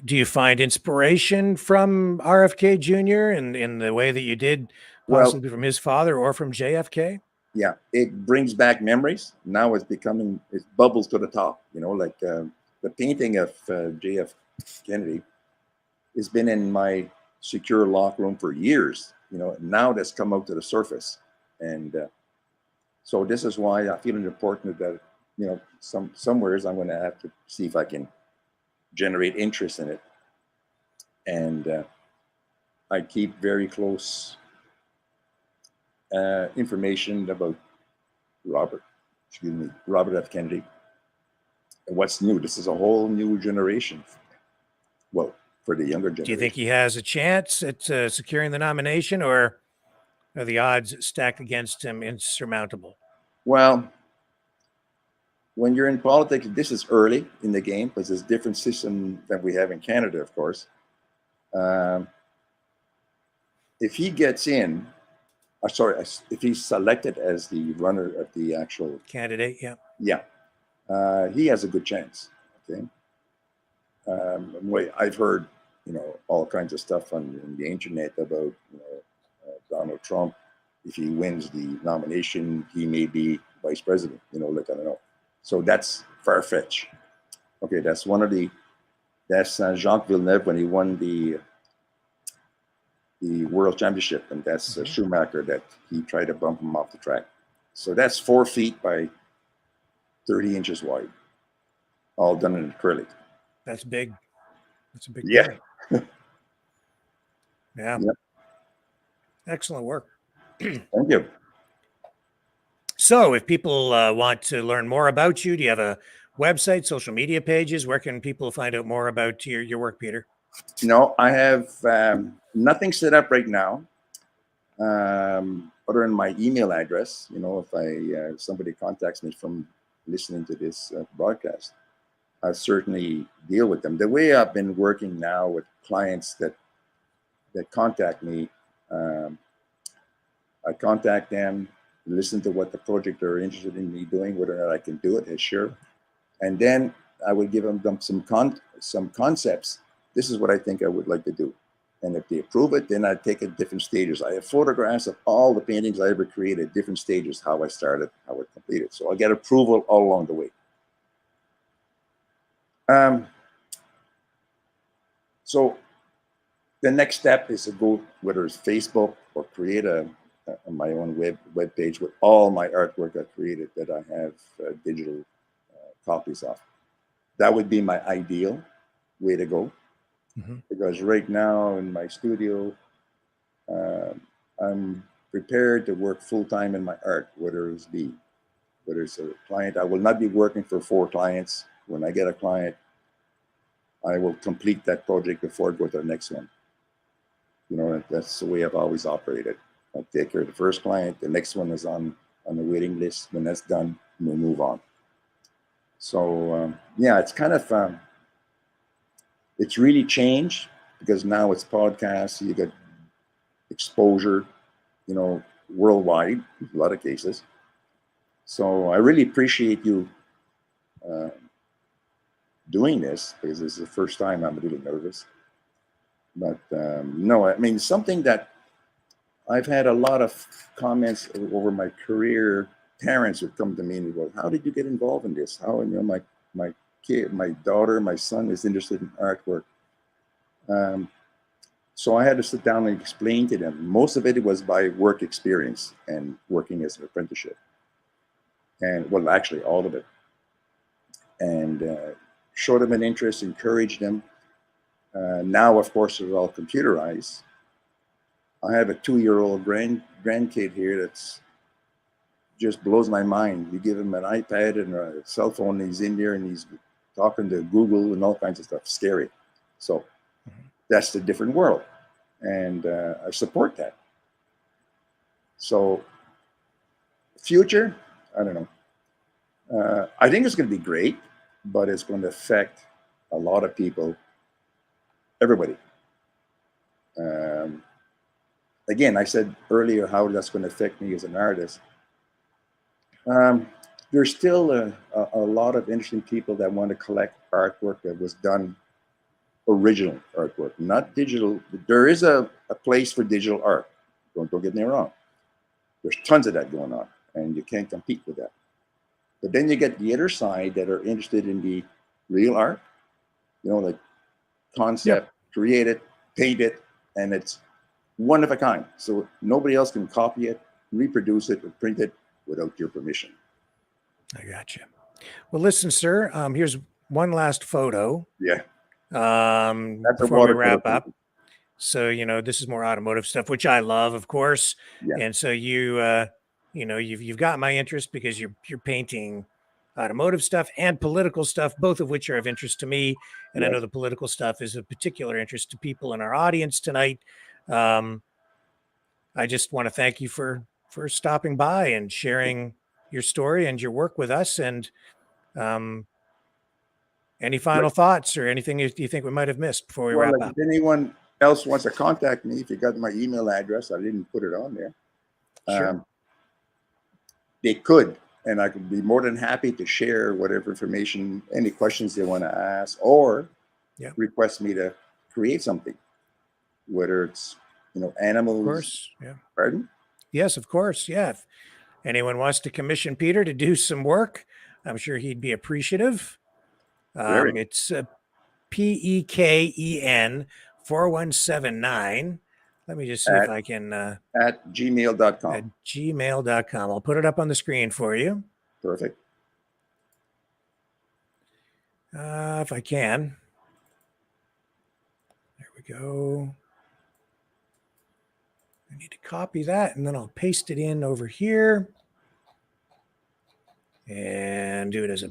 Do you find inspiration from RFK Jr. in the way that you did, possibly from his father or from JFK? Yeah, it brings back memories. Now it's becoming, it bubbles to the top, like the painting of JF Kennedy has been in my secure lock room for years, now that's come out to the surface. And so this is why I feel it important that, somewheres I'm going to have to see if I can generate interest in it. And I keep very close information about Robert F. Kennedy and what's new. This is a whole new generation. Well, for the younger generation. Do you think he has a chance at securing the nomination, or are the odds stacked against him insurmountable? Well, when you're in politics, this is early in the game because it's a different system than we have in Canada, of course. If he gets in, if he's selected as the runner of the actual candidate, he has a good chance. Okay. I've heard, all kinds of stuff on the internet about, Donald Trump. If he wins the nomination, he may be vice president. I don't know. So that's far-fetched. Okay, that's that's Jacques Villeneuve when he won the World Championship, and that's Schumacher that he tried to bump him off the track. So that's 4 feet by 30 inches wide, all done in acrylic. That's big. That's a big yeah. Yeah. Excellent work. Thank you. So if people want to learn more about you, do you have a website, social media pages? Where can people find out more about your work, Peter? No, I have nothing set up right now, other than my email address. If somebody contacts me from listening to this broadcast, I certainly deal with them. The way I've been working now with clients that contact me, I contact them, listen to what the project they're interested in me doing, whether or not I can do it, sure. And then I would give them some concepts. This is what I think I would like to do. And if they approve it, then I take it different stages. I have photographs of all the paintings I ever created, different stages, how I started, how I completed. So I get approval all along the way. So the next step is to go, whether it's Facebook or create my own web page with all my artwork I created that I have digital copies of. That would be my ideal way to go. Because right now in my studio, I'm prepared to work full-time in my art, whether it's be whether it's a client. I will not be working for 4 clients. When I get a client, I will complete that project before I go to the next one. You know, that's the way I've always operated. I take care of the first client, the next one is on the waiting list. When that's done, we'll move on. So yeah, it's kind of, it's really changed because now it's podcasts, you get exposure, you know, worldwide, in a lot of cases. So I really appreciate you doing this because this is the first time I'm really nervous. But no, I mean, something that I've had a lot of comments over my career. Parents would come to me and go, "How did you get involved in this? How?" And you know, my kid, my daughter, my son is interested in artwork. So I had to sit down and explain to them. Most of it was by work experience and working as an apprenticeship. And well, actually all of it. And show them an interest, encourage them. Now, of course, it's all computerized. I have a 2-year-old grandkid here that's just blows my mind. You give him an iPad and a cell phone, and he's in there and he's talking to Google and all kinds of stuff. Scary. So that's the different world. And I support that. So future, I don't know. I think it's going to be great, but it's going to affect a lot of people, everybody. Again, I said earlier how that's going to affect me as an artist. There's still a lot of interesting people that want to collect artwork that was done, original artwork, not digital. There is a place for digital art. Don't get me wrong. There's tons of that going on, and you can't compete with that. But then you get the other side that are interested in the real art, you know, like concept, create it, paint it, and it's one of a kind. So nobody else can copy it, reproduce it, or print it without your permission. I got you. Well, listen, sir, here's one last photo. Yeah. Before we wrap up. So, you know, this is more automotive stuff, which I love, of course. Yeah. And so you know, you've got my interest because you're painting automotive stuff and political stuff, both of which are of interest to me. And I know the political stuff is of particular interest to people in our audience tonight. I just want to thank you for stopping by and sharing your story and your work with us. And any final thoughts or anything you think we might have missed before we wrap up? If anyone else wants to contact me, if you got my email address, I didn't put it on there. Sure. They could, and I could be more than happy to share whatever information, any questions they want to ask, or request me to create something, whether it's, you know, animals. Of course, yeah. Pardon? Yes, of course, yeah. If anyone wants to commission Peter to do some work, I'm sure he'd be appreciative. It's PEKEN 4179. Let me just see if I can. At gmail.com. At gmail.com. I'll put it up on the screen for you. Perfect. If I can. There we go. I need to copy that, and then I'll paste it in over here. And do it as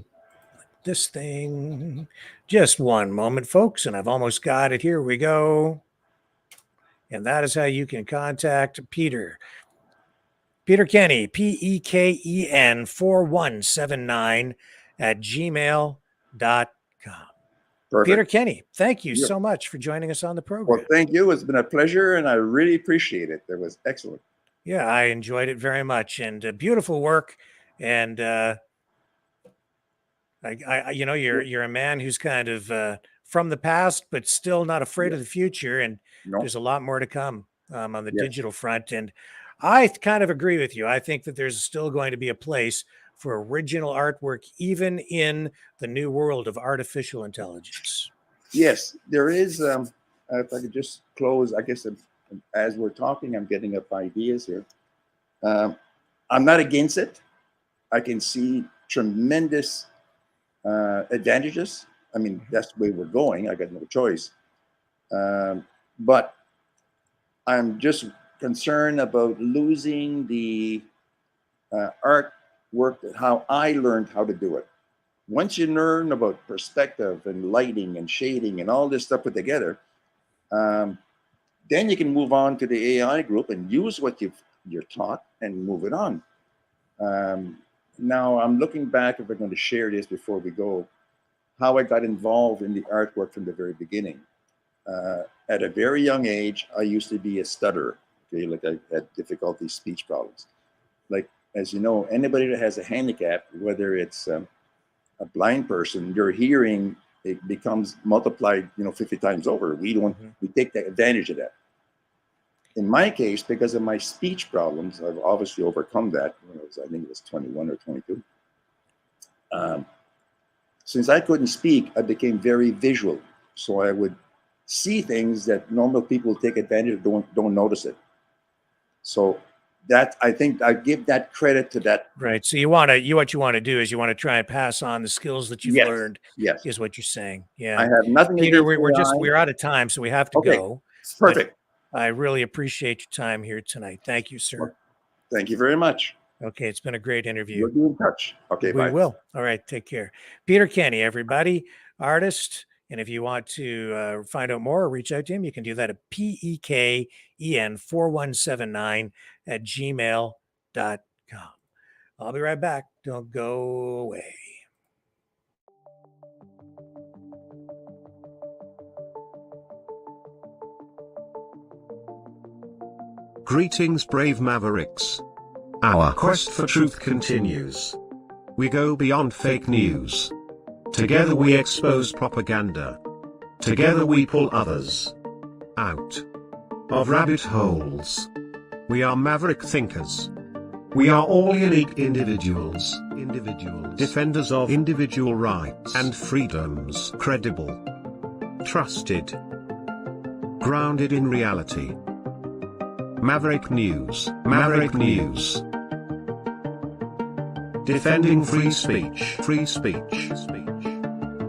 this thing. Just one moment, folks, and I've almost got it. Here we go. And that is how you can contact Peter. Peter Kenney, PEKEN 4179 at gmail.com. Perfect. Peter Kenney, thank you so much for joining us on the program. Well, thank you. It's been a pleasure, and I really appreciate it. That was excellent. Yeah, I enjoyed it very much, and beautiful work. And you know, you're a man who's kind of from the past, but still not afraid of the future. And there's a lot more to come on the digital front. And I kind of agree with you. I think that there's still going to be a place for original artwork, even in the new world of artificial intelligence. Yes, there is. If I could just close, I guess as we're talking, I'm getting up ideas here. I'm not against it. I can see tremendous advantages. I mean, that's the way we're going. I got no choice. But I'm just concerned about losing the art worked, how I learned how to do it. Once you learn about perspective and lighting and shading and all this stuff put together, then you can move on to the AI group and use what you're taught and move it on. Now I'm looking back, if we're going to share this before we go, how I got involved in the artwork from the very beginning. At a very young age, I used to be a stutterer. Okay, like I had difficulty, speech problems. Like, as you know, anybody that has a handicap, whether it's a blind person, your hearing, it becomes multiplied, 50 times over. We take advantage of that. In my case, because of my speech problems, I've obviously overcome that. I think it was 21 or 22. Since I couldn't speak, I became very visual. So I would see things that normal people take advantage of, don't notice it. So that, I think I give that credit to that. Right. So what you want to do is you want to try and pass on the skills that you've learned. Yes. Is what you're saying. Yeah. I have nothing Peter, against we're out of time, so we have to go. It's perfect. I really appreciate your time here tonight. Thank you, sir. Thank you very much. Okay, it's been a great interview. We'll be in touch. Okay, bye. We will. All right, take care. Peter Kenney, everybody, artist. And if you want to find out more or reach out to him, you can do that at peken4179@gmail.com. I'll be right back. Don't go away. Greetings, brave Mavericks. Our quest for truth continues. We go beyond fake news. Together we expose propaganda. Together we pull others out of rabbit holes. We are maverick thinkers. We are all unique individuals. Defenders of individual rights and freedoms. Credible. Trusted. Grounded in reality. Maverick News. Maverick News. Defending free speech. Free speech.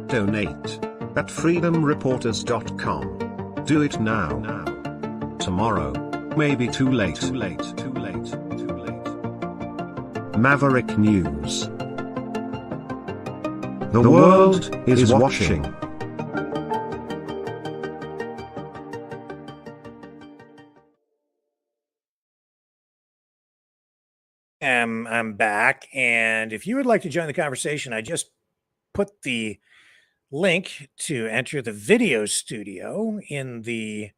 Donate at freedomreporters.com. Do it now. Tomorrow may be too late. Maverick News. The world is watching. I'm back, and if you would like to join the conversation, I just put the link to enter the video studio in the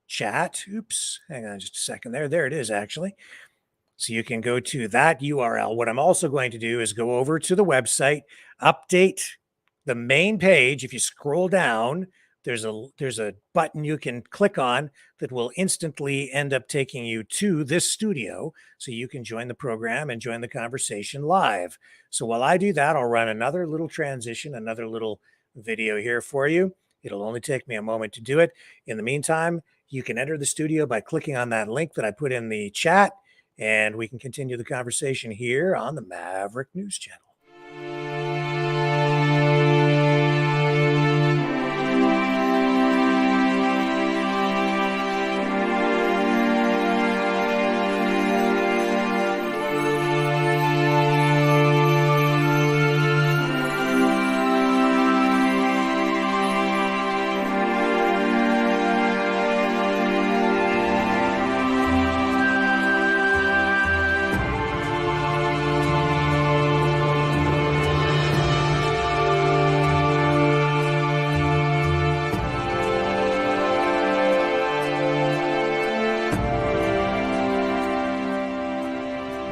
chat. Oops, hang on just a second there. There it is, actually. So you can go to that URL. What I'm also going to do is go over to the website, update the main page. If you scroll down, there's a button you can click on that will instantly end up taking you to this studio so you can join the program and join the conversation live. So while I do that, I'll run another little transition, another little video here for you. It'll only take me a moment to do it. In the meantime, you can enter the studio by clicking on that link that I put in the chat, and we can continue the conversation here on the Maverick News Channel.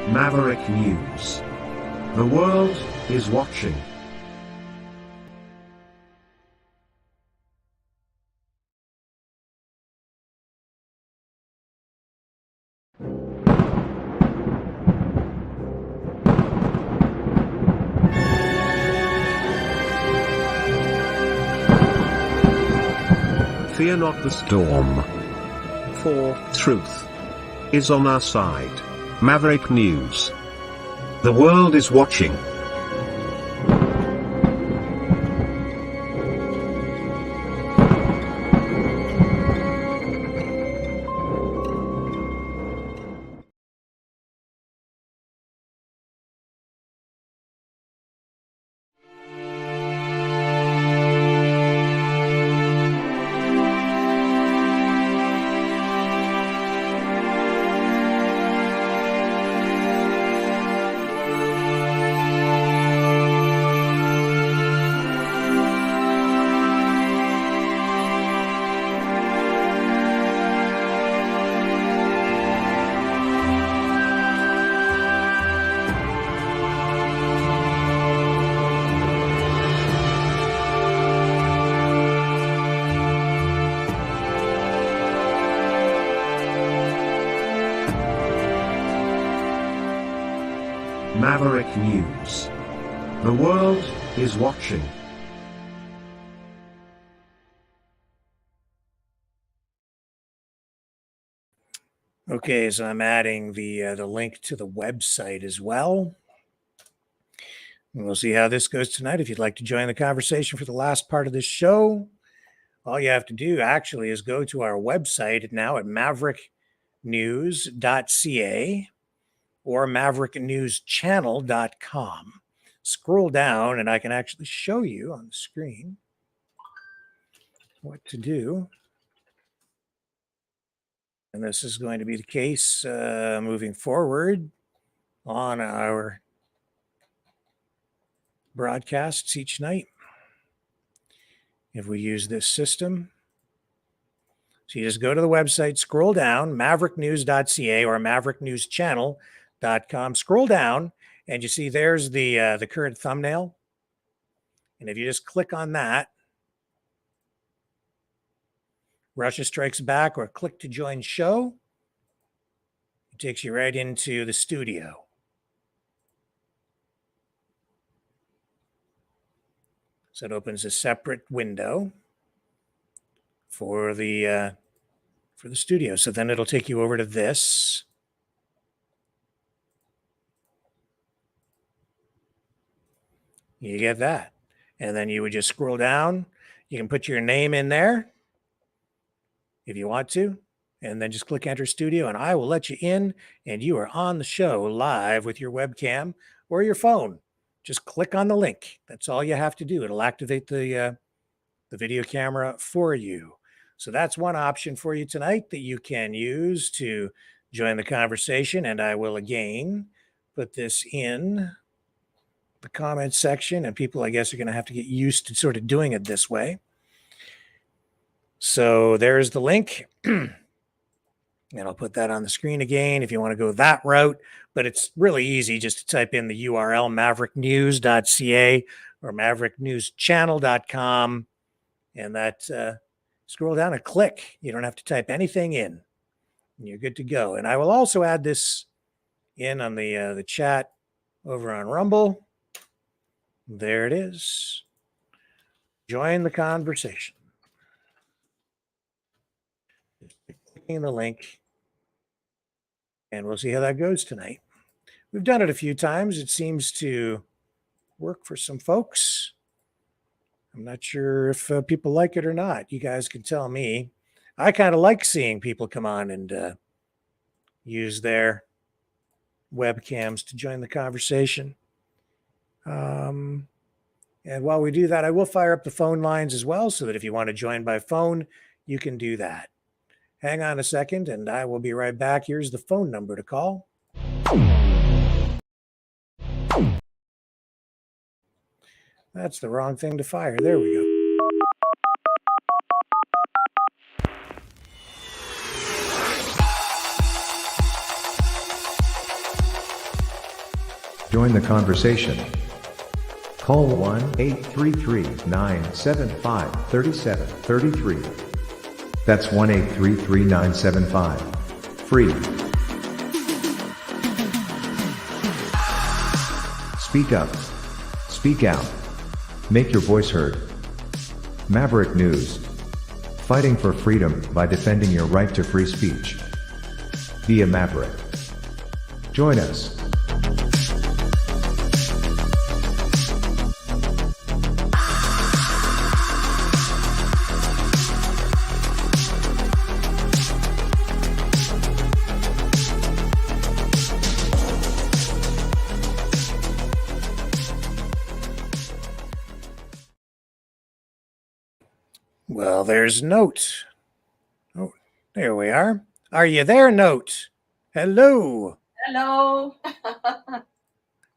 Maverick News. The world is watching. Fear not the storm, for truth is on our side. Maverick News. The world is watching. Maverick News. The world is watching. Okay, so I'm adding the link to the website as well. And we'll see how this goes tonight. If you'd like to join the conversation for the last part of this show, all you have to do actually is go to our website now at mavericknews.ca or mavericknewschannel.com. Scroll down and I can actually show you on the screen what to do. And this is going to be the case moving forward on our broadcasts each night. If we use this system, so you just go to the website, scroll down, mavericknews.ca or mavericknewschannel.com, scroll down, and you see there's the current thumbnail. And if you just click on that, Russia Strikes Back, or click to join show, it takes you right into the studio. So it opens a separate window for the studio. So then it'll take you over to this. You get that. And then you would just scroll down. You can put your name in there if you want to, and then just click enter studio and I will let you in and you are on the show live with your webcam or your phone. Just click on the link. That's all you have to do. It'll activate the video camera for you. So that's one option for you tonight that you can use to join the conversation. And I will again put this in the comments section, and people, I guess, are going to have to get used to sort of doing it this way. So there's the link. And I'll put that on the screen again if you want to go that route. But it's really easy just to type in the URL mavericknews.ca or mavericknewschannel.com. And that scroll down and click. You don't have to type anything in. And you're good to go. And I will also add this in on the chat over on Rumble. There it is. Join the conversation. Clicking the link. And we'll see how that goes tonight. We've done it a few times. It seems to work for some folks. I'm not sure if people like it or not. You guys can tell me. I kind of like seeing people come on and use their webcams to join the conversation. And while we do that, I will fire up the phone lines as well so that if you want to join by phone, you can do that. Hang on a second, and I will be right back. Here's the phone number to call. That's the wrong thing to fire. There we go. Join the conversation. Call 1-833-975-3733. That's 1-833-975. Free. Speak up. Speak out. Make your voice heard. Maverick News. Fighting for freedom by defending your right to free speech. Be a Maverick. Join us. Well, there's Note. Oh, there we are. Are you there, Note? Hello. Hello.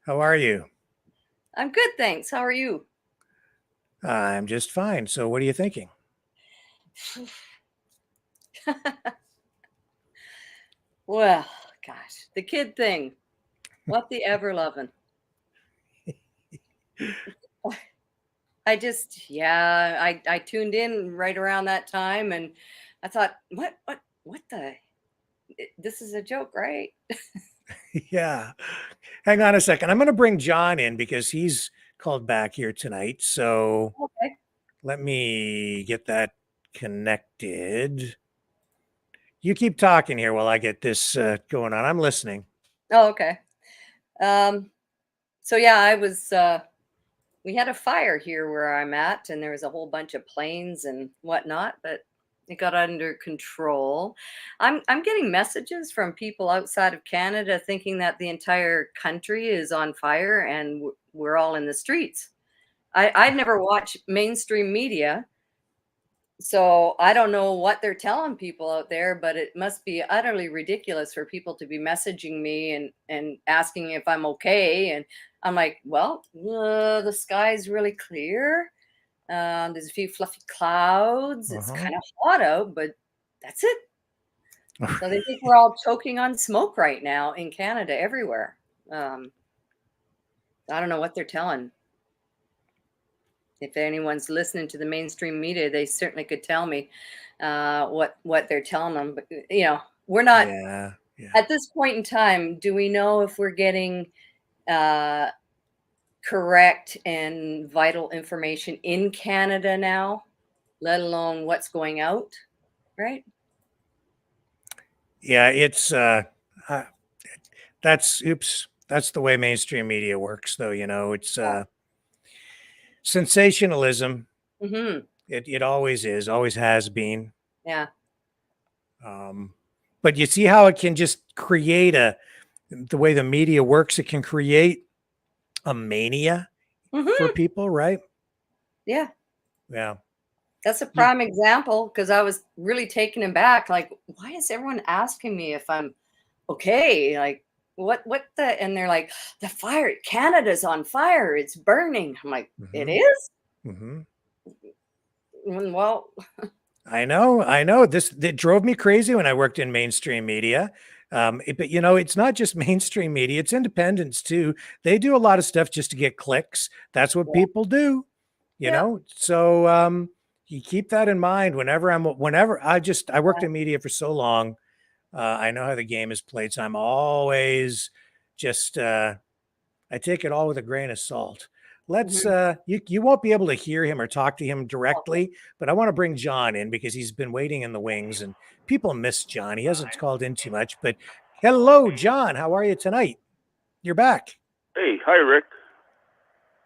How are you? I'm good, thanks. How are you? I'm just fine. So what are you thinking? Well, gosh, the kid thing. What the ever loving. I tuned in right around that time and I thought, what this is a joke, right? Yeah. Hang on a second. I'm going to bring John in because he's called back here tonight. So Okay. let me get that connected. You keep talking here while I get this going on. I'm listening. Oh, okay. So yeah, I was we had a fire here where I'm at, and there was a whole bunch of planes and whatnot, but it got under control. I'm getting messages from people outside of Canada thinking that the entire country is on fire and we're all in the streets. I've never watched mainstream media, so I don't know what they're telling people out there, but it must be utterly ridiculous for people to be messaging me and asking if I'm okay. And I'm like, well, the sky's really clear. There's a few fluffy clouds. It's kind of hot out, but that's it. So they think we're all choking on smoke right now in Canada, everywhere. I don't know what they're telling. If anyone's listening to the mainstream media, they certainly could tell me what they're telling them. But you know, we're not at this point in time. Do we know if we're getting correct and vital information in Canada now, let alone what's going out? Right? Yeah, it's that's the way mainstream media works, though. You know, it's sensationalism. Mm-hmm. It always is, always has been. Yeah. But you see how it can just create the way the media works, it can create a mania for people, right? Yeah. Yeah. That's a prime example, because I was really taken aback. Like, why is everyone asking me if I'm okay? Like, what the, and they're like, the fire, Canada's on fire, it's burning. I'm like, it is? Well, I know this, it drove me crazy when I worked in mainstream media. But you know, it's not just mainstream media, it's independents too. They do a lot of stuff just to get clicks. That's what people do, you know? So, you keep that in mind whenever I worked in media for so long. I know how the game is played. So I'm always just, I take it all with a grain of salt. Let's you won't be able to hear him or talk to him directly, but I want to bring John in because he's been waiting in the wings and people miss John. He hasn't called in too much, but hello, John. How are you tonight? You're back. Hey, hi, Rick.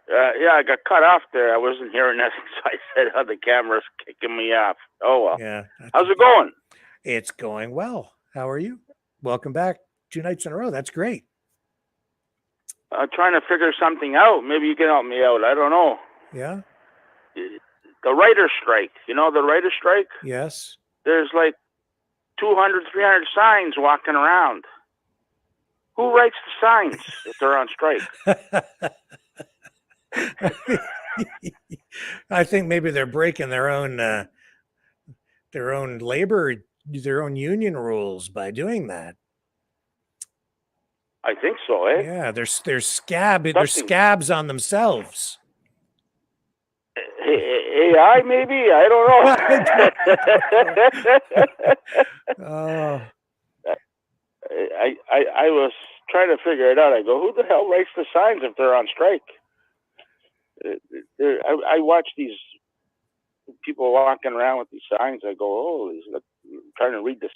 Yeah, I got cut off there. I wasn't hearing that, so I said, "Oh, the camera's kicking me off." Oh well. Yeah. How's it going? It's going well. How are you? Welcome back 2 nights in a row. That's great. Trying to figure something out. Maybe you can help me out. I don't know. Yeah. The writer's strike. You know the writer's strike? Yes. There's like 200, 300 signs walking around. Who writes the signs if they're on strike? I think maybe they're breaking their own labor, their own union rules by doing that. I think so, eh? Yeah, they're scabs on themselves. AI, maybe? I don't know. Oh. I was trying to figure it out. I go, who the hell writes the signs if they're on strike? I watch these people walking around with these signs. I go, oh, he's trying to read the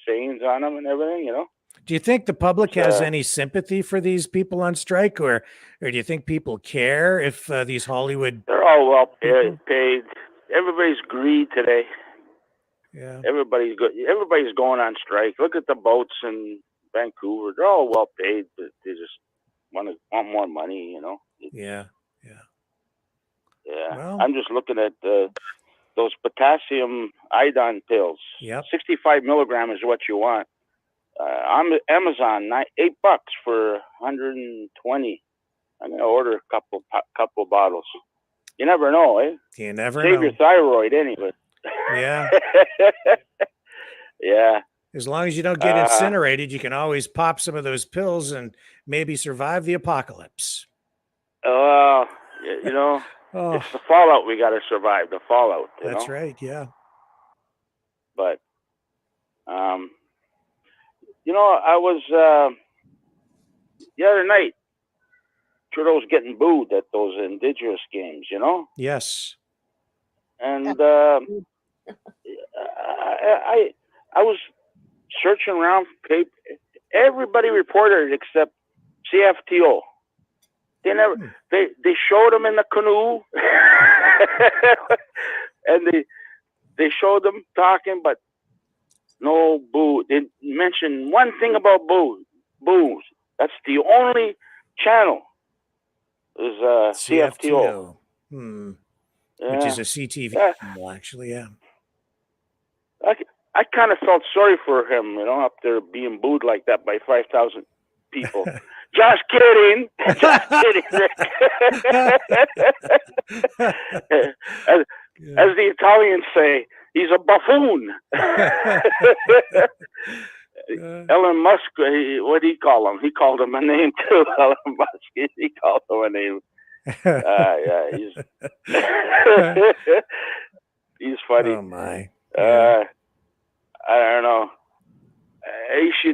sayings on them and everything, you know? Do you think the public has any sympathy for these people on strike, or do you think people care if these Hollywood? They're all well paid. Everybody's greed today. Yeah. Everybody's going on strike. Look at the boats in Vancouver. They're all well paid, but they just want more money, you know? Yeah. Yeah. Well, I'm just looking at those potassium iodine pills. Yep. 65 milligram is what you want. On Amazon, $8 for 120. I'm gonna order a couple bottles. You never know, eh? You never Save know. your thyroid anyway. Yeah. Yeah. As long as you don't get incinerated, you can always pop some of those pills and maybe survive the apocalypse. You know, it's the fallout we got to survive. The fallout. That's right. Yeah. But You know, I was the other night. Trudeau's getting booed at those Indigenous games. You know. Yes. And I was searching around for paper. Everybody reported except CFTO. They never. They showed them in the canoe, and they showed them talking, but no boo. They mentioned one thing about booze. That's the only channel. Is CFTO. Which is a CTV channel, actually. Yeah. I kind of felt sorry for him, you know, up there being booed like that by 5,000 people. Just kidding. Just kidding, Rick. As the Italians say, he's a buffoon. Elon Musk, what did he call him? He called him a name too. Elon Musk, he called him a name. Yeah, he's funny. Oh my. I don't know.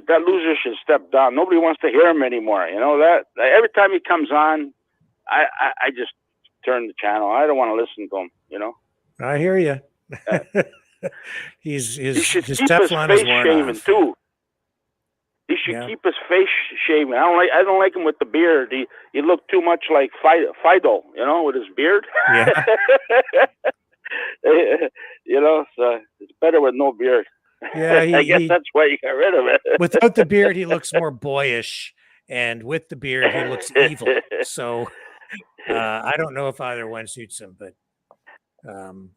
That loser should step down. Nobody wants to hear him anymore. You know that. Every time he comes on, I just turn the channel. I don't want to listen to him. You know. I hear you. His Teflon face is worn shaven off. too. He should keep his face shaven. I don't like him with the beard. He looked too much like Fido, you know, with his beard. Yeah. You know, so it's better with no beard. Yeah, I guess that's why you got rid of it. Without the beard, he looks more boyish, and with the beard, he looks evil. So I don't know if either one suits him, but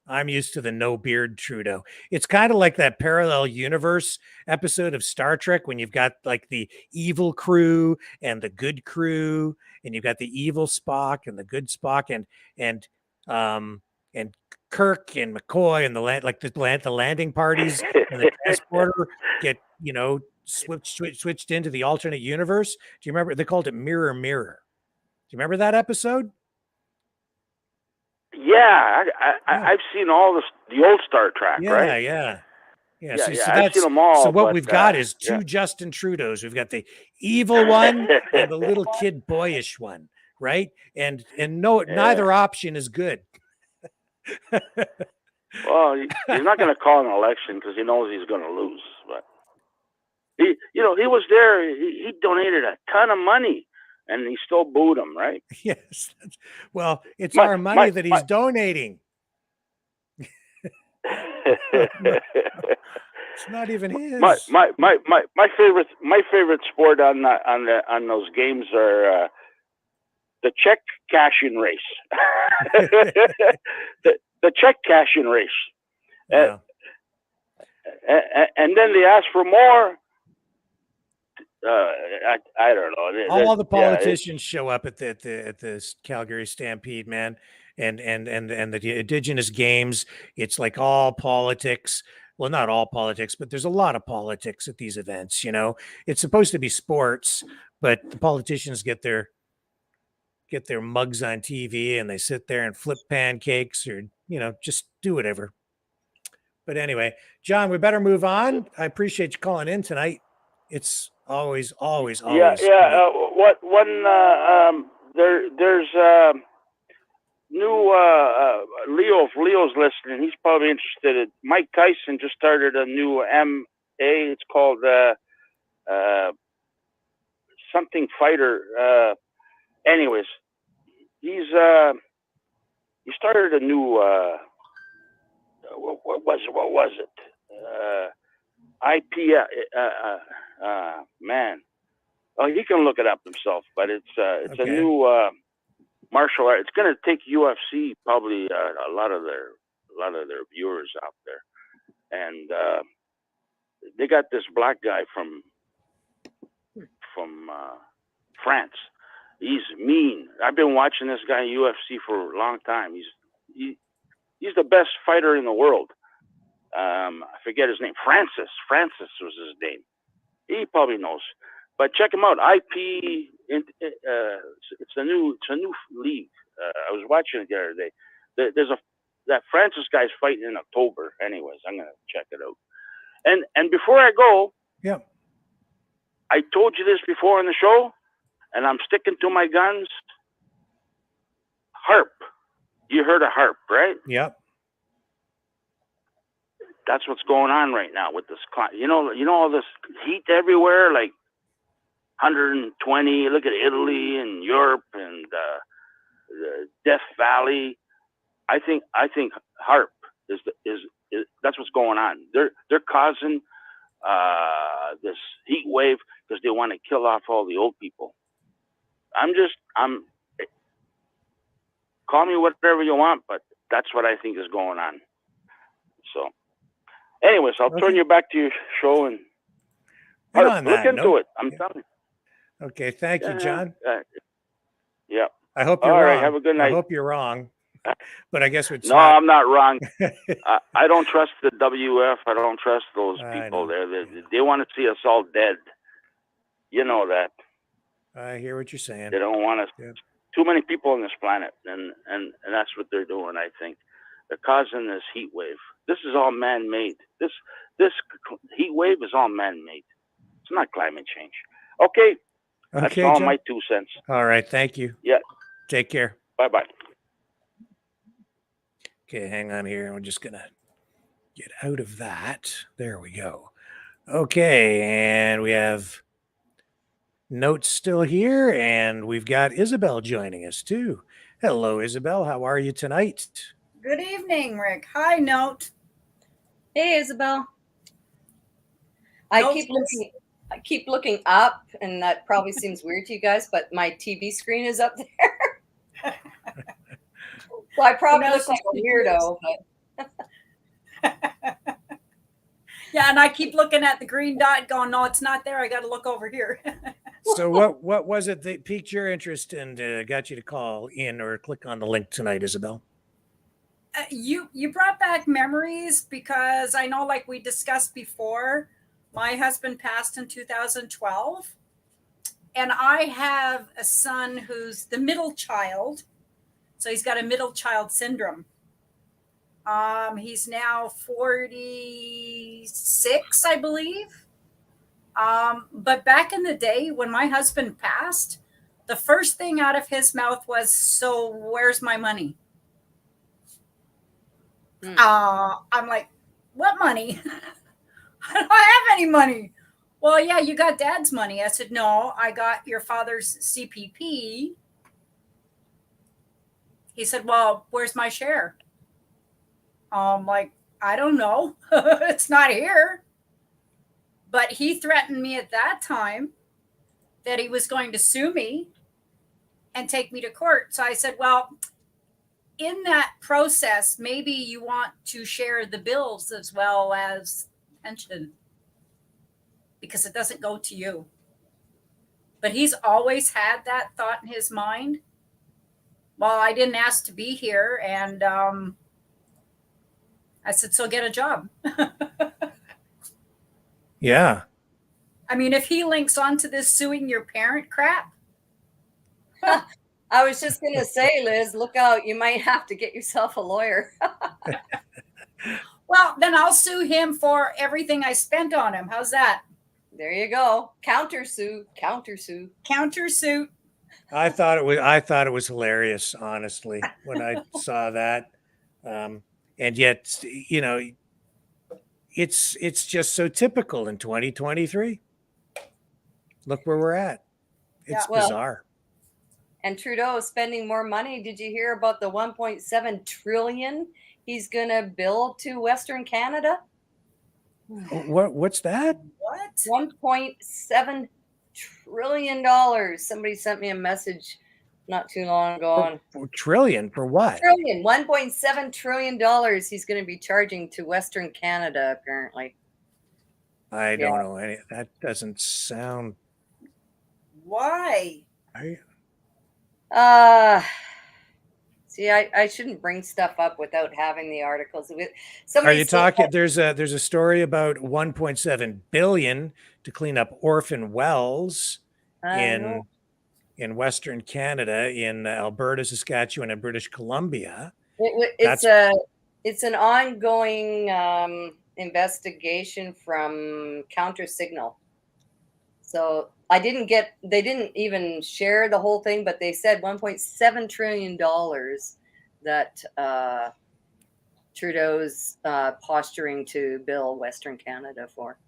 I'm used to the no beard Trudeau. It's kind of like that parallel universe episode of Star Trek when you've got like the evil crew and the good crew, and you've got the evil Spock and the good Spock, and Kirk and McCoy and the landing parties and the transporter get, you know, switched into the alternate universe. Do you remember? They called it Mirror Mirror. Do you remember that episode? Yeah, I've seen all the old Star Trek, right? Yeah. So I've seen them all. So what we've got is two Justin Trudeaus. We've got the evil one and the little kid boyish one, right? And neither option is good. Well, he's not going to call an election because he knows he's going to lose. But he was there. He donated a ton of money, and he still booed him, right? Yes. Well, it's our money that he's donating. It's not even his. My favorite sport on those games are the check cashing race. the check cashing race. Yeah. And then they ask for more. I don't know. All the politicians show up at the Calgary Stampede, man, and the Indigenous games. It's like all politics. Well, not all politics, but there's a lot of politics at these events. You know, it's supposed to be sports, but the politicians get their mugs on TV and they sit there and flip pancakes or, you know, just do whatever. But anyway, John, we better move on. I appreciate you calling in tonight. It's always. Yeah. There's new Leo. If Leo's listening, he's probably interested. Mike Tyson just started a new MA. It's called something fighter. Anyways, he started a new what was it? IP. Man. Oh, he can look it up himself, but it's a new martial art. It's going to take UFC probably a lot of their viewers out there, and they got this black guy from France. He's mean. I've been watching this guy in UFC for a long time. He's the best fighter in the world. I forget his name. Francis was his name. He probably knows. But check him out. IP. It's a new league. I was watching it the other day. That Francis guy's fighting in October. Anyways, I'm gonna check it out. And before I go, I told you this before on the show, and I'm sticking to my guns. HARP. You heard of HARP, right? Yep. That's what's going on right now with this. You know all this heat everywhere, like 120. Look at Italy and Europe and the Death Valley. I think HARP is that's what's going on. They're causing this heat wave because they want to kill off all the old people. Call me whatever you want, but that's what I think is going on. So, anyways, I'll turn you back to your show and look into it. I'm telling you. Okay, thank you, John. Yeah. I hope you're all wrong. Right, have a good night. I hope you're wrong. But I guess it's no, I'm not wrong. I don't trust the WF. I don't trust those people there. They want to see us all dead. You know that. I hear what you're saying. They don't want us. Yeah. Too many people on this planet, and that's what they're doing. I think they're causing this heat wave. This is all man-made. This heat wave is all man-made. It's not climate change. Okay. That's all John. my 2 cents. All right. Thank you. Yeah. Take care. Bye-bye. Okay, hang on here. I'm just going to get out of that. There we go. Okay, and we have Notes still here, and we've got Isabel joining us too. Hello, Isabel. How are you tonight? Good evening, Rick. Hi, Note. Hey, Isabel. I keep looking up, and that probably seems weird to you guys, but my TV screen is up there. So I probably look like a weirdo, but yeah, and I keep looking at the green dot going, no, it's not there. I got to look over here. So what was it that piqued your interest and got you to call in or click on the link tonight, Isabel? You brought back memories because I know, like we discussed before, my husband passed in 2012, and I have a son who's the middle child. So he's got a middle child syndrome. He's now 46, I believe. But back in the day when my husband passed, the first thing out of his mouth was, so where's my money? I'm like, what money? I don't have any money. Well, yeah, you got Dad's money. I said, no, I got your father's CPP. He said, well, where's my share? I'm like, I don't know. It's not here. But he threatened me at that time that he was going to sue me and take me to court. So I said, well, in that process, maybe you want to share the bills as well as pension, because it doesn't go to you. But he's always had that thought in his mind. Well, I didn't ask to be here. And I said, so get a job. Yeah. I mean, if he links onto this suing your parent crap. I was just going to say, Liz, look out. You might have to get yourself a lawyer. Well, then I'll sue him for everything I spent on him. How's that? There you go. Countersuit. I thought it was hilarious, honestly, when I saw that. And yet, you know, it's just so typical in 2023. Look where we're at. It's bizarre. And Trudeau is spending more money. Did you hear about the 1.7 trillion he's going to build to Western Canada? What's that? What? $1.7 trillion. Somebody sent me a message not too long ago. Trillion for what? Trillion. $1.7 trillion he's going to be charging to Western Canada, apparently. I don't know any. That doesn't sound. Why? See, I shouldn't bring stuff up without having the articles. Are you talking? There's a story about 1.7 billion to clean up orphan wells in Western Canada, in Alberta, Saskatchewan, and British Columbia. It's an ongoing investigation from Counter Signal. So they didn't even share the whole thing, but they said $1.7 trillion that Trudeau's posturing to bill Western Canada for.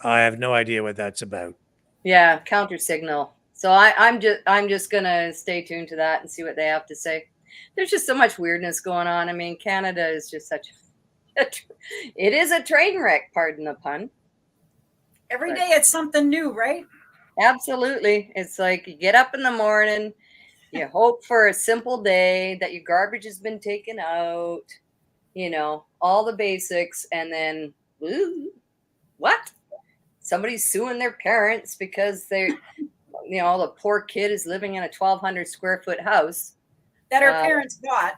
I have no idea what that's about. Yeah, counter signal. So I'm just gonna stay tuned to that and see what they have to say. There's just so much weirdness going on. I mean, Canada is just such it is a train wreck, pardon the pun. Every day it's something new, right? Absolutely. It's like you get up in the morning, you hope for a simple day, that your garbage has been taken out, all the basics, and then what? Somebody's suing their parents because the poor kid is living in a 1,200 square foot house that her parents bought.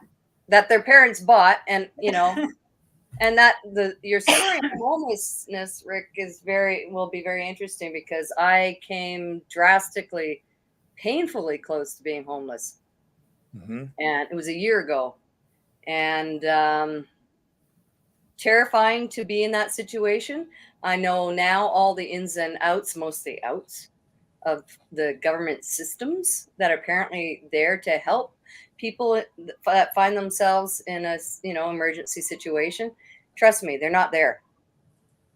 That their parents bought, and and that your story of homelessness, Rick, will be very interesting, because I came drastically, painfully close to being homeless, and it was a year ago, and terrifying to be in that situation. I know now all the ins and outs, mostly outs, of the government systems that are apparently there to help people that find themselves in a emergency situation. Trust me, they're not there.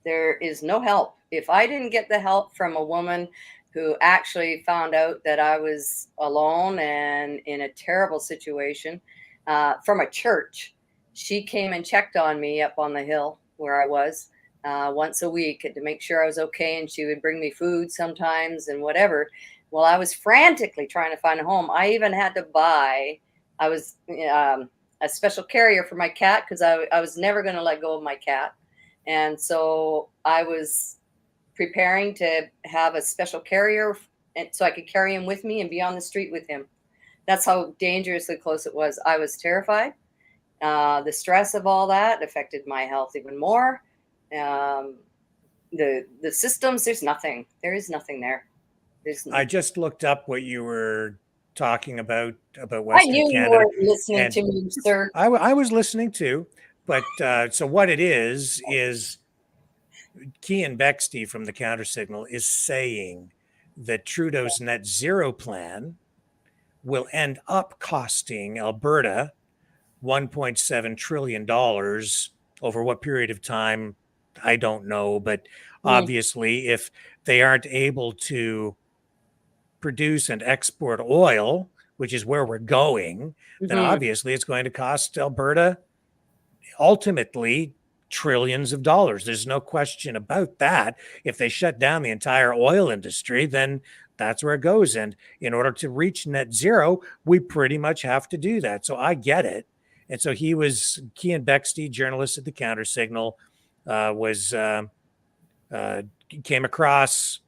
There is no help. If I didn't get the help from a woman who actually found out that I was alone and in a terrible situation, from a church, she came and checked on me up on the hill where I was once a week to make sure I was okay, and she would bring me food sometimes and whatever. Well, I was frantically trying to find a home. I even had to buy, a special carrier for my cat, because I was never going to let go of my cat. And so I was preparing to have a special carrier, and so I could carry him with me and be on the street with him. That's how dangerously close it was. I was terrified. The stress of all that affected my health even more. The systems, there's nothing. There is nothing there. I just looked up what you were talking about Western I knew Canada. You weren't listening to me, sir. I was listening too, but so what it is Cian Bexty from the Counter Signal is saying that Trudeau's net zero plan will end up costing Alberta $1.7 trillion over what period of time, I don't know, but obviously if they aren't able to produce and export oil, which is where we're going, then obviously it's going to cost Alberta ultimately trillions of dollars. There's no question about that. If they shut down the entire oil industry, then that's where it goes. And in order to reach net zero, we pretty much have to do that. So I get it. And so Cian Bexty, journalist at the Counter Signal, came across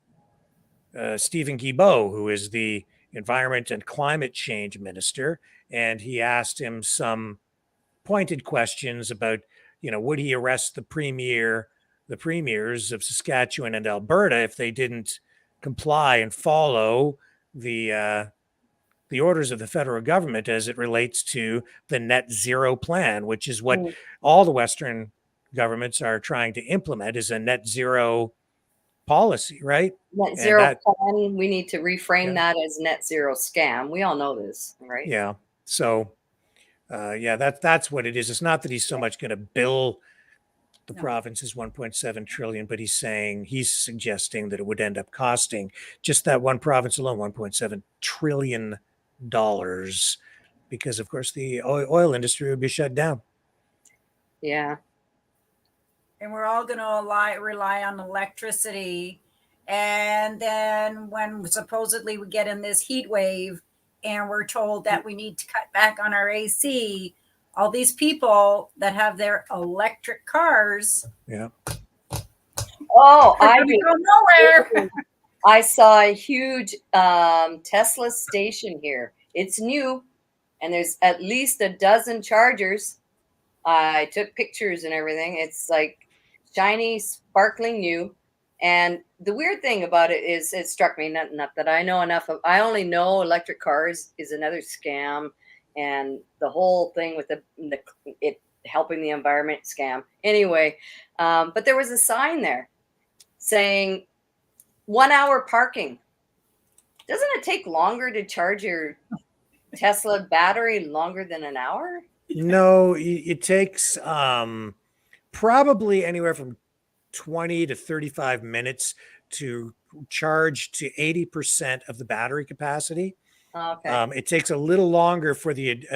Stephen Guilbeault, who is the Environment and Climate Change Minister, and he asked him some pointed questions about, would he arrest the premiers of Saskatchewan and Alberta if they didn't comply and follow the orders of the federal government as it relates to the net zero plan, which is what all the Western governments are trying to implement, is a net zero policy, right? Net zero plan, we need to reframe that as net zero scam. We all know this, right? Yeah. So, that's what it is. It's not that he's so much going to bill the provinces 1.7 trillion, but he's suggesting that it would end up costing just that one province alone $1.7 trillion, because of course the oil industry would be shut down. Yeah. And we're all going to rely on electricity. And then when supposedly we get in this heat wave and we're told that we need to cut back on our AC, all these people that have their electric cars. Yeah. Oh, I go nowhere. I saw a huge Tesla station here. It's new, and there's at least a dozen chargers. I took pictures and everything. It's like shiny, sparkling new. And the weird thing about it is, it struck me, not that I know enough of, I only know electric cars is another scam, and the whole thing with it helping the environment scam. Anyway, but there was a sign there saying 1 hour parking. Doesn't it take longer to charge your Tesla battery longer than an hour? No, it takes probably anywhere from 20 to 35 minutes to charge to 80% of the battery capacity. Okay. It takes a little longer for the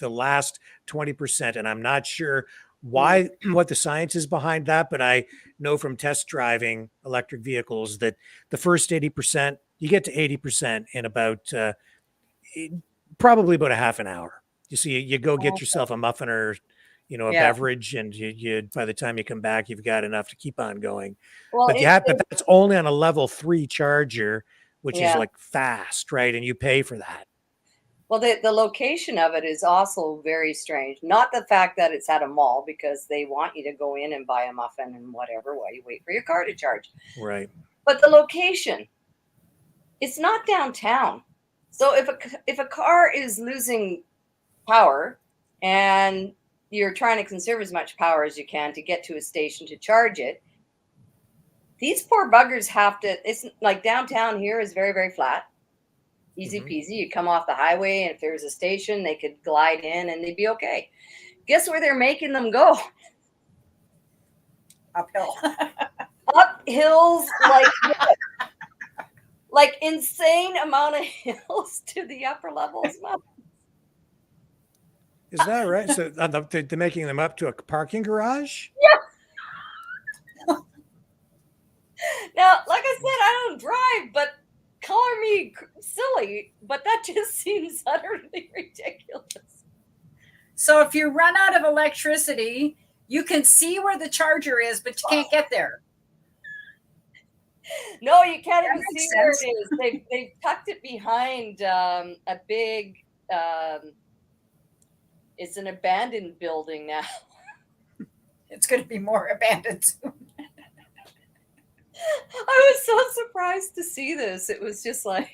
last 20%, and I'm not sure why, what the science is behind that, but I know from test driving electric vehicles that the first 80%, you get to 80% in about probably about a half an hour. You see, you go get yourself a muffin or, you know, a beverage, and you by the time you come back, you've got enough to keep on going. Well, But but that's only on a level 3 charger, which is Yeah. like fast, right? And you pay for that. Well, the location of it is also very strange. Not the fact that it's at a mall, because they want you to go in and buy a muffin and whatever while you wait for your car to charge. Right. But the location, it's not downtown. So if a car is losing power and you're trying to conserve as much power as you can to get to a station to charge it, these poor buggers have to, it's like downtown here is very, very flat. Easy peasy. You come off the highway, and if there's a station, they could glide in and they'd be okay. Guess where they're making them go? Uphill. Up hills, like insane amount of hills to the upper levels. Is that right? So they're making them up to a parking garage? Yeah. Now, like I said, I don't drive, but color me silly, but that just seems utterly ridiculous. So if you run out of electricity, you can see where the charger is, but you can't get there. No, you can't even makes see where sense. it is. They've tucked it behind a big, it's an abandoned building now. It's going to be more abandoned soon. I was so surprised to see this. It was just like,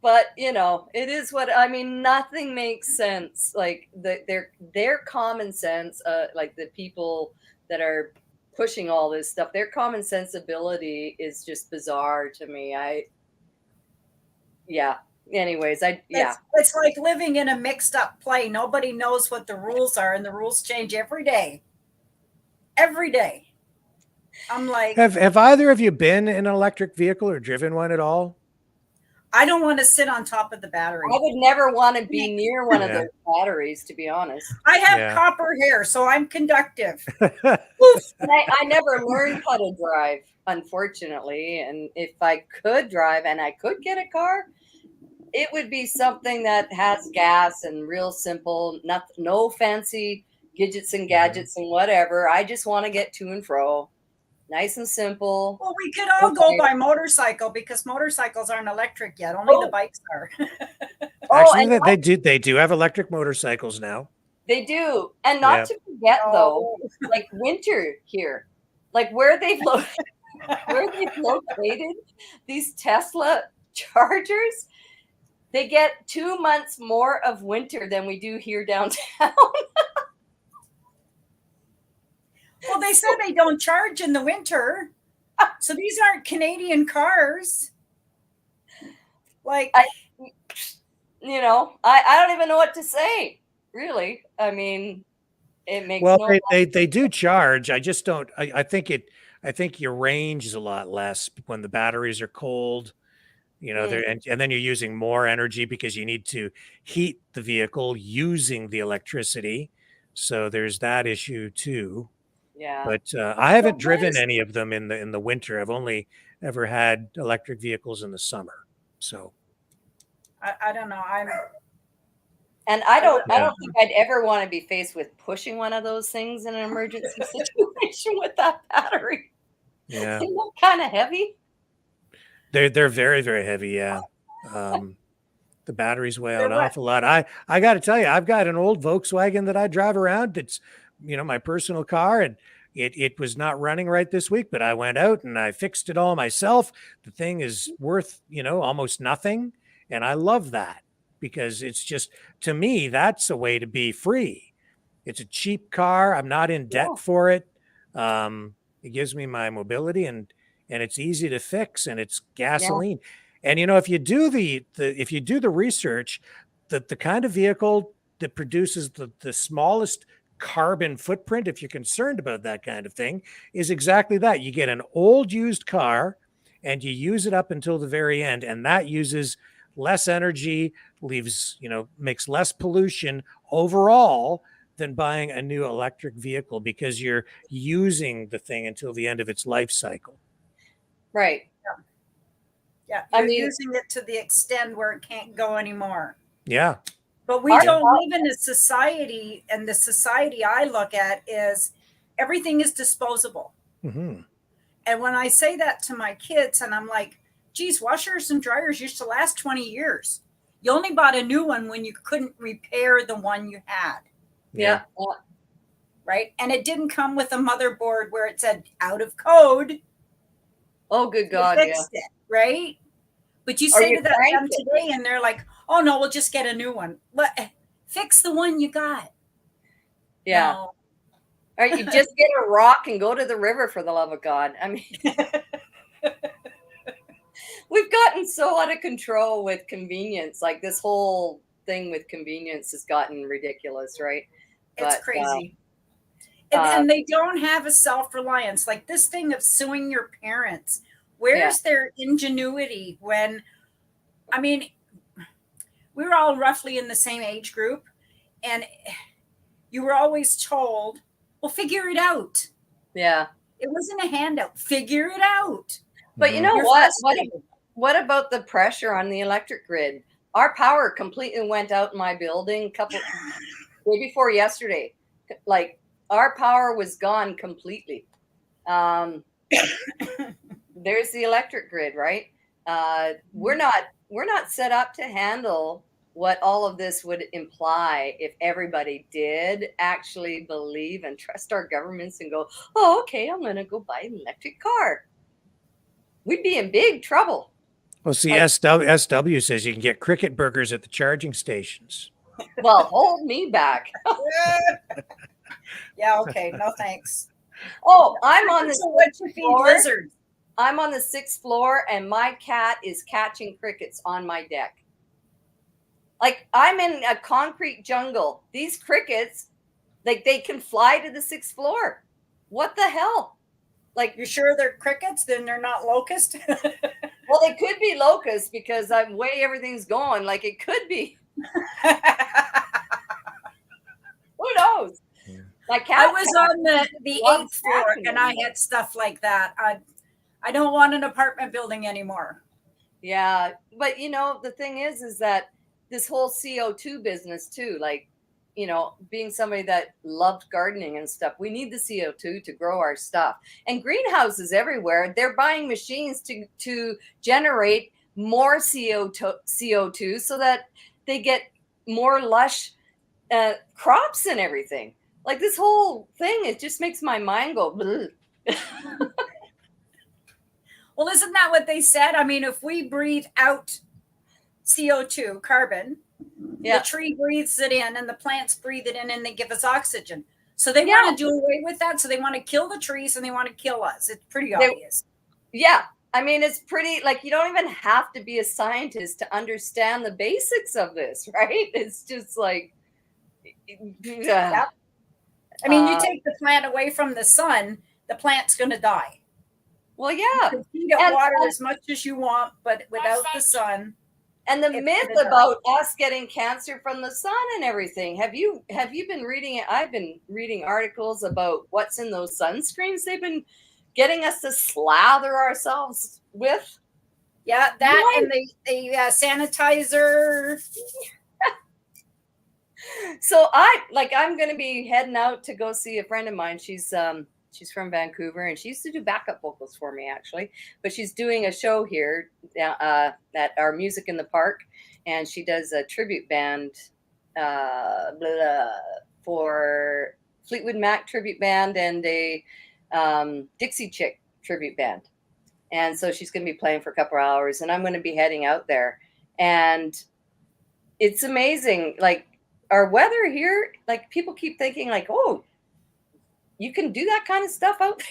but you know, it is what I mean. Nothing makes sense. Like their common sense, like the people that are pushing all this stuff, their common sensibility is just bizarre to me. Anyways, It's like living in a mixed up play. Nobody knows what the rules are, and the rules change every day. Every day. I'm like, Have either of you been in an electric vehicle or driven one at all? I don't want to sit on top of the battery. I would never want to be near one of those batteries, to be honest. I have copper hair, so I'm conductive. And I never learned how to drive, unfortunately. And if I could drive and I could get a car, it would be something that has gas and real simple, no fancy gadgets and gadgets and whatever. I just want to get to and fro. Nice and simple. Well, we could all go by motorcycle, because motorcycles aren't electric yet. Only the bikes are. Actually, they do have electric motorcycles now. They do. And not to forget, though, like winter here, like where they've located these Tesla chargers, they get 2 months more of winter than we do here downtown. Well, they said they don't charge in the winter. So these aren't Canadian cars. Like, I don't even know what to say, really. I mean, it makes they do charge. I just don't. I think your range is a lot less when the batteries are cold. You know, and then you're using more energy because you need to heat the vehicle using the electricity. So there's that issue too. Yeah. But I haven't driven any of them in the winter. I've only ever had electric vehicles in the summer. So I don't know. I don't think I'd ever want to be faced with pushing one of those things in an emergency situation with that battery. Yeah. Isn't that kind of heavy? They're very, very heavy. Yeah. The batteries weigh an awful lot. I got to tell you, I've got an old Volkswagen that I drive around. It's, my personal car, and it was not running right this week, but I went out and I fixed it all myself. The thing is worth, almost nothing. And I love that, because it's just, to me, that's a way to be free. It's a cheap car. I'm not in debt for it. It gives me my mobility, and it's easy to fix, and it's gasoline. And if you do the research, the kind of vehicle that produces the smallest carbon footprint, if you're concerned about that kind of thing, is exactly that. You get an old used car and you use it up until the very end, and that uses less energy, makes less pollution overall than buying a new electric vehicle, because you're using the thing until the end of its life cycle. Right. Yeah. You're using it to the extent where it can't go anymore. Yeah. But we don't live in a society, and the society I look at is everything is disposable. Mm-hmm. And when I say that to my kids, and I'm like, geez, washers and dryers used to last 20 years. You only bought a new one when you couldn't repair the one you had. Yeah. Right. And it didn't come with a motherboard where it said out of code. Oh, good God. Fixed it, right? But you say to that them today, and they're like, oh, no, we'll just get a new one. Fix the one you got. Yeah. No. All right. You just get a rock and go to the river, for the love of God. I mean, we've gotten so out of control with convenience. Like, this whole thing with convenience has gotten ridiculous, right? It's crazy. And they don't have a self-reliance. Like this thing of suing your parents. Where's their ingenuity when, I mean, we were all roughly in the same age group, and you were always told, well, figure it out. Yeah. It wasn't a handout. Figure it out. But you know what? What about the pressure on the electric grid? Our power completely went out in my building day before yesterday. Like, our power was gone completely. There's the electric grid, right? We're not set up to handle what all of this would imply if everybody did actually believe and trust our governments and go, oh, okay, I'm going to go buy an electric car. We'd be in big trouble. Well, see, SW says you can get cricket burgers at the charging stations. Well, hold me back. Yeah, okay, no thanks. Oh, I'm on the sixth floor. I'm on the 6th floor, and my cat is catching crickets on my deck. Like, I'm in a concrete jungle. These crickets, like, they can fly to the 6th floor. What the hell? Like, you're sure they're crickets? Then they're not locusts? Well, they could be locusts because the way everything's going, like, it could be. Who knows? Like, I was on the 8th floor, and I had stuff like that. I don't want an apartment building anymore. Yeah, but the thing is that this whole CO2 business too, like, being somebody that loved gardening and stuff, we need the CO2 to grow our stuff. And greenhouses everywhere, they're buying machines to generate more CO2 so that they get more lush crops and everything. Like, this whole thing, it just makes my mind go, Well, isn't that what they said? I mean, if we breathe out CO2, carbon, the tree breathes it in, and the plants breathe it in, and they give us oxygen. So they want to do away with that. So they want to kill the trees, and they want to kill us. It's pretty obvious. Yeah. I mean, it's pretty, like, you don't even have to be a scientist to understand the basics of this, right? It's just like, I mean, you take the plant away from the sun, the plant's going to die. Well, yeah. You can feed it water as much as you want, but without the sun. And the myth about us getting cancer from the sun and everything. Have you been reading it? I've been reading articles about what's in those sunscreens they've been getting us to slather ourselves with. Yeah, that and the sanitizer. So I'm going to be heading out to go see a friend of mine. She's from Vancouver, and she used to do backup vocals for me, actually. But she's doing a show here at our Music in the Park, and she does a tribute band for Fleetwood Mac tribute band and a Dixie Chick tribute band. And so she's going to be playing for a couple of hours, and I'm going to be heading out there. And it's amazing. Like, our weather here, like, people keep thinking like, oh, you can do that kind of stuff out there.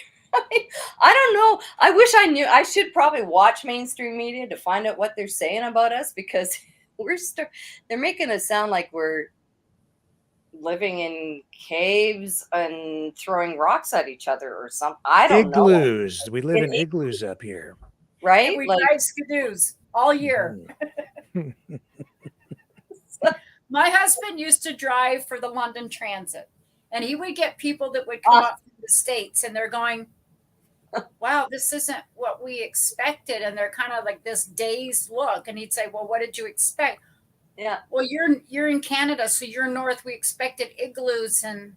I don't know. I wish I knew. I should probably watch mainstream media to find out what they're saying about us, because they're making us sound like we're living in caves and throwing rocks at each other or something. I don't know. Igloos. We live in igloos up here. Right? And we Like, ride skidoos all year. My husband used to drive for the London Transit, and he would get people that would come up from the States, and they're going, wow, this isn't what we expected. And they're kind of like this dazed look. And he'd say, well, what did you expect? Yeah. Well, you're in Canada, so you're north. We expected igloos and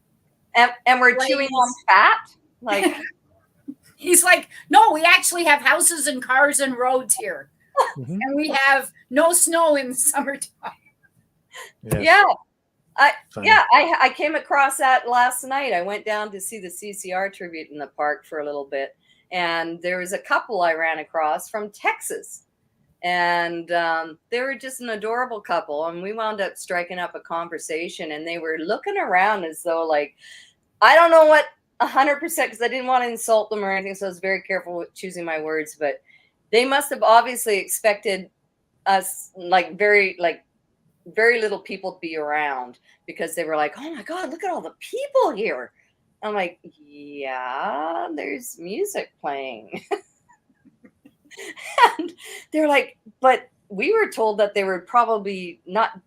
we're chewing on fat. Like, he's like, no, we actually have houses and cars and roads here. And we have no snow in the summertime. Yeah. I came across that last night. I went down to see the CCR tribute in the park for a little bit, and there was a couple I ran across from Texas, and they were just an adorable couple, and we wound up striking up a conversation, and they were looking around as though, like, I don't know what 100%, because I didn't want to insult them or anything, so I was very careful with choosing my words, but they must have obviously expected us, very little people to be around, because they were like, oh my God, look at all the people here. I'm like, yeah, there's music playing. And they're like, but we were told that they were probably not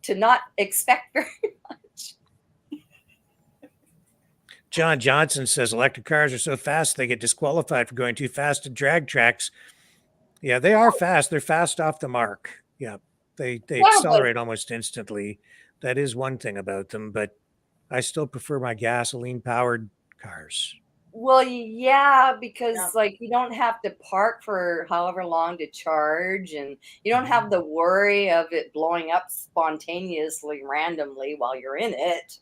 expect very much. John Johnson says electric cars are so fast they get disqualified for going too fast to drag tracks. Yeah, they are fast. They're fast off the mark. Yeah. They accelerate almost instantly. That is one thing about them, but I still prefer my gasoline-powered cars. Well, yeah, because like you don't have to park for however long to charge, and you don't have the worry of it blowing up spontaneously, randomly while you're in it.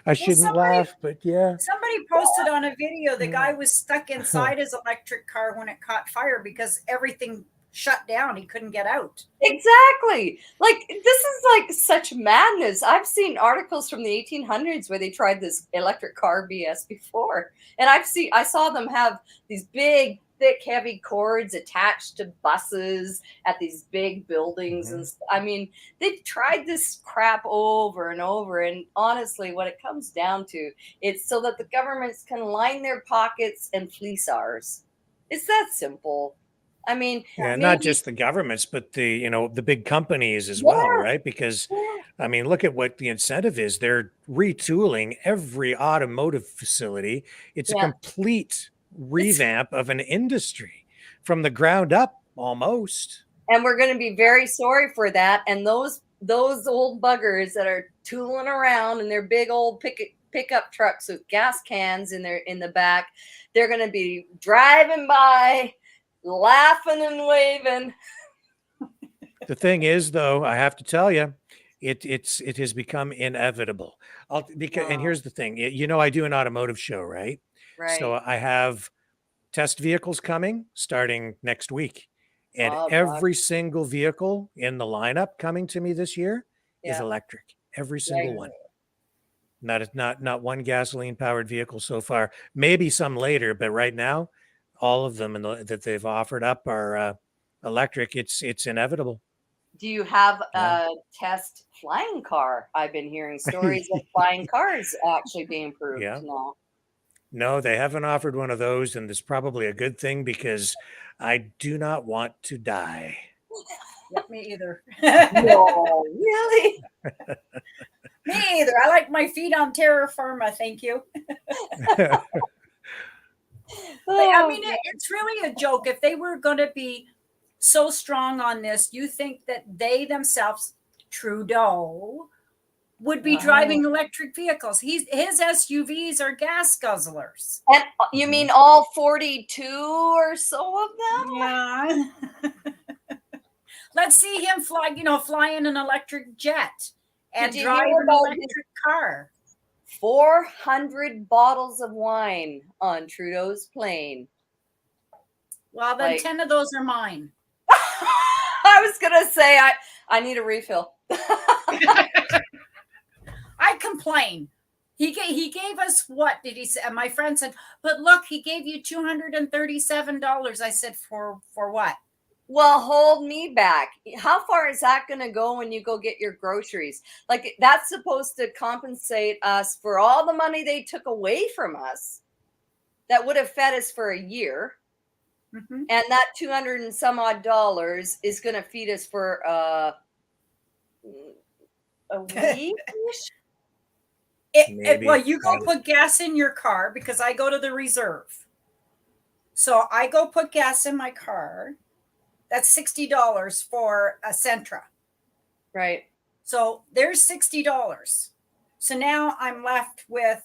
I shouldn't laugh, but yeah. Somebody posted on a video the guy was stuck inside his electric car when it caught fire because everything shut down. He couldn't get out. Exactly. Like, this is like such madness. I've seen articles from the 1800s where they tried this electric car BS before, and I saw them have these big, thick, heavy cords attached to buses at these big buildings. And I mean, they've tried this crap over and over, and honestly, what it comes down to, it's so that the governments can line their pockets and fleece ours. It's that simple. I mean, not just the governments, but the big companies as well, right? Because I mean, look at what the incentive is. They're retooling every automotive facility. It's a complete revamp of an industry from the ground up, almost. And we're going to be very sorry for that. And those old buggers that are tooling around in their big old pickup trucks with gas cans in the back, they're going to be driving by, laughing and waving. The thing is, though, I have to tell you, it has become inevitable. And here's the thing, I do an automotive show, right? Right. So I have test vehicles coming starting next week, and every single vehicle in the lineup coming to me this year is electric. Every single one. Not one gasoline powered vehicle so far. Maybe some later, but right now, all of them that they've offered up are electric. It's inevitable. Do you have a test flying car? I've been hearing stories of flying cars actually being approved now. No, they haven't offered one of those, and it's probably a good thing because I do not want to die. Yep, me either. No, really? Me either. I like my feet on terra firma. Thank you. I mean, it's really a joke. If they were going to be so strong on this, you think that they themselves, Trudeau, would be driving electric vehicles? His SUVs are gas guzzlers. And you mean all 42 or so of them? Yeah. Let's see him fly in an electric jet and drive an electric car. 400 bottles of wine on Trudeau's plane. Well, then 10 of those are mine. I was going to say, I need a refill. I complain. He gave us, what did he say? And my friend said, but look, he gave you $237. I said, for what? Well, hold me back. How far is that going to go when you go get your groceries? Like, that's supposed to compensate us for all the money they took away from us that would have fed us for a year. Mm-hmm. And that 200 and some odd dollars is going to feed us for a week. Well, you go put gas in your car, because I go to the reserve. So I go put gas in my car. That's $60 for a Sentra. Right. So there's $60. So now I'm left with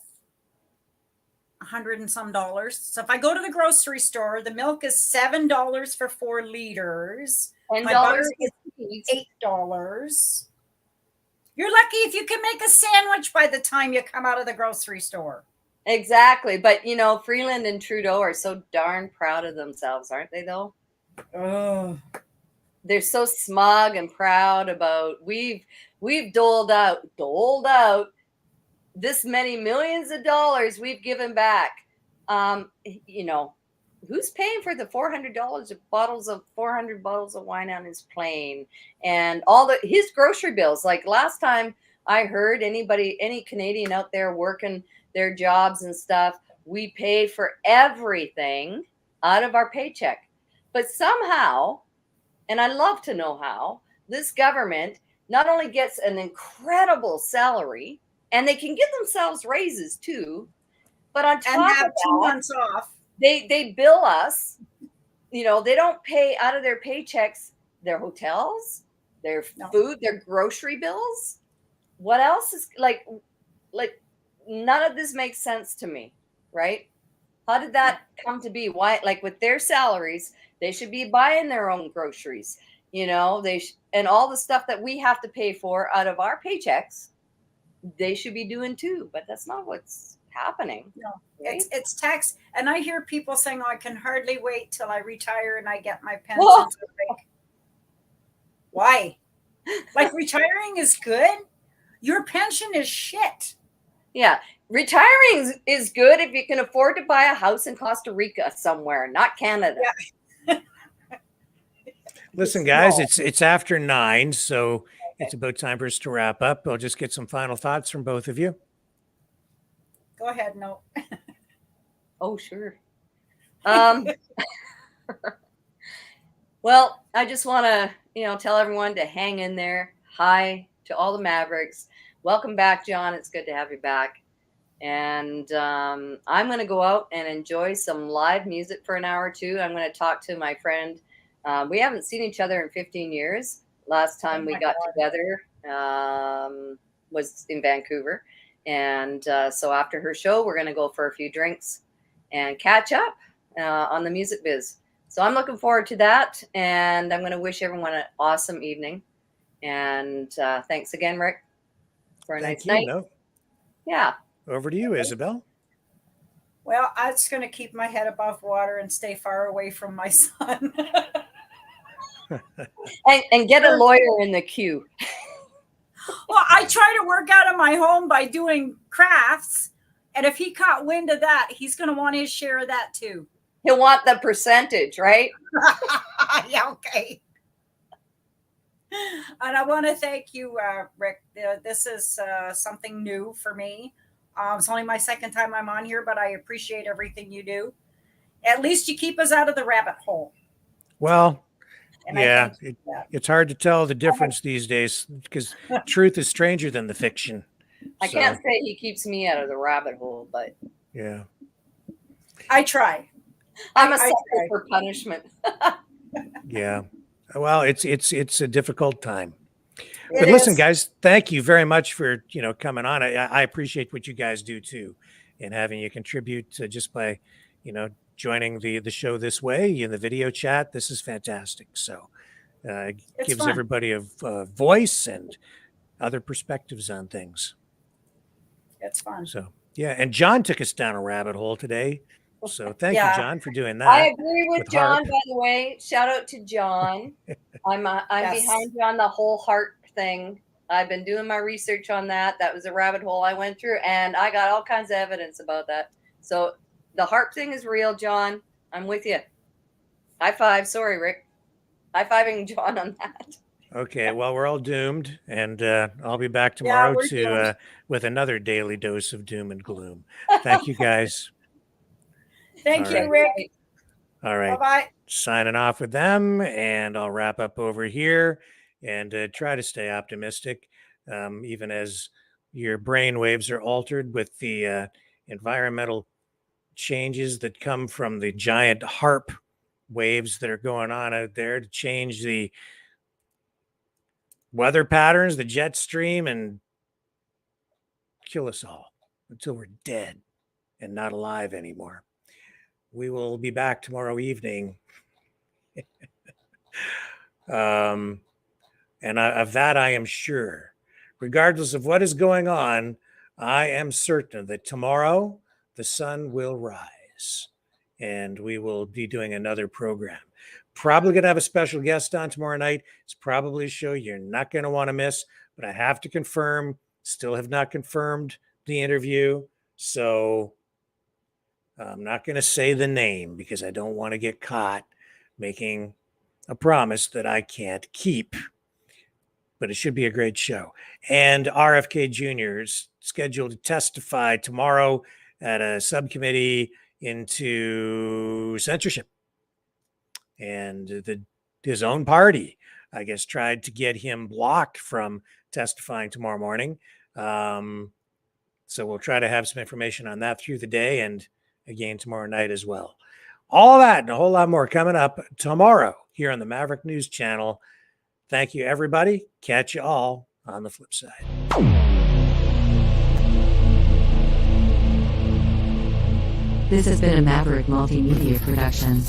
$100 and some dollars. So if I go to the grocery store, the milk is $7 for 4 liters. $10 My butter is $8. You're lucky if you can make a sandwich by the time you come out of the grocery store. Exactly. But, you know, Freeland and Trudeau are so darn proud of themselves, aren't they, though? Oh. They're so smug and proud about we've doled out this many millions of dollars we've given back. You know, who's paying for the $400 of 400 bottles of wine on his plane and all his grocery bills? Like last time I heard any Canadian out there working their jobs and stuff, we pay for everything out of our paycheck. But somehow, and I love to know how, this government not only gets an incredible salary, and they can give themselves raises too, but on top and have of that, 2 months off. They bill us. You know, they don't pay out of their paychecks their hotels, their food, their grocery bills. What else is like none of this makes sense to me, right? How did that come to be? Why, like with their salaries, they should be buying their own groceries, you know, and all the stuff that we have to pay for out of our paychecks, they should be doing too. But that's not what's happening. No, right? It's tax. And I hear people saying, oh, I can hardly wait till I retire and I get my pension. Whoa. Like, why? Like retiring is good. Your pension is shit. Yeah. Retiring is good if you can afford to buy a house in Costa Rica somewhere, not Canada. Yeah. Listen, guys, it's after 9, so it's about time for us to wrap up. I'll just get some final thoughts from both of you. Go ahead. No. Oh, sure. Well, I just want to, tell everyone to hang in there. Hi to all the Mavericks. Welcome back, John. It's good to have you back. And I'm going to go out and enjoy some live music for an hour or two. I'm going to talk to my friend. We haven't seen each other in 15 years. Last time we got together was in Vancouver. And so after her show, we're going to go for a few drinks and catch up on the music biz. So I'm looking forward to that. And I'm going to wish everyone an awesome evening. And thanks again, Rick, for a nice night. No. Yeah. Over to you, Isabel. Well, I'm just going to keep my head above water and stay far away from my son. and get a lawyer in the queue. Well, I try to work out of my home by doing crafts. And if he caught wind of that, he's going to want his share of that too. He'll want the percentage, right? Yeah, okay. And I want to thank you, Rick. This is something new for me. It's only my second time I'm on here, but I appreciate everything you do. At least you keep us out of the rabbit hole. Well, And yeah, it's hard to tell the difference these days because truth is stranger than the fiction. I can't say he keeps me out of the rabbit hole, but yeah, I try. I'm a sucker for punishment. Yeah, well, it's a difficult time. But listen, guys, thank you very much for coming on. I appreciate what you guys do too, and having you contribute just by joining the show this way in the video chat. This is fantastic. So it gives fun. everybody a voice and other perspectives on things. It's fun. So yeah, and John took us down a rabbit hole today. So thank you, John, for doing that. I agree with John, Harp. by the way. Shout out to John. I'm behind you on the whole heart thing. I've been doing my research on that. That was a rabbit hole I went through, and I got all kinds of evidence about that. So the HARP thing is real, John. I'm with you. High five. Sorry, Rick. High fiving John on that. Okay, well, we're all doomed, and I'll be back tomorrow with another daily dose of doom and gloom. Thank you, guys. Thank you, Rick. All right. Bye-bye. Signing off with them, and I'll wrap up over here and try to stay optimistic, even as your brain waves are altered with the environmental changes that come from the giant HARP waves that are going on out there to change the weather patterns, the jet stream, and kill us all until we're dead and not alive anymore. We will be back tomorrow evening. And of that, I am sure. Regardless of what is going on, I am certain that tomorrow the sun will rise and we will be doing another program. Probably going to have a special guest on tomorrow night. It's probably a show you're not going to want to miss, but I have to confirm, still have not confirmed the interview. So I'm not going to say the name because I don't want to get caught making a promise that I can't keep. But it should be a great show. And RFK Jr. is scheduled to testify tomorrow at a subcommittee into censorship. And his own party, I guess, tried to get him blocked from testifying tomorrow morning. So we'll try to have some information on that through the day and again tomorrow night as well. All that and a whole lot more coming up tomorrow here on the Maverick News Channel. Thank you, everybody. Catch you all on the flip side. This has been a Maverick Multimedia production.